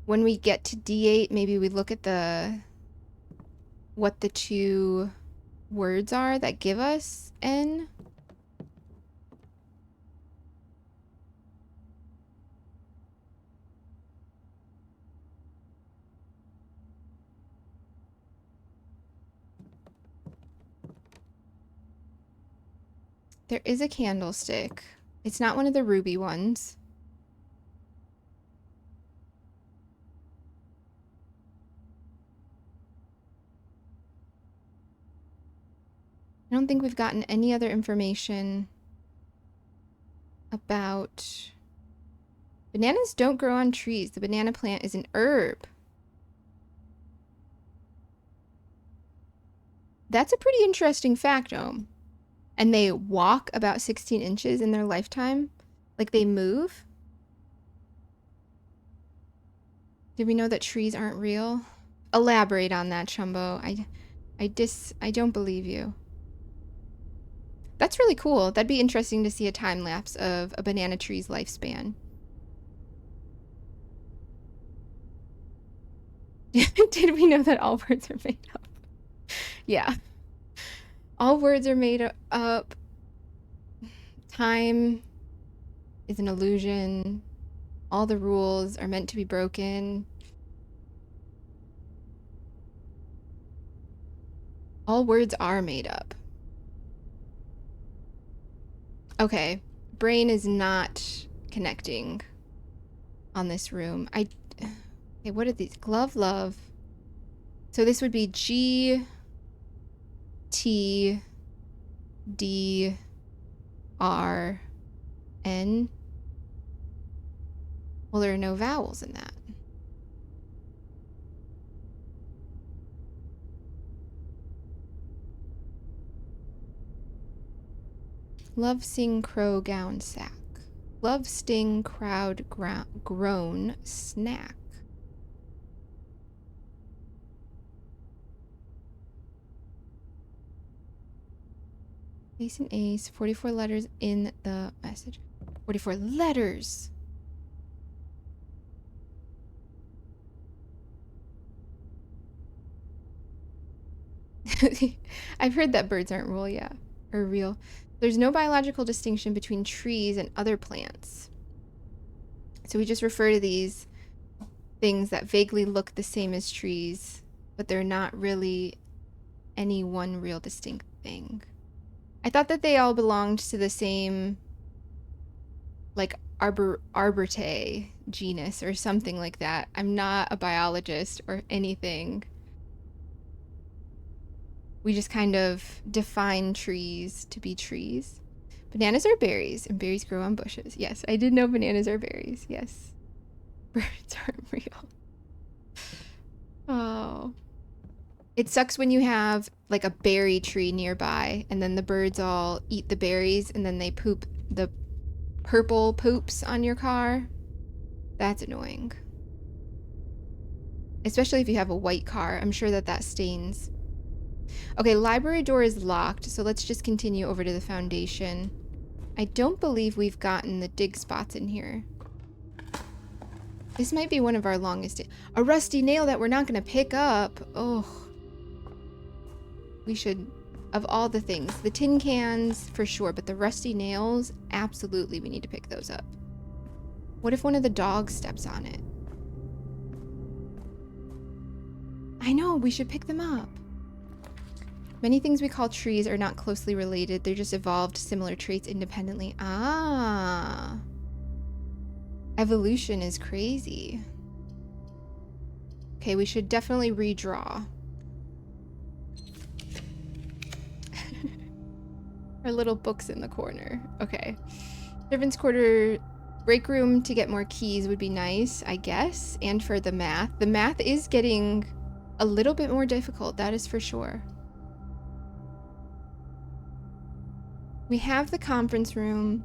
When we get to D8, maybe we look at what the two words are that give us N. There is a candlestick. It's not one of the ruby ones. I don't think we've gotten any other information about... Bananas don't grow on trees. The banana plant is an herb. That's a pretty interesting fact, Ohm. And they walk about 16 inches in their lifetime? Like they move? Did we know that trees aren't real? Elaborate on that, Chumbo. I don't believe you. That's really cool. That'd be interesting to see a time lapse of a banana tree's lifespan. Did we know that all words are made up? Yeah. All words are made up. Time is an illusion. All the rules are meant to be broken. All words are made up. Okay. Brain is not connecting on this room. Okay, what are these? Glove, love. So this would be G, T, D, R, N. Well, there are no vowels in that. Love, sing, crow, gown, sack. Love, sting, crowd, groan, snack. Ace and ace. 44 letters in the message. 44 letters. I've heard that birds aren't real, yeah. Or real. There's no biological distinction between trees and other plants. So we just refer to these things that vaguely look the same as trees, but they're not really any one real distinct thing. I thought that they all belonged to the same, like, Arbarte genus or something like that. I'm not a biologist or anything. We just kind of define trees to be trees. Bananas are berries, and berries grow on bushes. Yes, I did know bananas are berries. Yes. Birds aren't real. Oh. It sucks when you have like a berry tree nearby, and then the birds all eat the berries, and then they poop the purple poops on your car. That's annoying. Especially if you have a white car. I'm sure that that stains. Okay, library door is locked, so let's just continue over to the foundation. I don't believe we've gotten the dig spots in here. This might be one of our longest. A rusty nail that we're not going to pick up. Oh. We should, of all the things. The tin cans, for sure, but the rusty nails, absolutely we need to pick those up. What if one of the dogs steps on it? I know, we should pick them up. Many things we call trees are not closely related. They're just evolved similar traits independently. Ah. Evolution is crazy. Okay, we should definitely redraw. Our little books in the corner. Okay. Servants' quarter, break room to get more keys would be nice, I guess. And for the math. The math is getting a little bit more difficult, that is for sure. We have the conference room.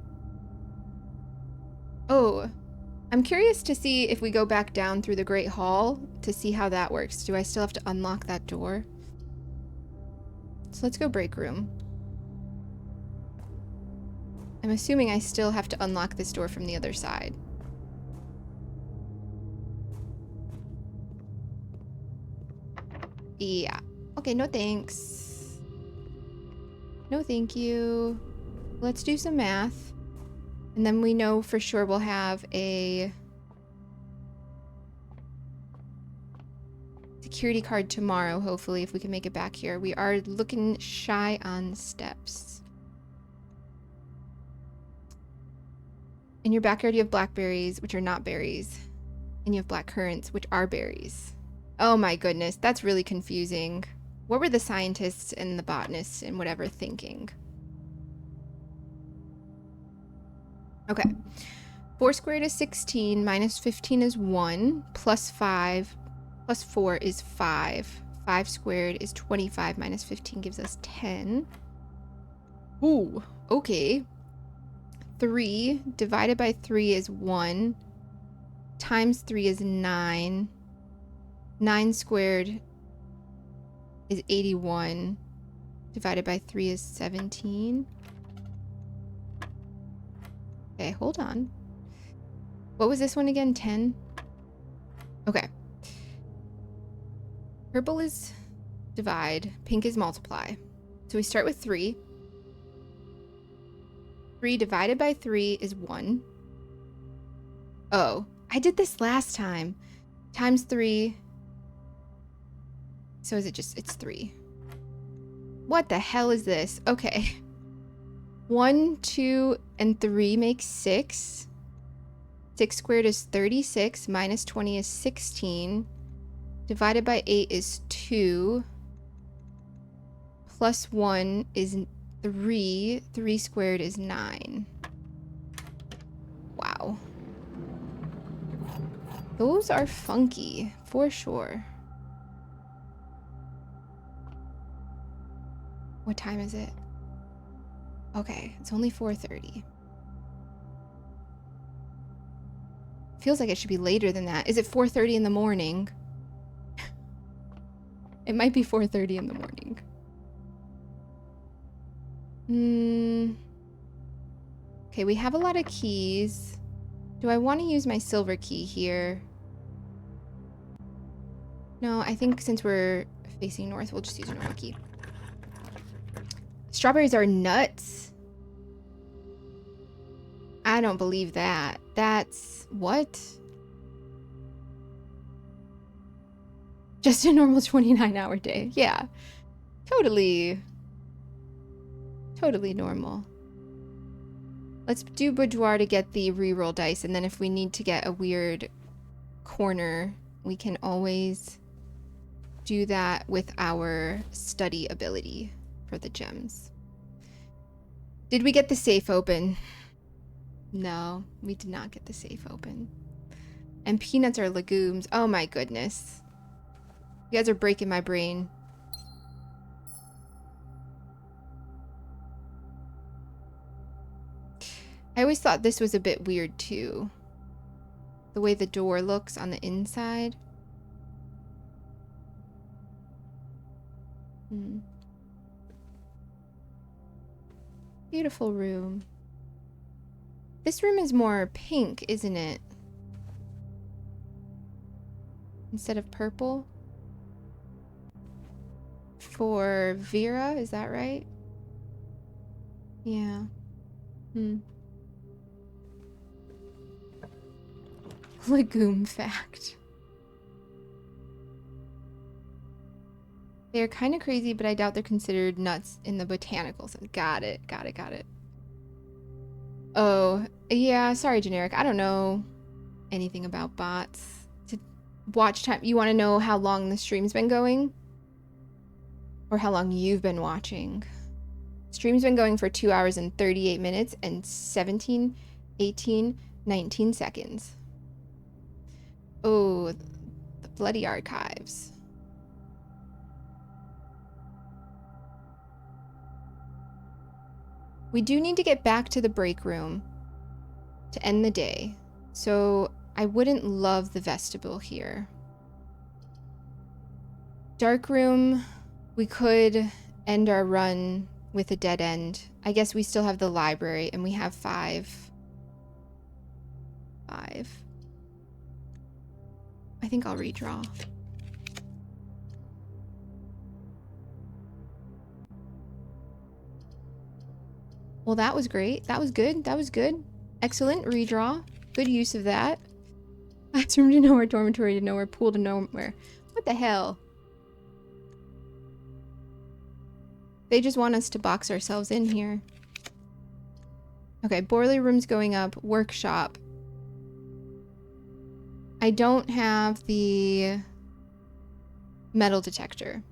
Oh, I'm curious to see if we go back down through the Great Hall to see how that works. Do I still have to unlock that door? So let's go break room. I'm assuming I still have to unlock this door from the other side. Yeah. Okay, no thanks. No thank you. Let's do some math. And then we know for sure we'll have a security card tomorrow, hopefully, if we can make it back here. We are looking shy on steps. In your backyard, you have blackberries, which are not berries. And you have black currants, which are berries. Oh my goodness, that's really confusing. What were the scientists and the botanists and whatever thinking? Okay. 4 squared is 16, minus 15 is 1, plus 5, plus 4 is 5. 5 squared is 25, minus 15 gives us 10. Ooh, okay. 3 divided by 3 is 1, times 3 is 9. 9 squared is 81, divided by 3 is 17. Okay, hold on. What was this one again? 10? Okay. Purple is divide, pink is multiply. So we start with 3. 3 divided by 3 is 1. Oh, I did this last time. Times 3. So is it just, it's 3. What the hell is this? Okay. 1, 2, and 3 make 6. 6 squared is 36, minus 20 is 16. Divided by 8 is 2. Plus 1 is 3. 3 squared is 9. Wow. Those are funky, for sure. What time is it? Okay, it's only 4:30. Feels like it should be later than that. Is it 4:30 in the morning? It might be 4:30 in the morning. Okay, we have a lot of keys. Do I want to use my silver key here? No, I think since we're facing north, we'll just use a normal key. Strawberries are nuts. I don't believe that. That's what? Just a normal 29-hour day. Yeah. Totally normal. Let's do boudoir to get the reroll dice, and then if we need to get a weird corner, we can always do that with our study ability for the gems. Did we get the safe open? No, we did not get the safe open. And peanuts are legumes. Oh my goodness. You guys are breaking my brain. I always thought this was a bit weird too. The way the door looks on the inside. Beautiful room. This room is more pink, isn't it? Instead of purple. For Vera, is that right? Yeah. Legume fact. They are kind of crazy, but I doubt they're considered nuts in the botanical sense. Got it. Oh, yeah, sorry, generic. I don't know anything about bots. To watch time, you want to know how long the stream's been going? Or how long you've been watching? Stream's been going for 2 hours and 38 minutes and 17, 18, 19 seconds. Oh, the bloody archives. We do need to get back to the break room to end the day. So I wouldn't love the vestibule here. Dark room, we could end our run with a dead end. I guess we still have the library and we have 5. I think I'll redraw. Well, that was great. That was good. Excellent redraw. Good use of that. Classroom to nowhere, dormitory to nowhere, pool to nowhere. What the hell? They just want us to box ourselves in here. Okay, boiler room's going up. Workshop. I don't have the metal detector.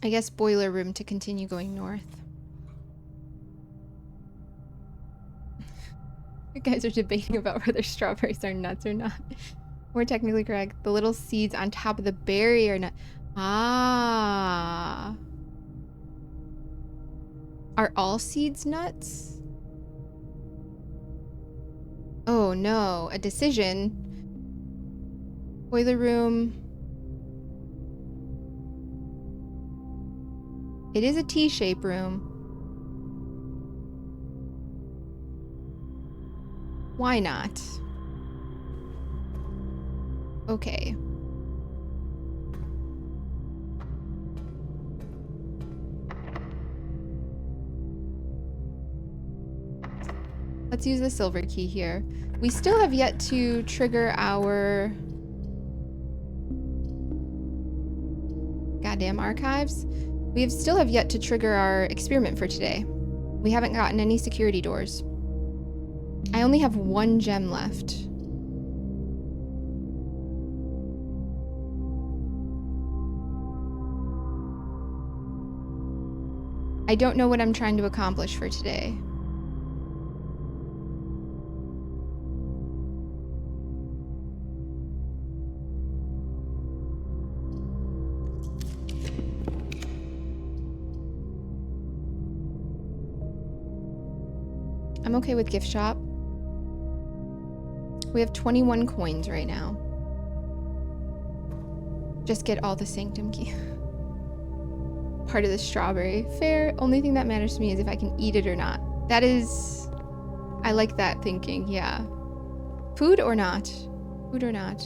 I guess boiler room to continue going north. You guys are debating about whether strawberries are nuts or not. We're technically correct. The little seeds on top of the berry are not. Ah. Are all seeds nuts? Oh no, a decision. Boiler room. It is a T-shape room. Why not? Okay. Let's use the silver key here. We still have yet to trigger our goddamn archives. We still have yet to trigger our experiment for today. We haven't gotten any security doors. I only have 1 gem left. I don't know what I'm trying to accomplish for today. I'm okay with gift shop. We have 21 coins right now. Just get all the sanctum key. Part of the strawberry. Fair. Only thing that matters to me is if I can eat it or not. That is... I like that thinking, yeah. Food or not? Food or not?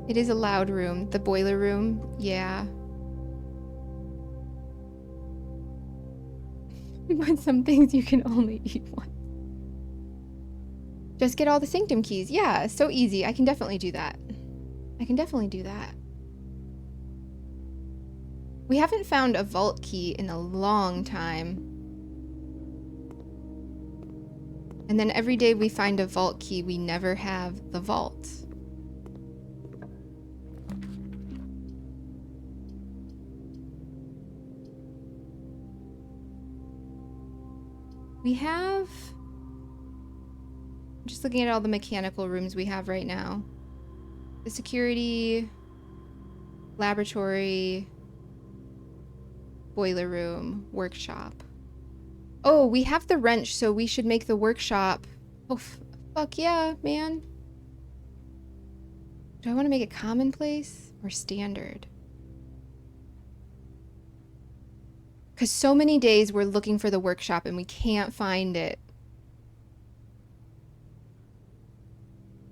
It is a loud room. The boiler room, yeah. But some things you can only eat once. Just get all the sanctum keys. Yeah, so easy. I can definitely do that. We haven't found a vault key in a long time. And then every day we find a vault key, we never have the vault. We have... I'm just looking at all the mechanical rooms we have right now. The security, laboratory, boiler room, workshop. Oh, we have the wrench, so we should make the workshop. Oh, fuck yeah, man. Do I want to make it commonplace or standard? Because so many days we're looking for the workshop and we can't find it.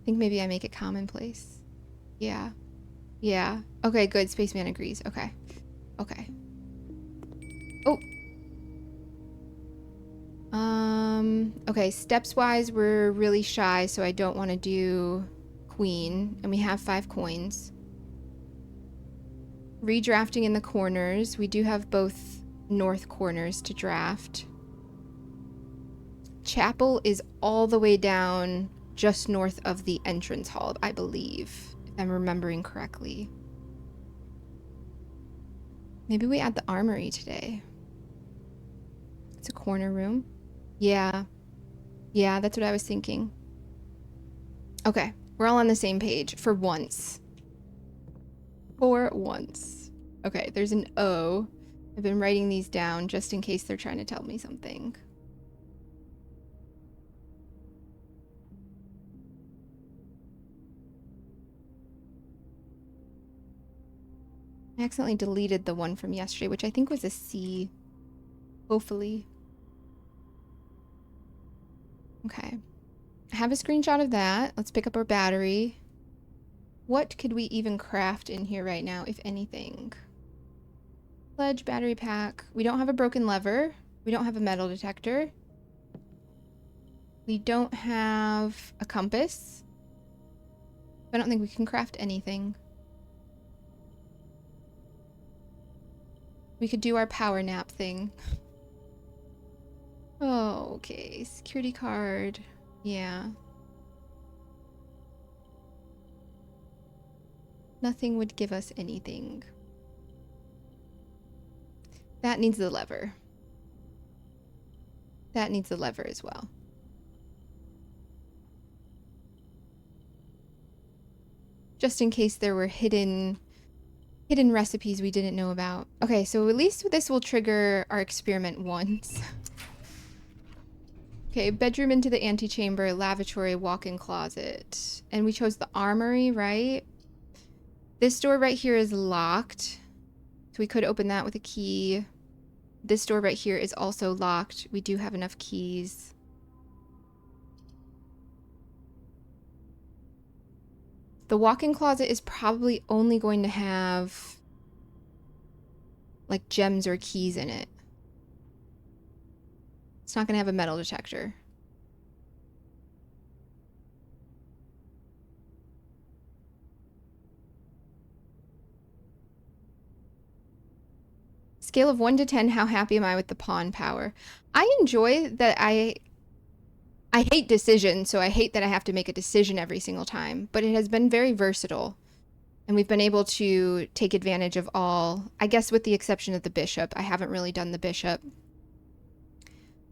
I think maybe I make it commonplace. Yeah. Yeah. Okay, good. Spaceman agrees. Okay. Okay. Oh. Okay, steps-wise, we're really shy, so I don't want to do queen. And we have 5 coins. Redrafting in the corners. We do have both north corners to draft. Chapel is all the way down just north of the entrance hall, I believe, if I'm remembering correctly. Maybe we add the armory today. It's a corner room. Yeah. Yeah, that's what I was thinking. Okay, we're all on the same page for once. For once. Okay, there's an O. I've been writing these down just in case they're trying to tell me something. I accidentally deleted the one from yesterday, which I think was a C. Hopefully. Okay. I have a screenshot of that. Let's pick up our battery. What could we even craft in here right now, if anything? Pledge, battery pack. We don't have a broken lever. We don't have a metal detector. We don't have a compass. I don't think we can craft anything. We could do our power nap thing. Oh, okay. Security card. Yeah. Nothing would give us anything. That needs the lever. That needs the lever as well. Just in case there were hidden recipes we didn't know about. Okay, so at least this will trigger our experiment once. Okay, bedroom into the antechamber, lavatory, walk-in closet. And we chose the armory, right? This door right here is locked. So we could open that with a key. This door right here is also locked. We do have enough keys. The walk-in closet is probably only going to have like gems or keys in it. It's not going to have a metal detector. Scale of 1 to 10, how happy am I with the pawn power? I enjoy that I hate decisions, so I hate that I have to make a decision every single time, but it has been very versatile. And we've been able to take advantage of all, I guess with the exception of the bishop. I haven't really done the bishop.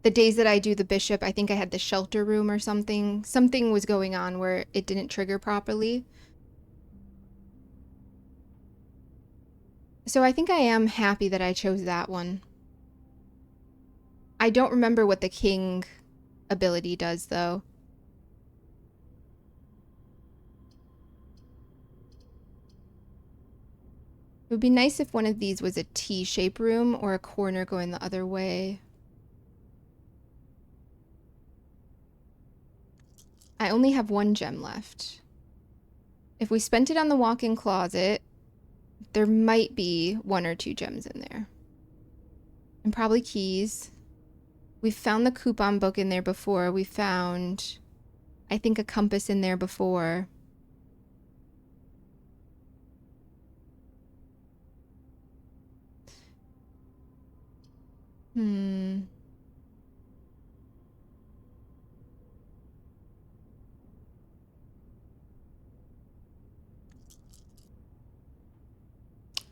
The days that I do the bishop, I think I had the shelter room or something. Something was going on where it didn't trigger properly. So I think I am happy that I chose that one. I don't remember what the king ability does, though. It would be nice if one of these was a T-shape room or a corner going the other way. I only have 1 gem left. If we spent it on the walk-in closet, there might be 1 or 2 gems in there. And probably keys. We found the coupon book in there before. We found, I think, a compass in there before.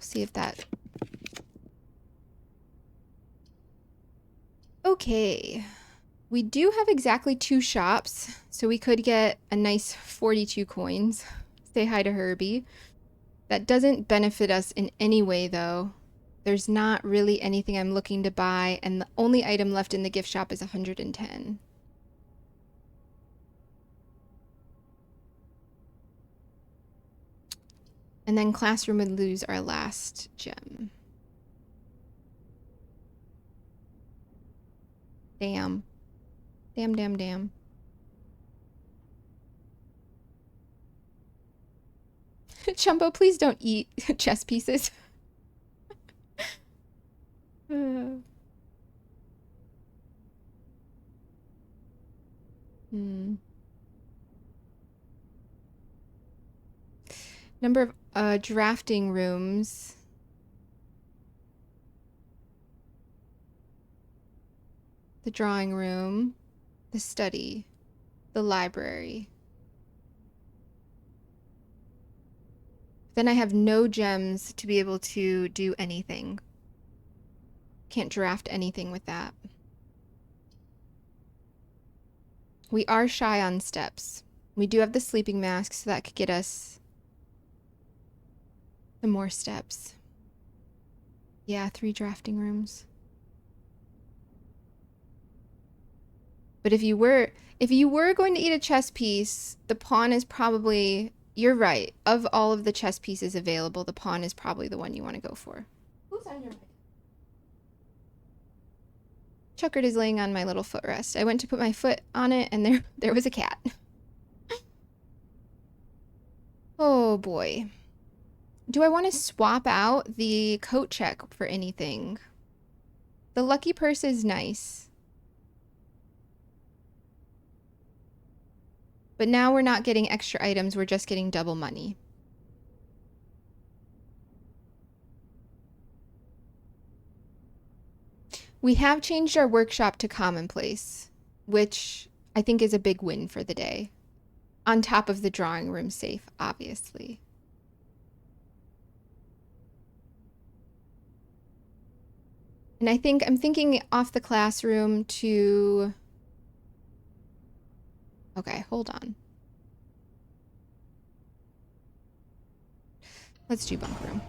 See if that... Okay. We do have exactly 2 shops, so we could get a nice 42 coins. Say hi to Herbie. That doesn't benefit us in any way, though. There's not really anything I'm looking to buy, and the only item left in the gift shop is 110. And then classroom would lose our last gem. Damn. Damn, damn, damn. Chumbo, please don't eat chess pieces. Number of drafting rooms. The drawing room. The study. The library. Then I have no gems to be able to do anything. Can't draft anything with that. We are shy on steps. We do have the sleeping mask, so that could get us some more steps. Yeah, 3 drafting rooms. But if you were going to eat a chess piece, the pawn is probably... You're right. Of all of the chess pieces available, the pawn is probably the one you want to go for. Who's on your mic? Chuckard is laying on my little footrest. I went to put my foot on it, and there was a cat. Oh boy. Do I want to swap out the coat check for anything? The lucky purse is nice. But now we're not getting extra items, we're just getting double money. We have changed our workshop to commonplace, which I think is a big win for the day. On top of the drawing room safe, obviously. And I'm thinking off the classroom to... Okay, hold on. Let's do bunk room.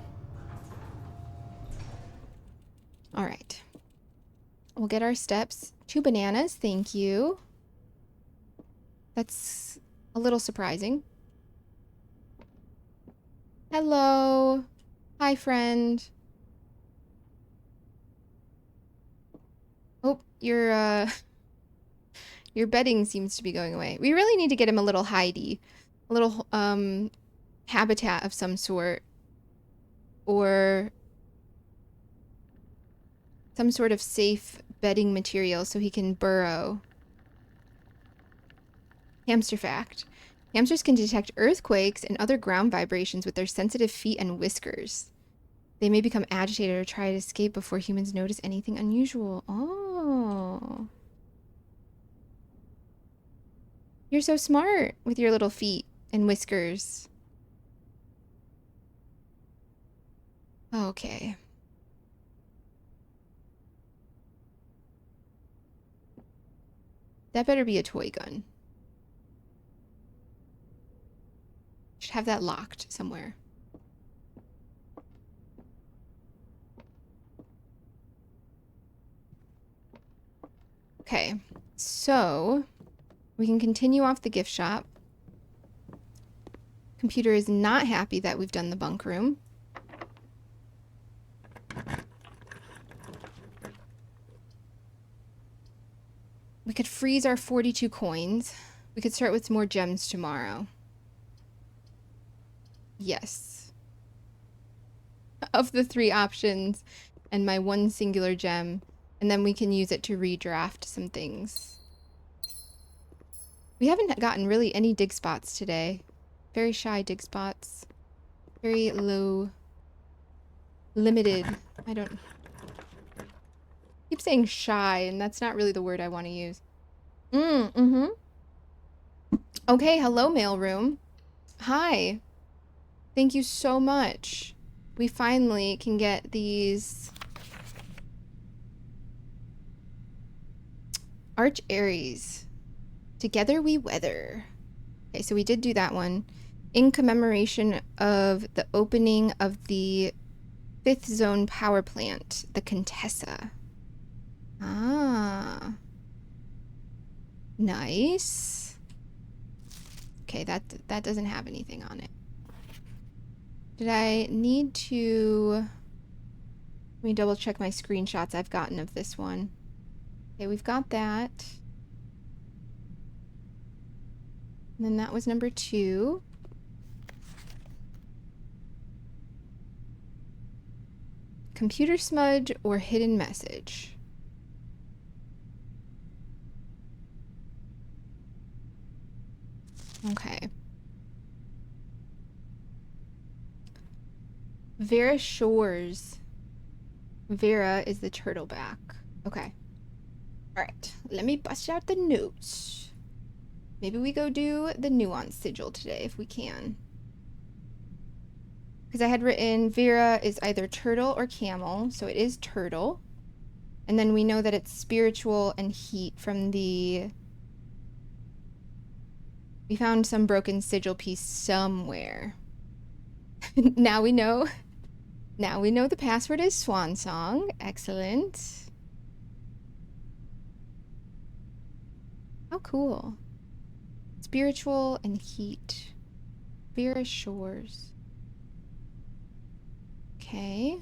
All right. We'll get our steps. 2 bananas, thank you. That's a little surprising. Hello. Hi, friend. Oh, your bedding seems to be going away. We really need to get him a little hidey. A little, habitat of some sort. Or some sort of safe bedding material so he can burrow. Hamster fact. Hamsters can detect earthquakes and other ground vibrations with their sensitive feet and whiskers. They may become agitated or try to escape before humans notice anything unusual. Oh. You're so smart with your little feet and whiskers. Okay. That better be a toy gun. Should have that locked somewhere. Okay, so we can continue off the gift shop. Computer is not happy that we've done the bunk room. We could freeze our 42 coins. We could start with some more gems tomorrow. Yes. Of the 3 options and my 1 singular gem, and then we can use it to redraft some things. We haven't gotten really any dig spots today. Very shy dig spots. Very low. Limited. I don't... keep saying shy, and that's not really the word I want to use. Okay, hello, mailroom. Hi. Thank you so much. we finally can get these Arch Aries. Together we weather. Okay, so we did do that one. In commemoration of the opening of the 5th zone power plant, the Contessa. Ah. Nice. Okay, that doesn't have anything on it. Did I need to... Let me double check my screenshots I've gotten of this one. Okay, we've got that. And then that was number 2. Computer smudge or hidden message? Okay. Vera Shores. Vera is the turtleback. Okay. Alright, let me bust out the notes. Maybe we go do the nuance sigil today if we can. Because I had written Vera is either turtle or camel, so it is turtle. And then we know that it's spiritual and heat from the... We found some broken sigil piece somewhere. Now we know. Now we know the password is Swan Song. Excellent. How cool. Spiritual and heat. Vera Shores. Okay.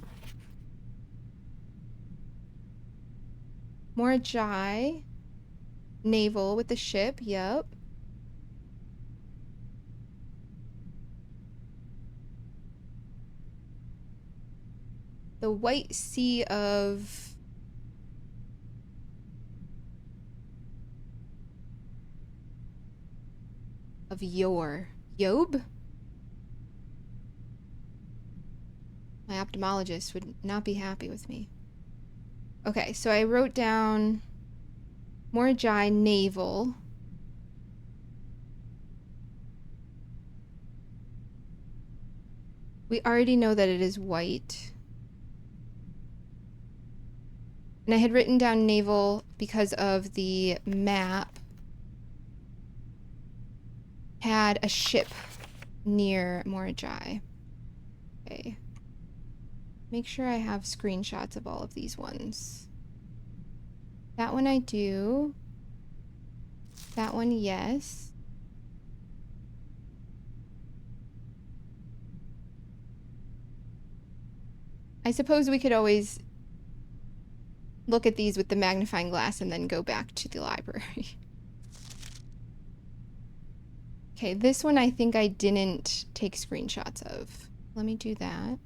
Morajai. Naval with the ship. Yep. The White Sea of... Yob? My ophthalmologist would not be happy with me. Okay, so I wrote down Morajai Naval. We already know that it is white. And I had written down naval because of the map had a ship near Morajai. Okay. Make sure I have screenshots of all of these ones. That one I do. That one, yes. I suppose we could always look at these with the magnifying glass and then go back to the library. Okay, this one I think I didn't take screenshots of. Let me do that.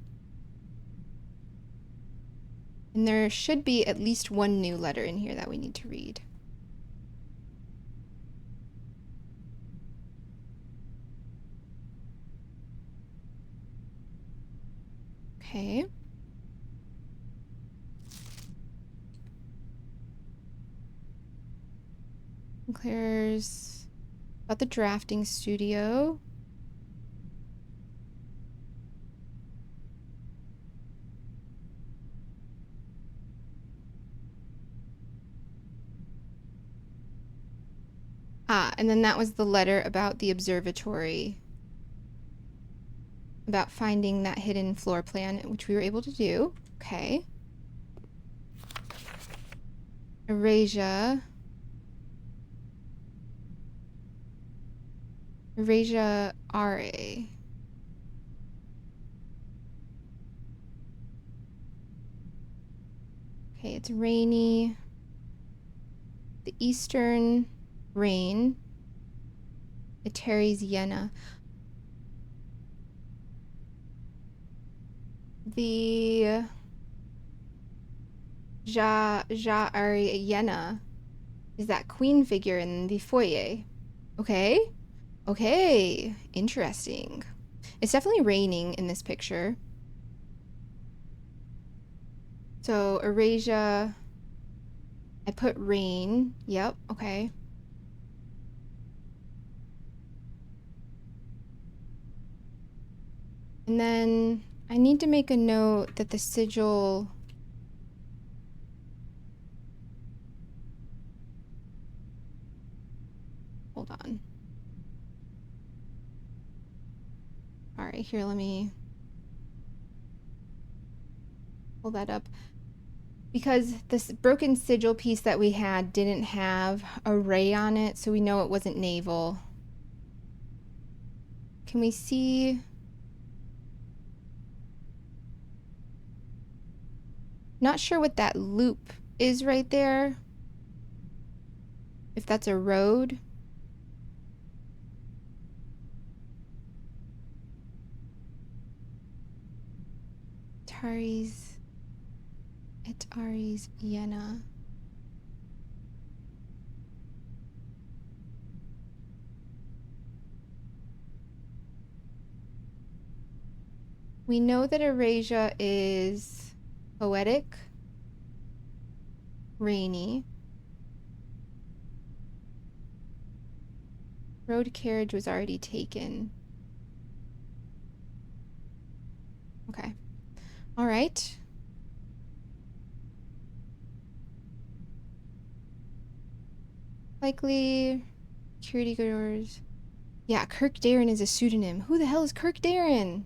And there should be at least one new letter in here that we need to read. Okay. Claire's about the drafting studio. Ah, and then that was the letter about the observatory. About finding that hidden floor plan, which we were able to do. Okay. Erasia. Erasia RA. Okay, it's rainy. The eastern rain. Eteres Yena. The Ariana is that queen figure in the foyer. Okay. Okay. Interesting. It's definitely raining in this picture. So Erasia, I put rain. Yep. Okay. And then I need to make a note that the sigil... Hold on. All right, here, let me pull that up. Because this broken sigil piece that we had didn't have a ray on it, so we know it wasn't naval. Can we see... Not sure what that loop is right there. If that's a road. Taris et Aries Vienna. We know that Eurasia is poetic, rainy. Road carriage was already taken. Okay. All right. Likely security guards. Yeah, Kirk Darren is a pseudonym. Who the hell is Kirk Darren?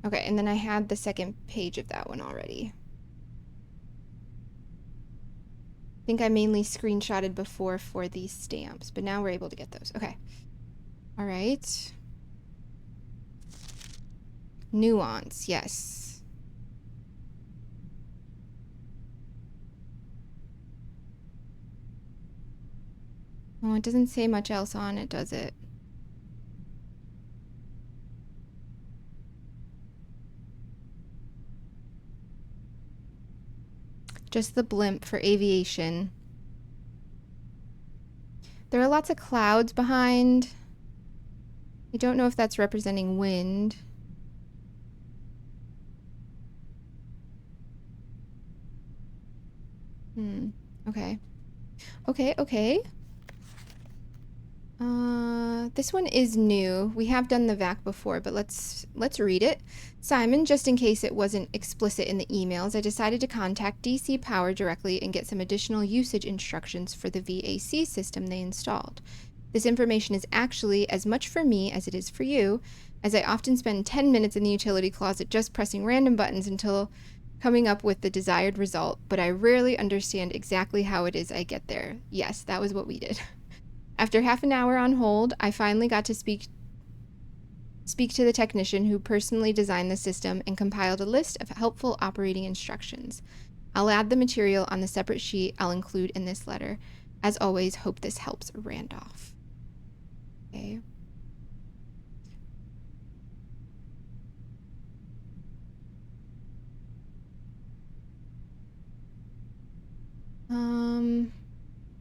Okay, and then I had the second page of that one already. I think I mainly screenshotted before for these stamps, but now we're able to get those. Okay. All right. Nuance, yes. Oh, it doesn't say much else on it, does it? Just the blimp for aviation. There are lots of clouds behind. I don't know if that's representing wind. Okay. Okay. This one is new. We have done the VAC before, but let's read it. Simon, just in case it wasn't explicit in the emails, I decided to contact DC Power directly and get some additional usage instructions for the VAC system they installed. This information is actually as much for me as it is for you, as I often spend 10 minutes in the utility closet just pressing random buttons until coming up with the desired result, but I rarely understand exactly how it is I get there. Yes, that was what we did. After half an hour on hold, I finally got to speak to the technician who personally designed the system and compiled a list of helpful operating instructions. I'll add the material on the separate sheet I'll include in this letter. As always, hope this helps, Randolph. Okay.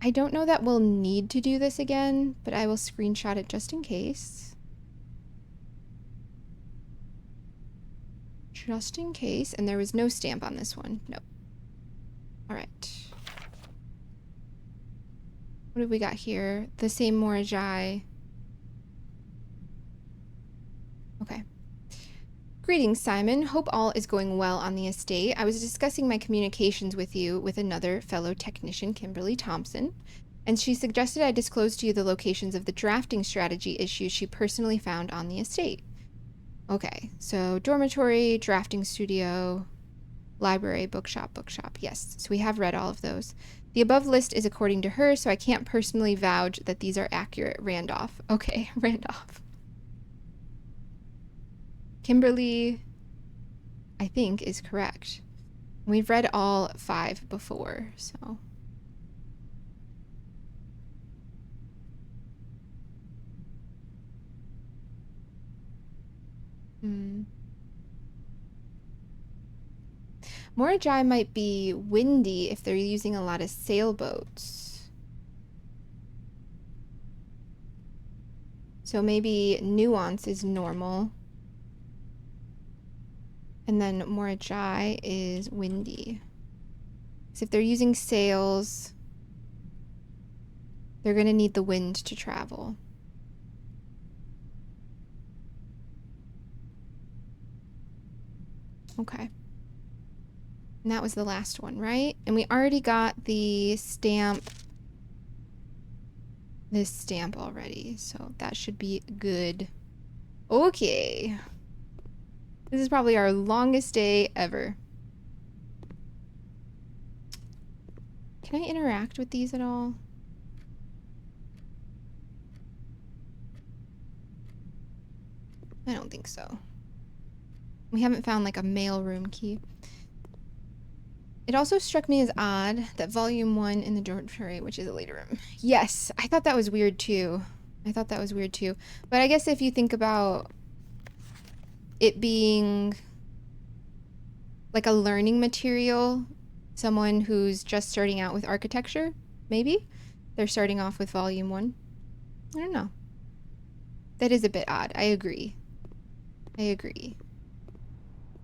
I don't know that we'll need to do this again, but I will screenshot it just in case. Just in case. And there was no stamp on this one. Nope. All right. What have we got here? The same Morajai. Okay. Greetings, Simon. Hope all is going well on the estate. I was discussing my communications with you with another fellow technician, Kimberly Thompson, and she suggested I disclose to you the locations of the drafting strategy issues she personally found on the estate. Okay, so dormitory, drafting studio, library, bookshop. Yes, so we have read all of those. The above list is according to her, so I can't personally vouch that these are accurate. Randolph. Okay, Randolph. Kimberly, I think, is correct. We've read all 5 before, so. Morajai might be windy if they're using a lot of sailboats. So maybe Nuance is normal. And then Morajai is windy. So if they're using sails, They're gonna need the wind to travel. Okay. And that was the last one, right? And we already got the stamp. This stamp already, so that should be good. Okay. This is probably our longest day ever. Can I interact with these at all? I don't think so. We haven't found like a mailroom key. It also struck me as odd that volume 1 in the dormitory, which is a later room. Yes, I thought that was weird too. But I guess if you think about it being like a learning material, someone who's just starting out with architecture, maybe they're starting off with volume 1. I don't know. That is a bit odd. I agree.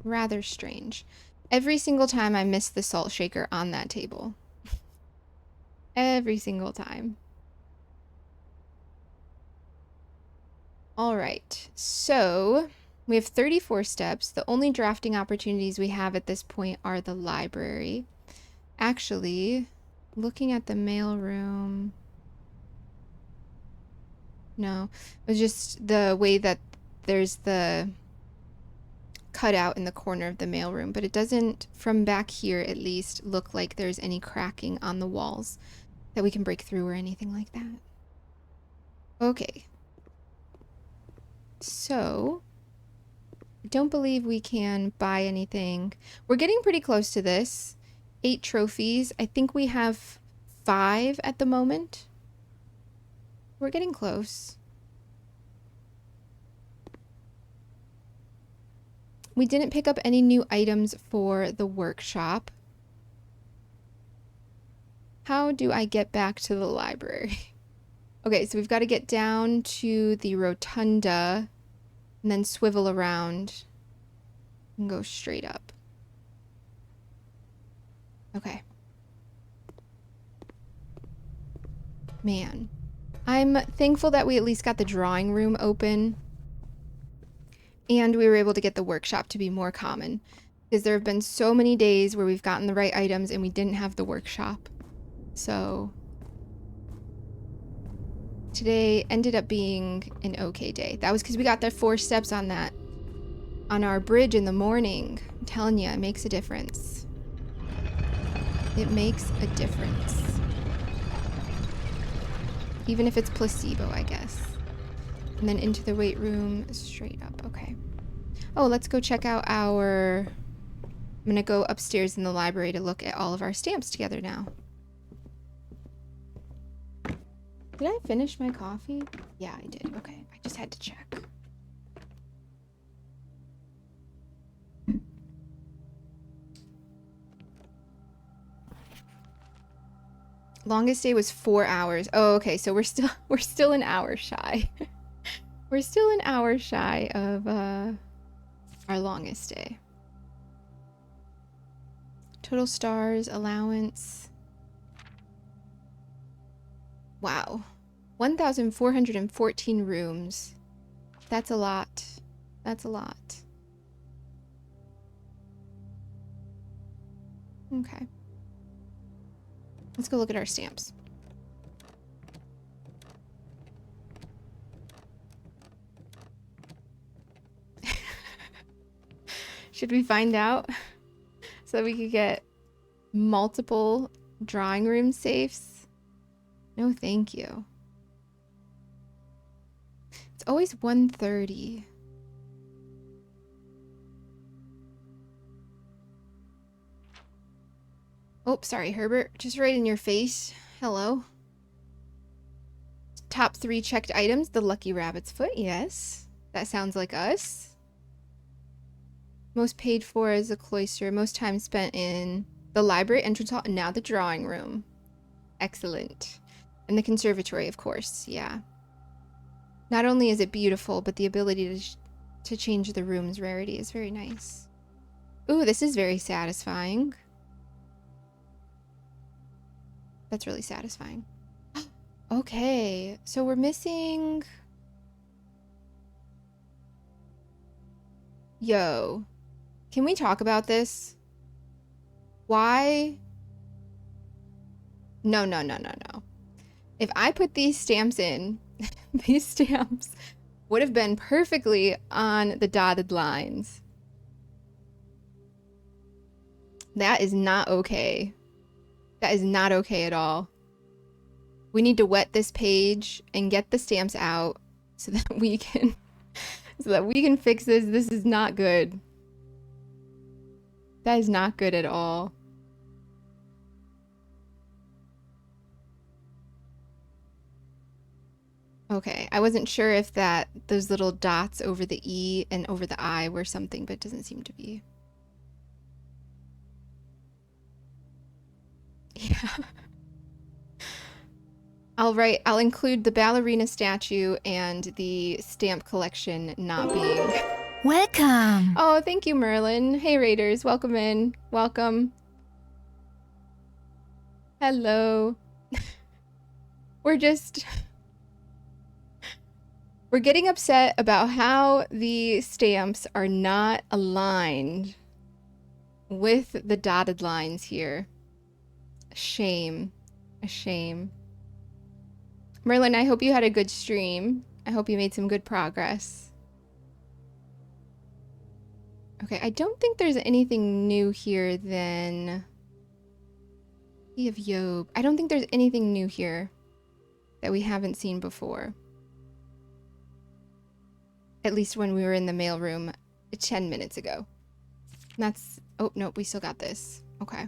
Rather strange. Every single time I miss the salt shaker on that table. Every single time. All right. So we have 34 steps. The only drafting opportunities we have at this point are the library. Actually, looking at the mailroom. No, it was just the way that there's the cutout in the corner of the mailroom, but it doesn't, from back here at least, look like there's any cracking on the walls that we can break through or anything like that. Okay. So, I don't believe we can buy anything. We're getting pretty close to this. 8 trophies. I think we have 5 at the moment. We're getting close. We didn't pick up any new items for the workshop. How do I get back to the library? Okay, so we've got to get down to the rotunda and then swivel around and go straight up. Okay. Man. I'm thankful that we at least got the drawing room open. And we were able to get the workshop to be more common. Because there have been so many days where we've gotten the right items and we didn't have the workshop. So today ended up being an okay day. That was because we got the 4 steps on that. On our bridge in the morning. I'm telling you, it makes a difference. It makes a difference. Even if it's placebo, I guess. And then into the weight room, straight up. Okay. Oh, let's go check out our... I'm gonna go upstairs in the library to look at all of our stamps together now. Did I finish my coffee? Yeah, I did. Okay, I just had to check. Longest day was 4 hours. Oh, okay, so we're still an hour shy. We're still an hour shy of our longest day. Total stars, allowance. Wow. 1,414 rooms. That's a lot. That's a lot. Okay. Let's go look at our stamps. Should we find out? So we could get multiple drawing room safes? No, thank you. It's always 1:30. Oh, sorry, Herbert. Just right in your face. Hello. Top 3 checked items. The Lucky Rabbit's Foot. Yes. That sounds like us. Most paid for is a cloister. Most time spent in the library, entrance hall, and now the drawing room. Excellent. And the conservatory, of course. Yeah. Not only is it beautiful, but the ability to change the room's rarity is very nice. Ooh, this is very satisfying. That's really satisfying. Okay, so we're missing... Yo, can we talk about this? Why? No. If I put these stamps in, these stamps would have been perfectly on the dotted lines. That is not okay. That is not okay at all. We need to wet this page and get the stamps out so that we can fix this. This is not good. That is not good at all. Okay, I wasn't sure if those little dots over the E and over the I were something, but it doesn't seem to be. Yeah. I'll include the ballerina statue and the stamp collection not being... Welcome! Oh, thank you, Merlin. Hey, Raiders. Welcome in. Welcome. Hello. We're getting upset about how the stamps are not aligned with the dotted lines here. A shame. A shame. Merlin, I hope you had a good stream. I hope you made some good progress. Okay, I don't think there's anything new here then. Sea of Yob. I don't think there's anything new here that we haven't seen before. At least when we were in the mailroom 10 minutes ago. And that's... Oh, no, we still got this. Okay.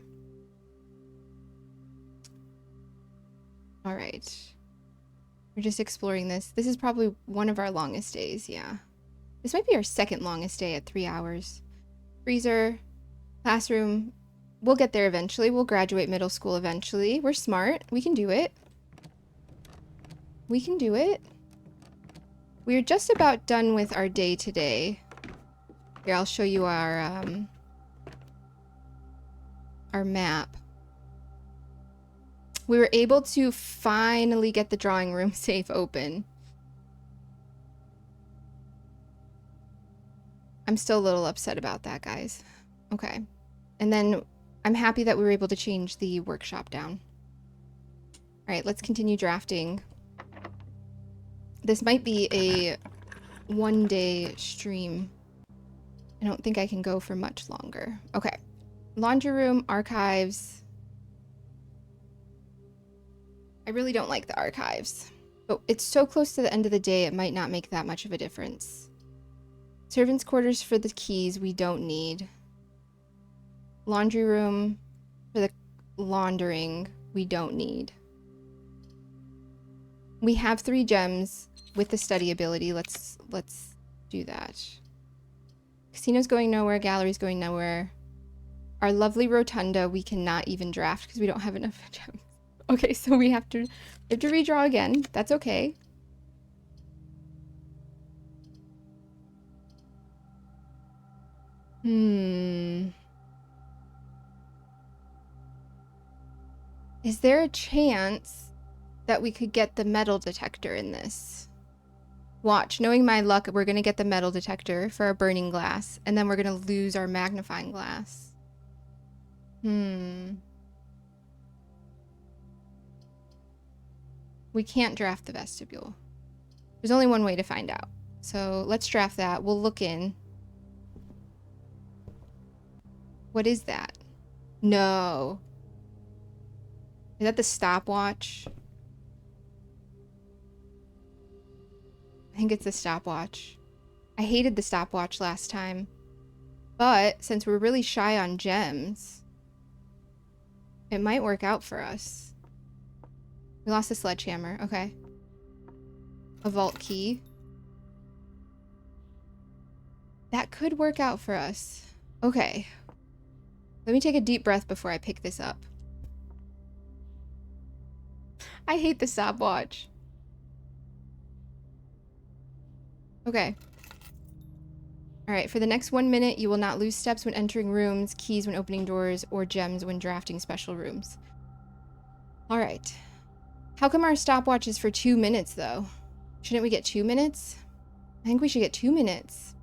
All right. We're just exploring this. This is probably one of our longest days, yeah. This might be our second longest day at 3 hours. Freezer, classroom. We'll get there eventually. We'll graduate middle school eventually. We're smart. We can do it. We can do it. We're just about done with our day today. Here, I'll show you our map. We were able to finally get the drawing room safe open. I'm still a little upset about that, guys. Okay. And then I'm happy that we were able to change the workshop down. All right, let's continue drafting. This might be a one-day stream. I don't think I can go for much longer. Okay. Laundry room, archives. I really don't like the archives. But it's so close to the end of the day, it might not make that much of a difference. Servants' quarters for the keys we don't need. Laundry room for the laundering we don't need. We have 3 gems with the study ability. Let's do that. Casino's going nowhere. Gallery's going nowhere. Our lovely rotunda we cannot even draft because we don't have enough gems. Okay, so we have to redraw again. That's okay. Is there a chance that we could get the metal detector in this? Watch, knowing my luck, we're gonna get the metal detector for our burning glass, and then we're gonna lose our magnifying glass. We can't draft the vestibule. There's only one way to find out. So let's draft that. We'll look in. What is that? No. Is that the stopwatch? I think it's the stopwatch. I hated the stopwatch last time. But since we're really shy on gems, it might work out for us. We lost the sledgehammer. Okay. A vault key. That could work out for us. Okay. Let me take a deep breath before I pick this up. I hate the stopwatch. Okay. Alright, for the next 1 minute, you will not lose steps when entering rooms, keys when opening doors, or gems when drafting special rooms. Alright. How come our stopwatch is for 2 minutes, though? Shouldn't we get 2 minutes? I think we should get 2 minutes.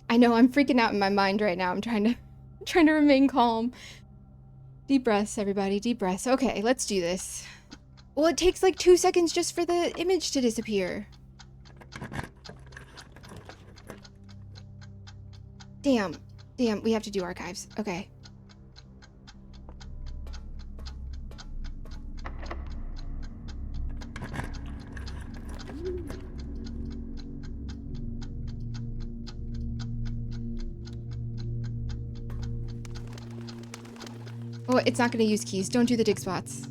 I know, I'm freaking out in my mind right now. I'm trying to remain calm. Deep breaths, everybody. Deep breaths. Okay, let's do this. Well, it takes like 2 seconds just for the image to disappear. Damn. Damn, we have to do archives. Okay. Oh, it's not going to use keys. Don't do the dig spots.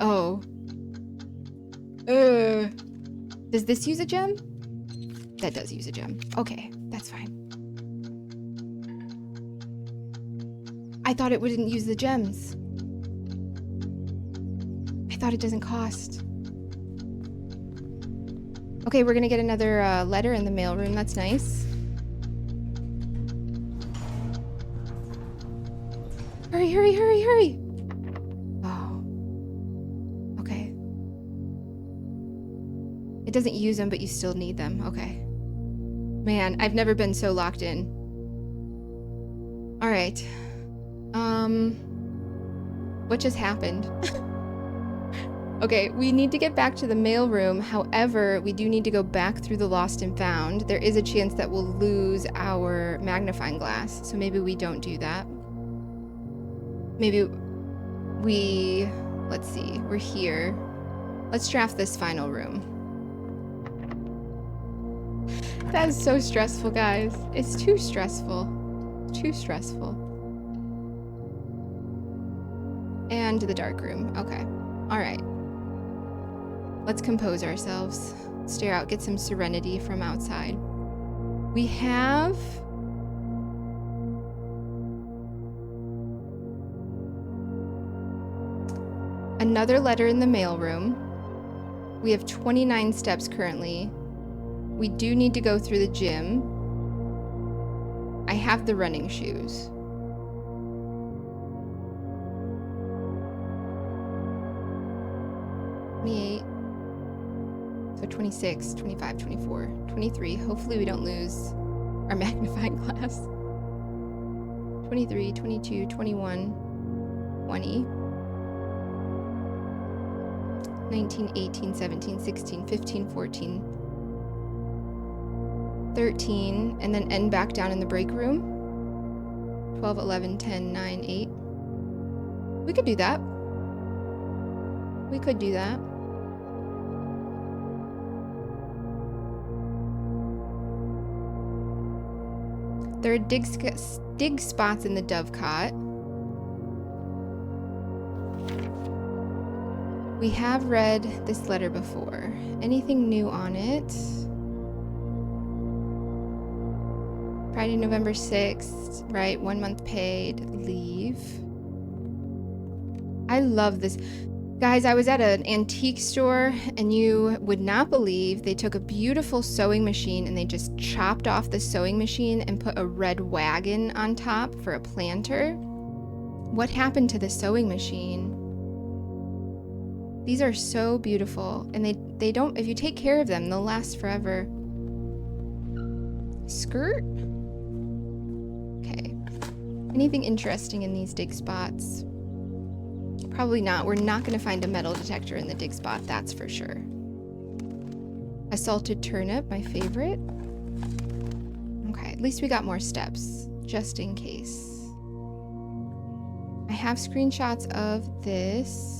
Oh. Does this use a gem? That does use a gem. Okay, that's fine. I thought it wouldn't use the gems. I thought it doesn't cost. Okay, we're gonna get another letter in the mailroom. That's nice. Hurry, hurry, hurry, hurry! Oh. Okay. It doesn't use them, but you still need them. Okay. Man, I've never been so locked in. Alright. What just happened? Okay, we need to get back to the mailroom. However, we do need to go back through the lost and found. There is a chance that we'll lose our magnifying glass, so maybe we don't do that. Maybe we... Let's see, we're here. Let's draft this final room. That is so stressful, guys. It's too stressful. Too stressful. And the dark room. Okay. Alright. Let's compose ourselves. Stare out, get some serenity from outside. We have... another letter in the mailroom. We have 29 steps currently. We do need to go through the gym. I have the running shoes. So 26, 25, 24, 23. Hopefully we don't lose our magnifying glass. 23, 22, 21, 20. 19, 18, 17, 16, 15, 14, 13, and then end back down in the break room. 12, 11, 10, 9, 8. We could do that. We could do that. There are dig spots in the dovecot. We have read this letter before. Anything new on it? Friday, November 6th, right? 1 month paid, leave. I love this. Guys, I was at an antique store and you would not believe they took a beautiful sewing machine and they just chopped off the sewing machine and put a red wagon on top for a planter. What happened to the sewing machine? These are so beautiful and they don't, if you take care of them, they'll last forever. Skirt? Okay. Anything interesting in these dig spots? Probably not. We're not going to find a metal detector in the dig spot, that's for sure. A salted turnip, my favorite. Okay, at least we got more steps, just in case. I have screenshots of this.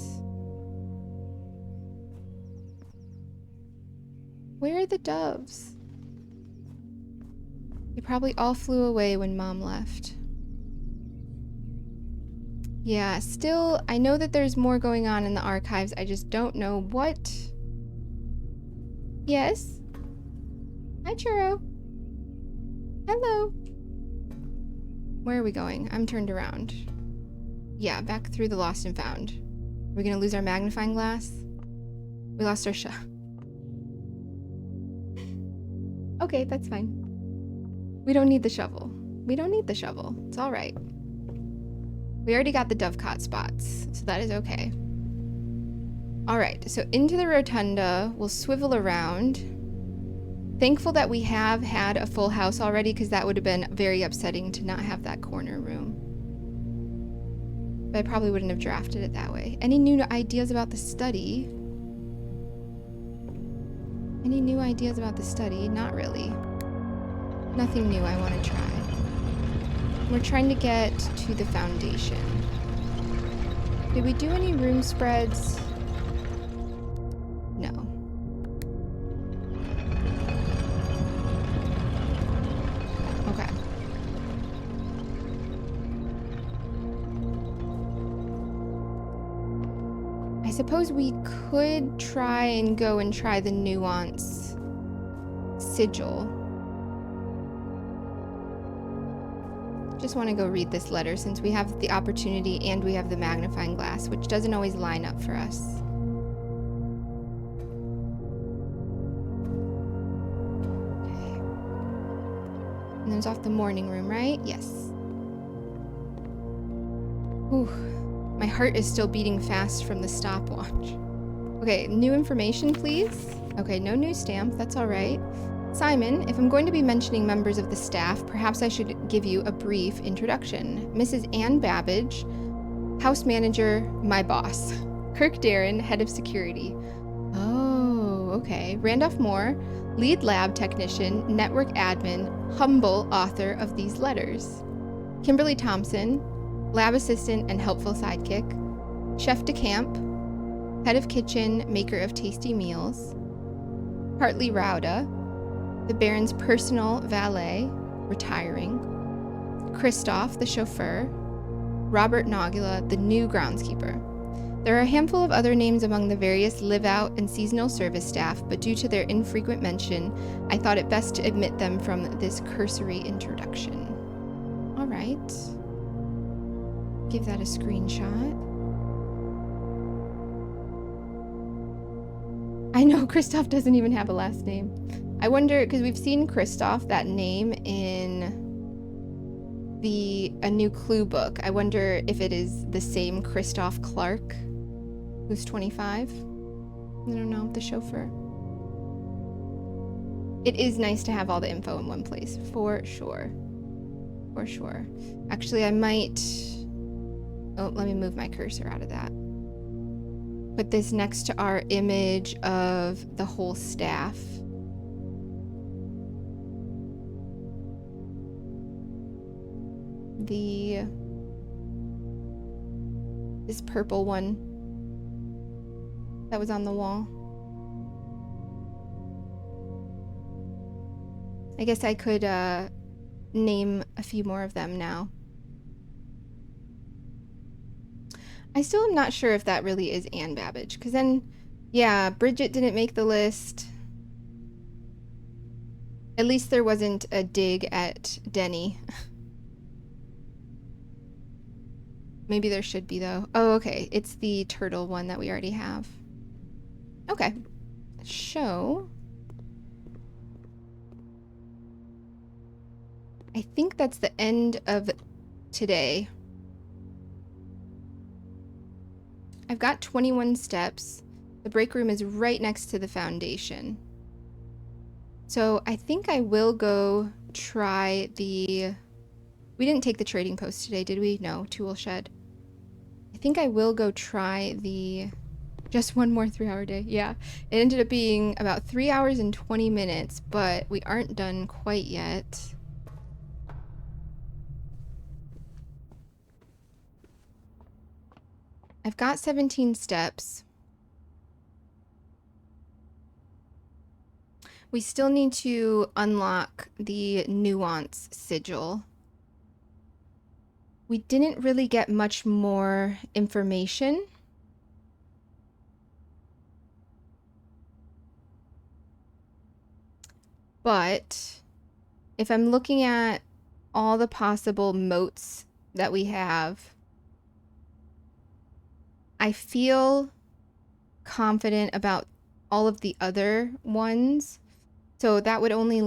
Where are the doves? They probably all flew away when Mom left. Yeah, still, I know that there's more going on in the archives. I just don't know what. Yes? Hi, Churro. Hello. Where are we going? I'm turned around. Yeah, back through the lost and found. We're gonna lose our magnifying glass? We lost our shot. Okay, that's fine. We don't need the shovel. We don't need the shovel. It's all right. We We already got the dovecot spots, so that is okay. All right, so into the rotunda, we'll swivel around. Thankful that we have had a full house already, because that would have been very upsetting to not have that corner room. But I probably wouldn't have drafted it that way. Any new ideas about the study? Any new ideas about the study? Not really. Nothing new I want to try. We're trying to get to the foundation. Did we do any room spreads? No. Okay. I suppose we could try and go and try the nuance sigil. Just want to go read this letter since we have the opportunity and we have the magnifying glass, which doesn't always line up for us. Okay. And there's off the morning room, right? Yes. Whew. My heart is still beating fast from the stopwatch. Okay, new information, please. Okay, no new stamp. That's all right. Simon, if I'm going to be mentioning members of the staff, perhaps I should give you a brief introduction. Mrs. Ann Babbage, house manager, my boss. Kirk Darren, head of security. Oh, okay. Randolph Moore, lead lab technician, network admin, humble author of these letters. Kimberly Thompson, lab assistant and helpful sidekick. Chef de camp, head of kitchen, maker of tasty meals. Hartley Rauda, the Baron's personal valet, retiring. Christoph, the chauffeur. Robert Nogula, the new groundskeeper. There are a handful of other names among the various live-out and seasonal service staff, but due to their infrequent mention, I thought it best to omit them from this cursory introduction. All right. Give that a screenshot. I know Christoph doesn't even have a last name. I wonder, because we've seen Christoph, that name, in a new clue book. I wonder if it is the same Christoph Clark, who's 25. I don't know, the chauffeur. It is nice to have all the info in one place, for sure. For sure. Actually, I might... Oh, let me move my cursor out of that. Put this next to our image of the whole staff. This purple one that was on the wall. I guess I could name a few more of them now. I still am not sure if that really is Ann Babbage, because then, yeah, Bridget didn't make the list. At least there wasn't a dig at Denny. Maybe there should be, though. Oh, okay. It's the turtle one that we already have. Okay. Show. I think that's the end of today. I've got 21 steps. The break room is right next to the foundation. So I think I will go try the... We didn't take the trading post today, did we? No, tool shed. I think I will go try the... Just one more 3-hour day. Yeah, it ended up being about 3 hours and 20 minutes, but we aren't done quite yet. I've got 17 steps. We still need to unlock the nuance sigil. We didn't really get much more information. But if I'm looking at all the possible moats that we have, I feel confident about all of the other ones. So that would only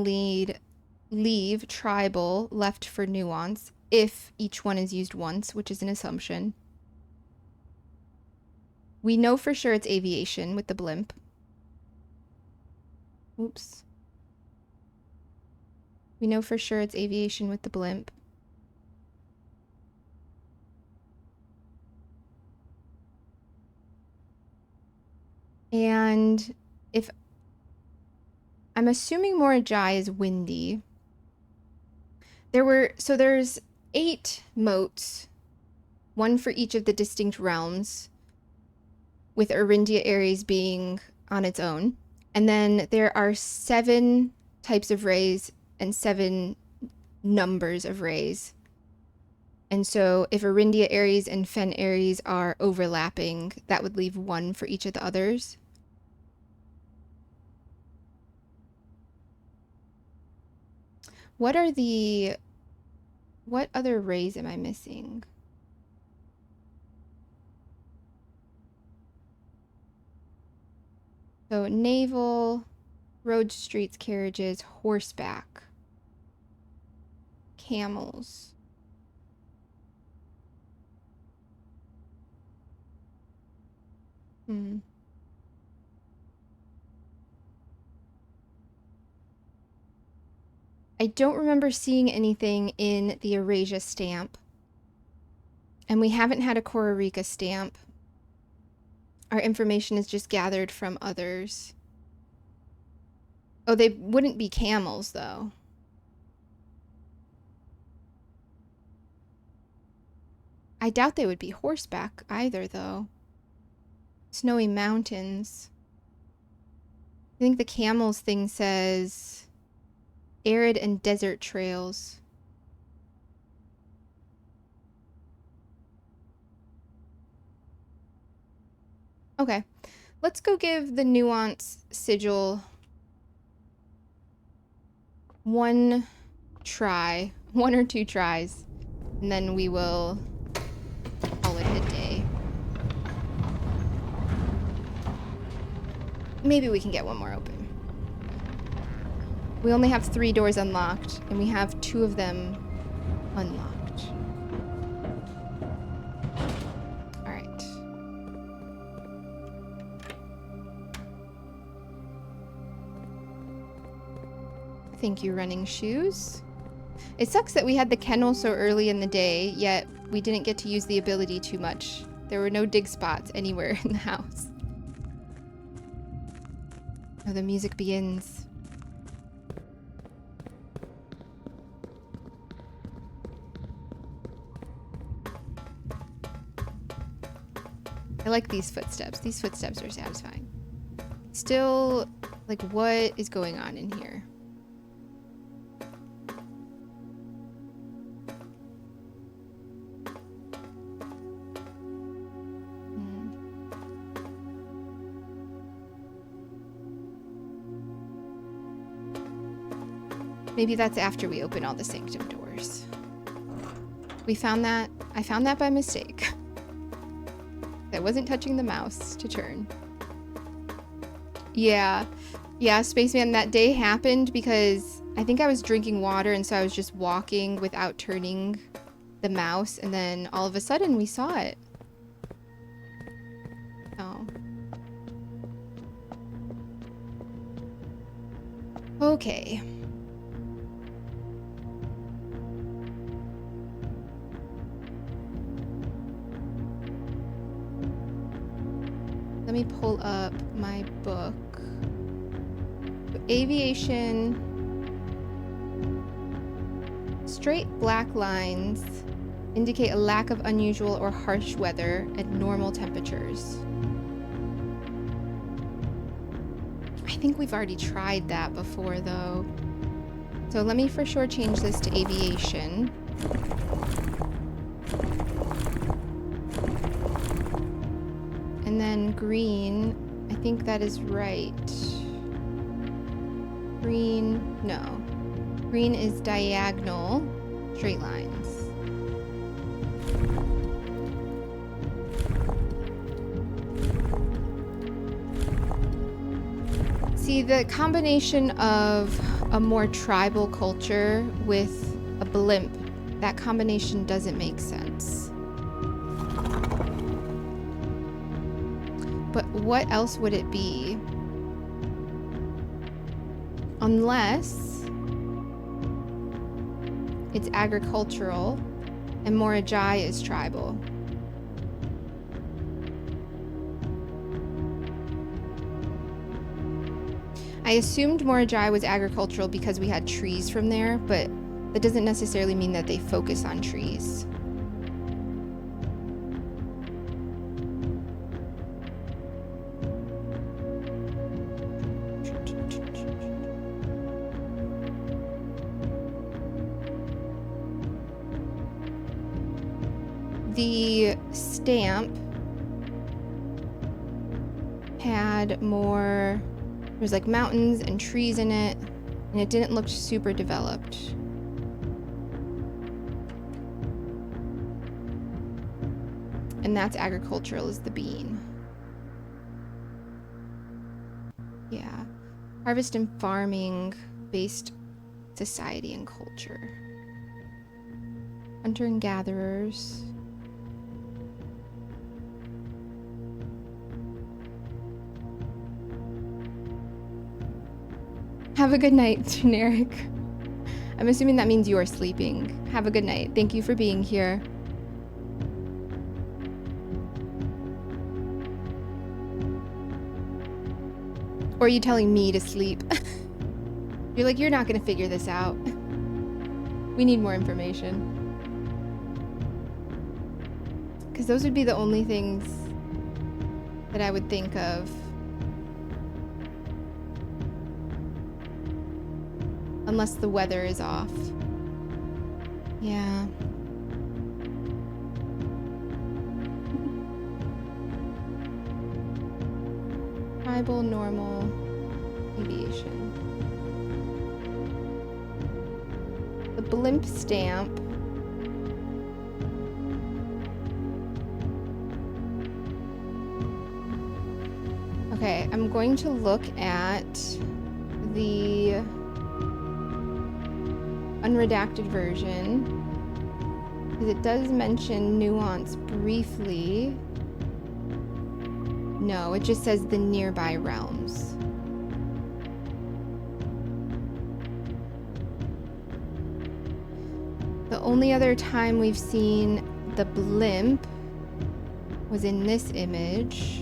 leave tribal left for nuance. if each one is used once, which is an assumption. We know for sure it's aviation with the blimp. Oops. We know for sure it's aviation with the blimp. And if I'm assuming Morajai is windy. There's 8 moats, one for each of the distinct realms, with Arindia Aries being on its own. And then there are 7 types of rays and 7 numbers of rays. And so if Arindia Aries and Fen Aries are overlapping, that would leave 1 for each of the others. What other rays am I missing? So naval, road, streets, carriages, horseback, camels. I don't remember seeing anything in the Eurasia stamp. And we haven't had a Kororika stamp. Our information is just gathered from others. Oh, they wouldn't be camels, though. I doubt they would be horseback either, though. Snowy mountains. I think the camels thing says arid and desert trails. Okay, let's go give the nuance sigil one try, 1 or 2 tries, and then we will call it a day. Maybe we can get one more open. We only have 3 doors unlocked, and we have 2 of them unlocked. Thank you, running shoes. It sucks that we had the kennel so early in the day, yet we didn't get to use the ability too much. There were no dig spots anywhere in the house. Oh, the music begins. I like these footsteps. These footsteps are satisfying. Still, like, what is going on in here? Maybe that's after we open all the sanctum doors. We found that. I found that by mistake. I wasn't touching the mouse to turn. Yeah. Yeah, Spaceman, that day happened because I think I was drinking water, and so I was just walking without turning the mouse, and then all of a sudden we saw it. Oh. Okay. Let me pull up my book. Aviation. Straight black lines indicate a lack of unusual or harsh weather at normal temperatures. I think we've already tried that before, though. So let me for sure change this to aviation. And then green, I think that is right. Green, no. Green is diagonal, straight lines. See, the combination of a more tribal culture with a blimp That combination doesn't make sense. But what else would it be? Unless it's agricultural and Morajai is tribal. I assumed Morajai was agricultural because we had trees from there, but that doesn't necessarily mean that they focus on trees. The stamp had more, there was like mountains and trees in it, and it didn't look super developed. And that's agricultural, is the bean. Yeah. Harvest and farming based society and culture. Hunter and gatherers. Have a good night, generic. I'm assuming that means you are sleeping. Have a good night. Thank you for being here. Or are you telling me to sleep? You're like, you're not gonna figure this out. We need more information. Because those would be the only things that I would think of. Unless the weather is off. Yeah. Tribal, normal, deviation. The blimp stamp. Okay, I'm going to look at the unredacted version because it does mention nuance briefly. No, it just says the nearby realms. The only other time we've seen the blimp was in this image.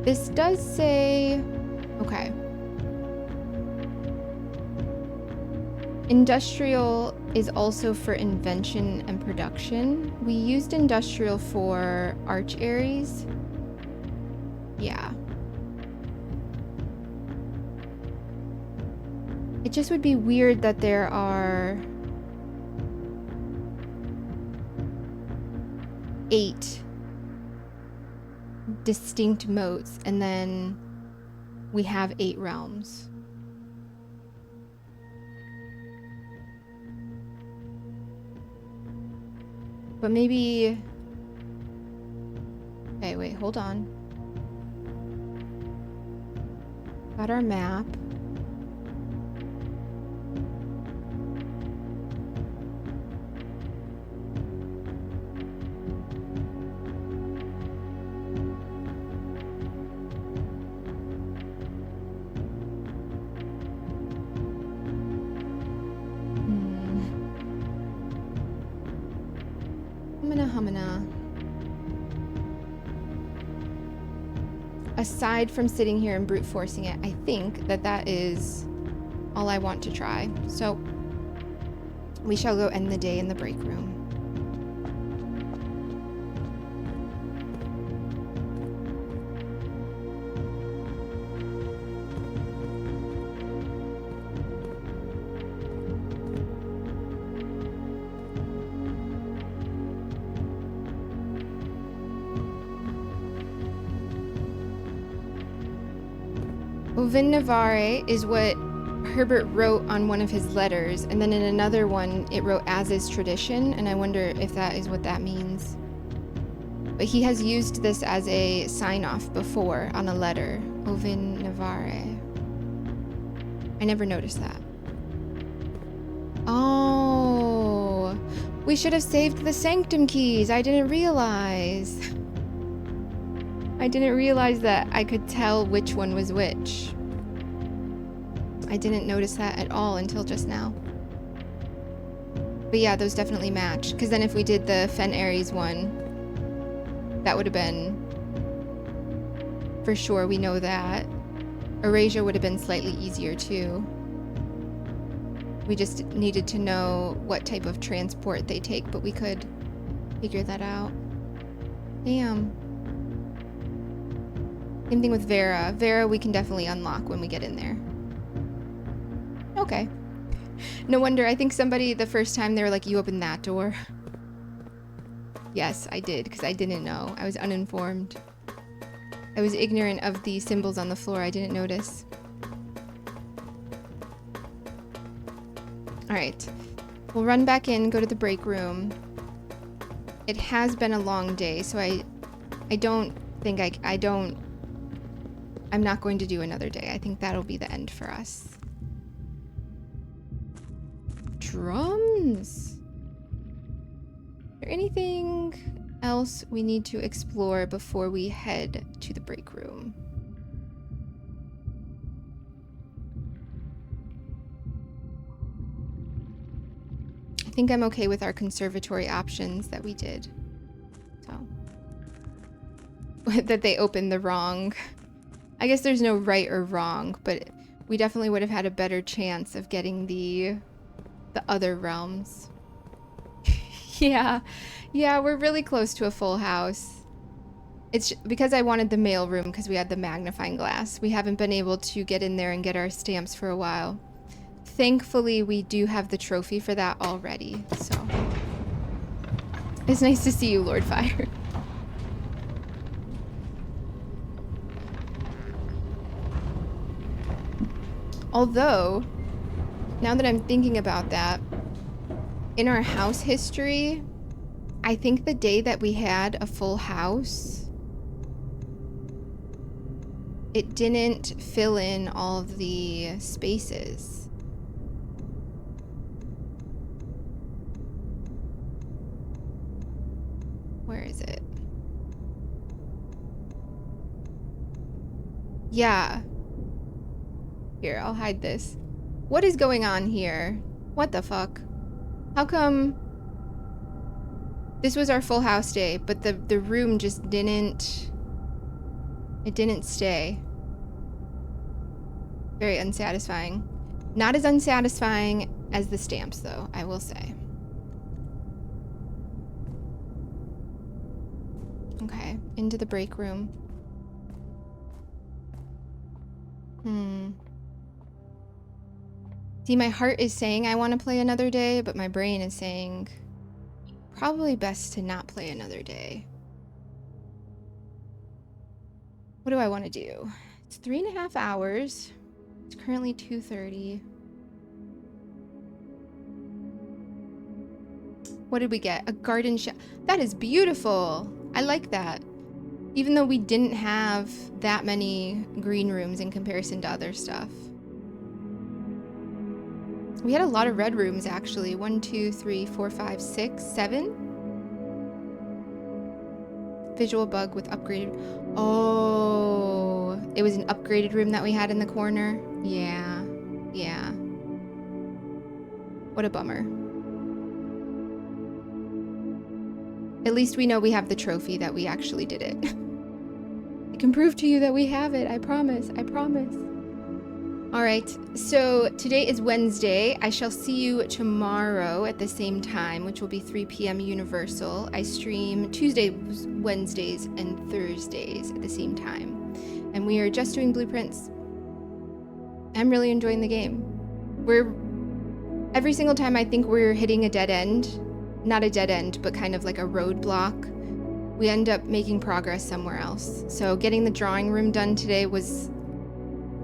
This does say, okay. Industrial is also for invention and production. We used industrial for Arch Aries. Yeah. It just would be weird that there are 8 distinct moats and then we have 8 realms. But maybe... Okay, wait, hold on. Got our map. Aside from sitting here and brute forcing it, I think that that is all I want to try. So we shall go end the day in the break room. Vin Navare is what Herbert wrote on one of his letters, and then in another one it wrote as is tradition, and I wonder if that is what that means. But he has used this as a sign-off before on a letter. Ovin Navare. I never noticed that. Oh, we should have saved the sanctum keys. I didn't realize. I didn't realize that I could tell which one was which. I didn't notice that at all until just now. But yeah, those definitely match. Because then if we did the Fen Ares one, that would have been, for sure, we know that. Eurasia would have been slightly easier too. We just needed to know what type of transport they take, but we could figure that out. Damn. Same thing with Vera. Vera we can definitely unlock when we get in there. Okay. No wonder, I think somebody, the first time they were like, you opened that door. Yes, I did, because I didn't know. I was uninformed. I was ignorant of the symbols on the floor. I didn't notice. Alright. We'll run back in, go to the break room. It has been a long day, so I don't think I'm not going to do another day. I think that'll be the end for us. Drums. Is there anything else we need to explore before we head to the break room? I think I'm okay with our conservatory options that we did. So that they opened the wrong. I guess there's no right or wrong, but we definitely would have had a better chance of getting the other realms. Yeah, we're really close to a full house. It's because I wanted the mail room because we had the magnifying glass. We haven't been able to get in there and get our stamps for a while. Thankfully, we do have the trophy for that already, so. It's nice to see you, Lord Fire. Although, now that I'm thinking about that, in our house history, I think the day that we had a full house, it didn't fill in all of the spaces. Where is it? Yeah. Here, I'll hide this. What is going on here? What the fuck? How come this was our full house day, but the room just didn't stay. Very unsatisfying. Not as unsatisfying as the stamps though, I will say. Okay, into the break room. See, my heart is saying I want to play another day, but my brain is saying probably best to not play another day. What do I want to do? It's 3.5 hours. It's currently 2:30. What did we get? A garden shop. That is beautiful. I like that. Even though we didn't have that many green rooms in comparison to other stuff. We had a lot of red rooms, actually. 1, 2, 3, 4, 5, 6, 7. Visual bug with upgraded. Oh, it was an upgraded room that we had in the corner. Yeah. What a bummer. At least we know we have the trophy that we actually did it. I can prove to you that we have it. I promise. All right, so today is Wednesday. I shall see you tomorrow at the same time, which will be 3 p.m. Universal. I stream Tuesdays, Wednesdays, and Thursdays at the same time. And we are just doing blueprints. I'm really enjoying the game. Every single time I think we're hitting a dead end, not a dead end, but kind of like a roadblock, we end up making progress somewhere else. So getting the drawing room done today was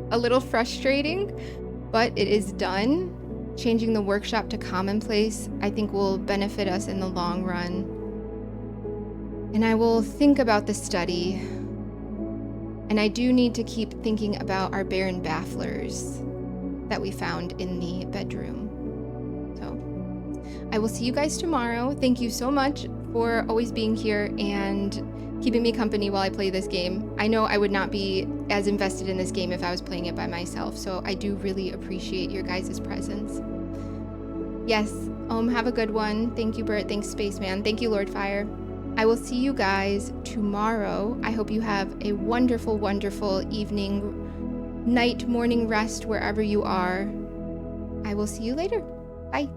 a little frustrating, but it is done. Changing the workshop to commonplace, I think will benefit us in the long run. And I will think about the study. And I do need to keep thinking about our Baron bafflers that we found in the bedroom. So I will see you guys tomorrow. Thank you so much for always being here and keeping me company while I play this game. I know I would not be as invested in this game if I was playing it by myself, so I do really appreciate your guys' presence. Yes, have a good one. Thank you, Bert. Thanks, Spaceman. Thank you, Lord Fire. I will see you guys tomorrow. I hope you have a wonderful, wonderful evening, night, morning rest, wherever you are. I will see you later. Bye.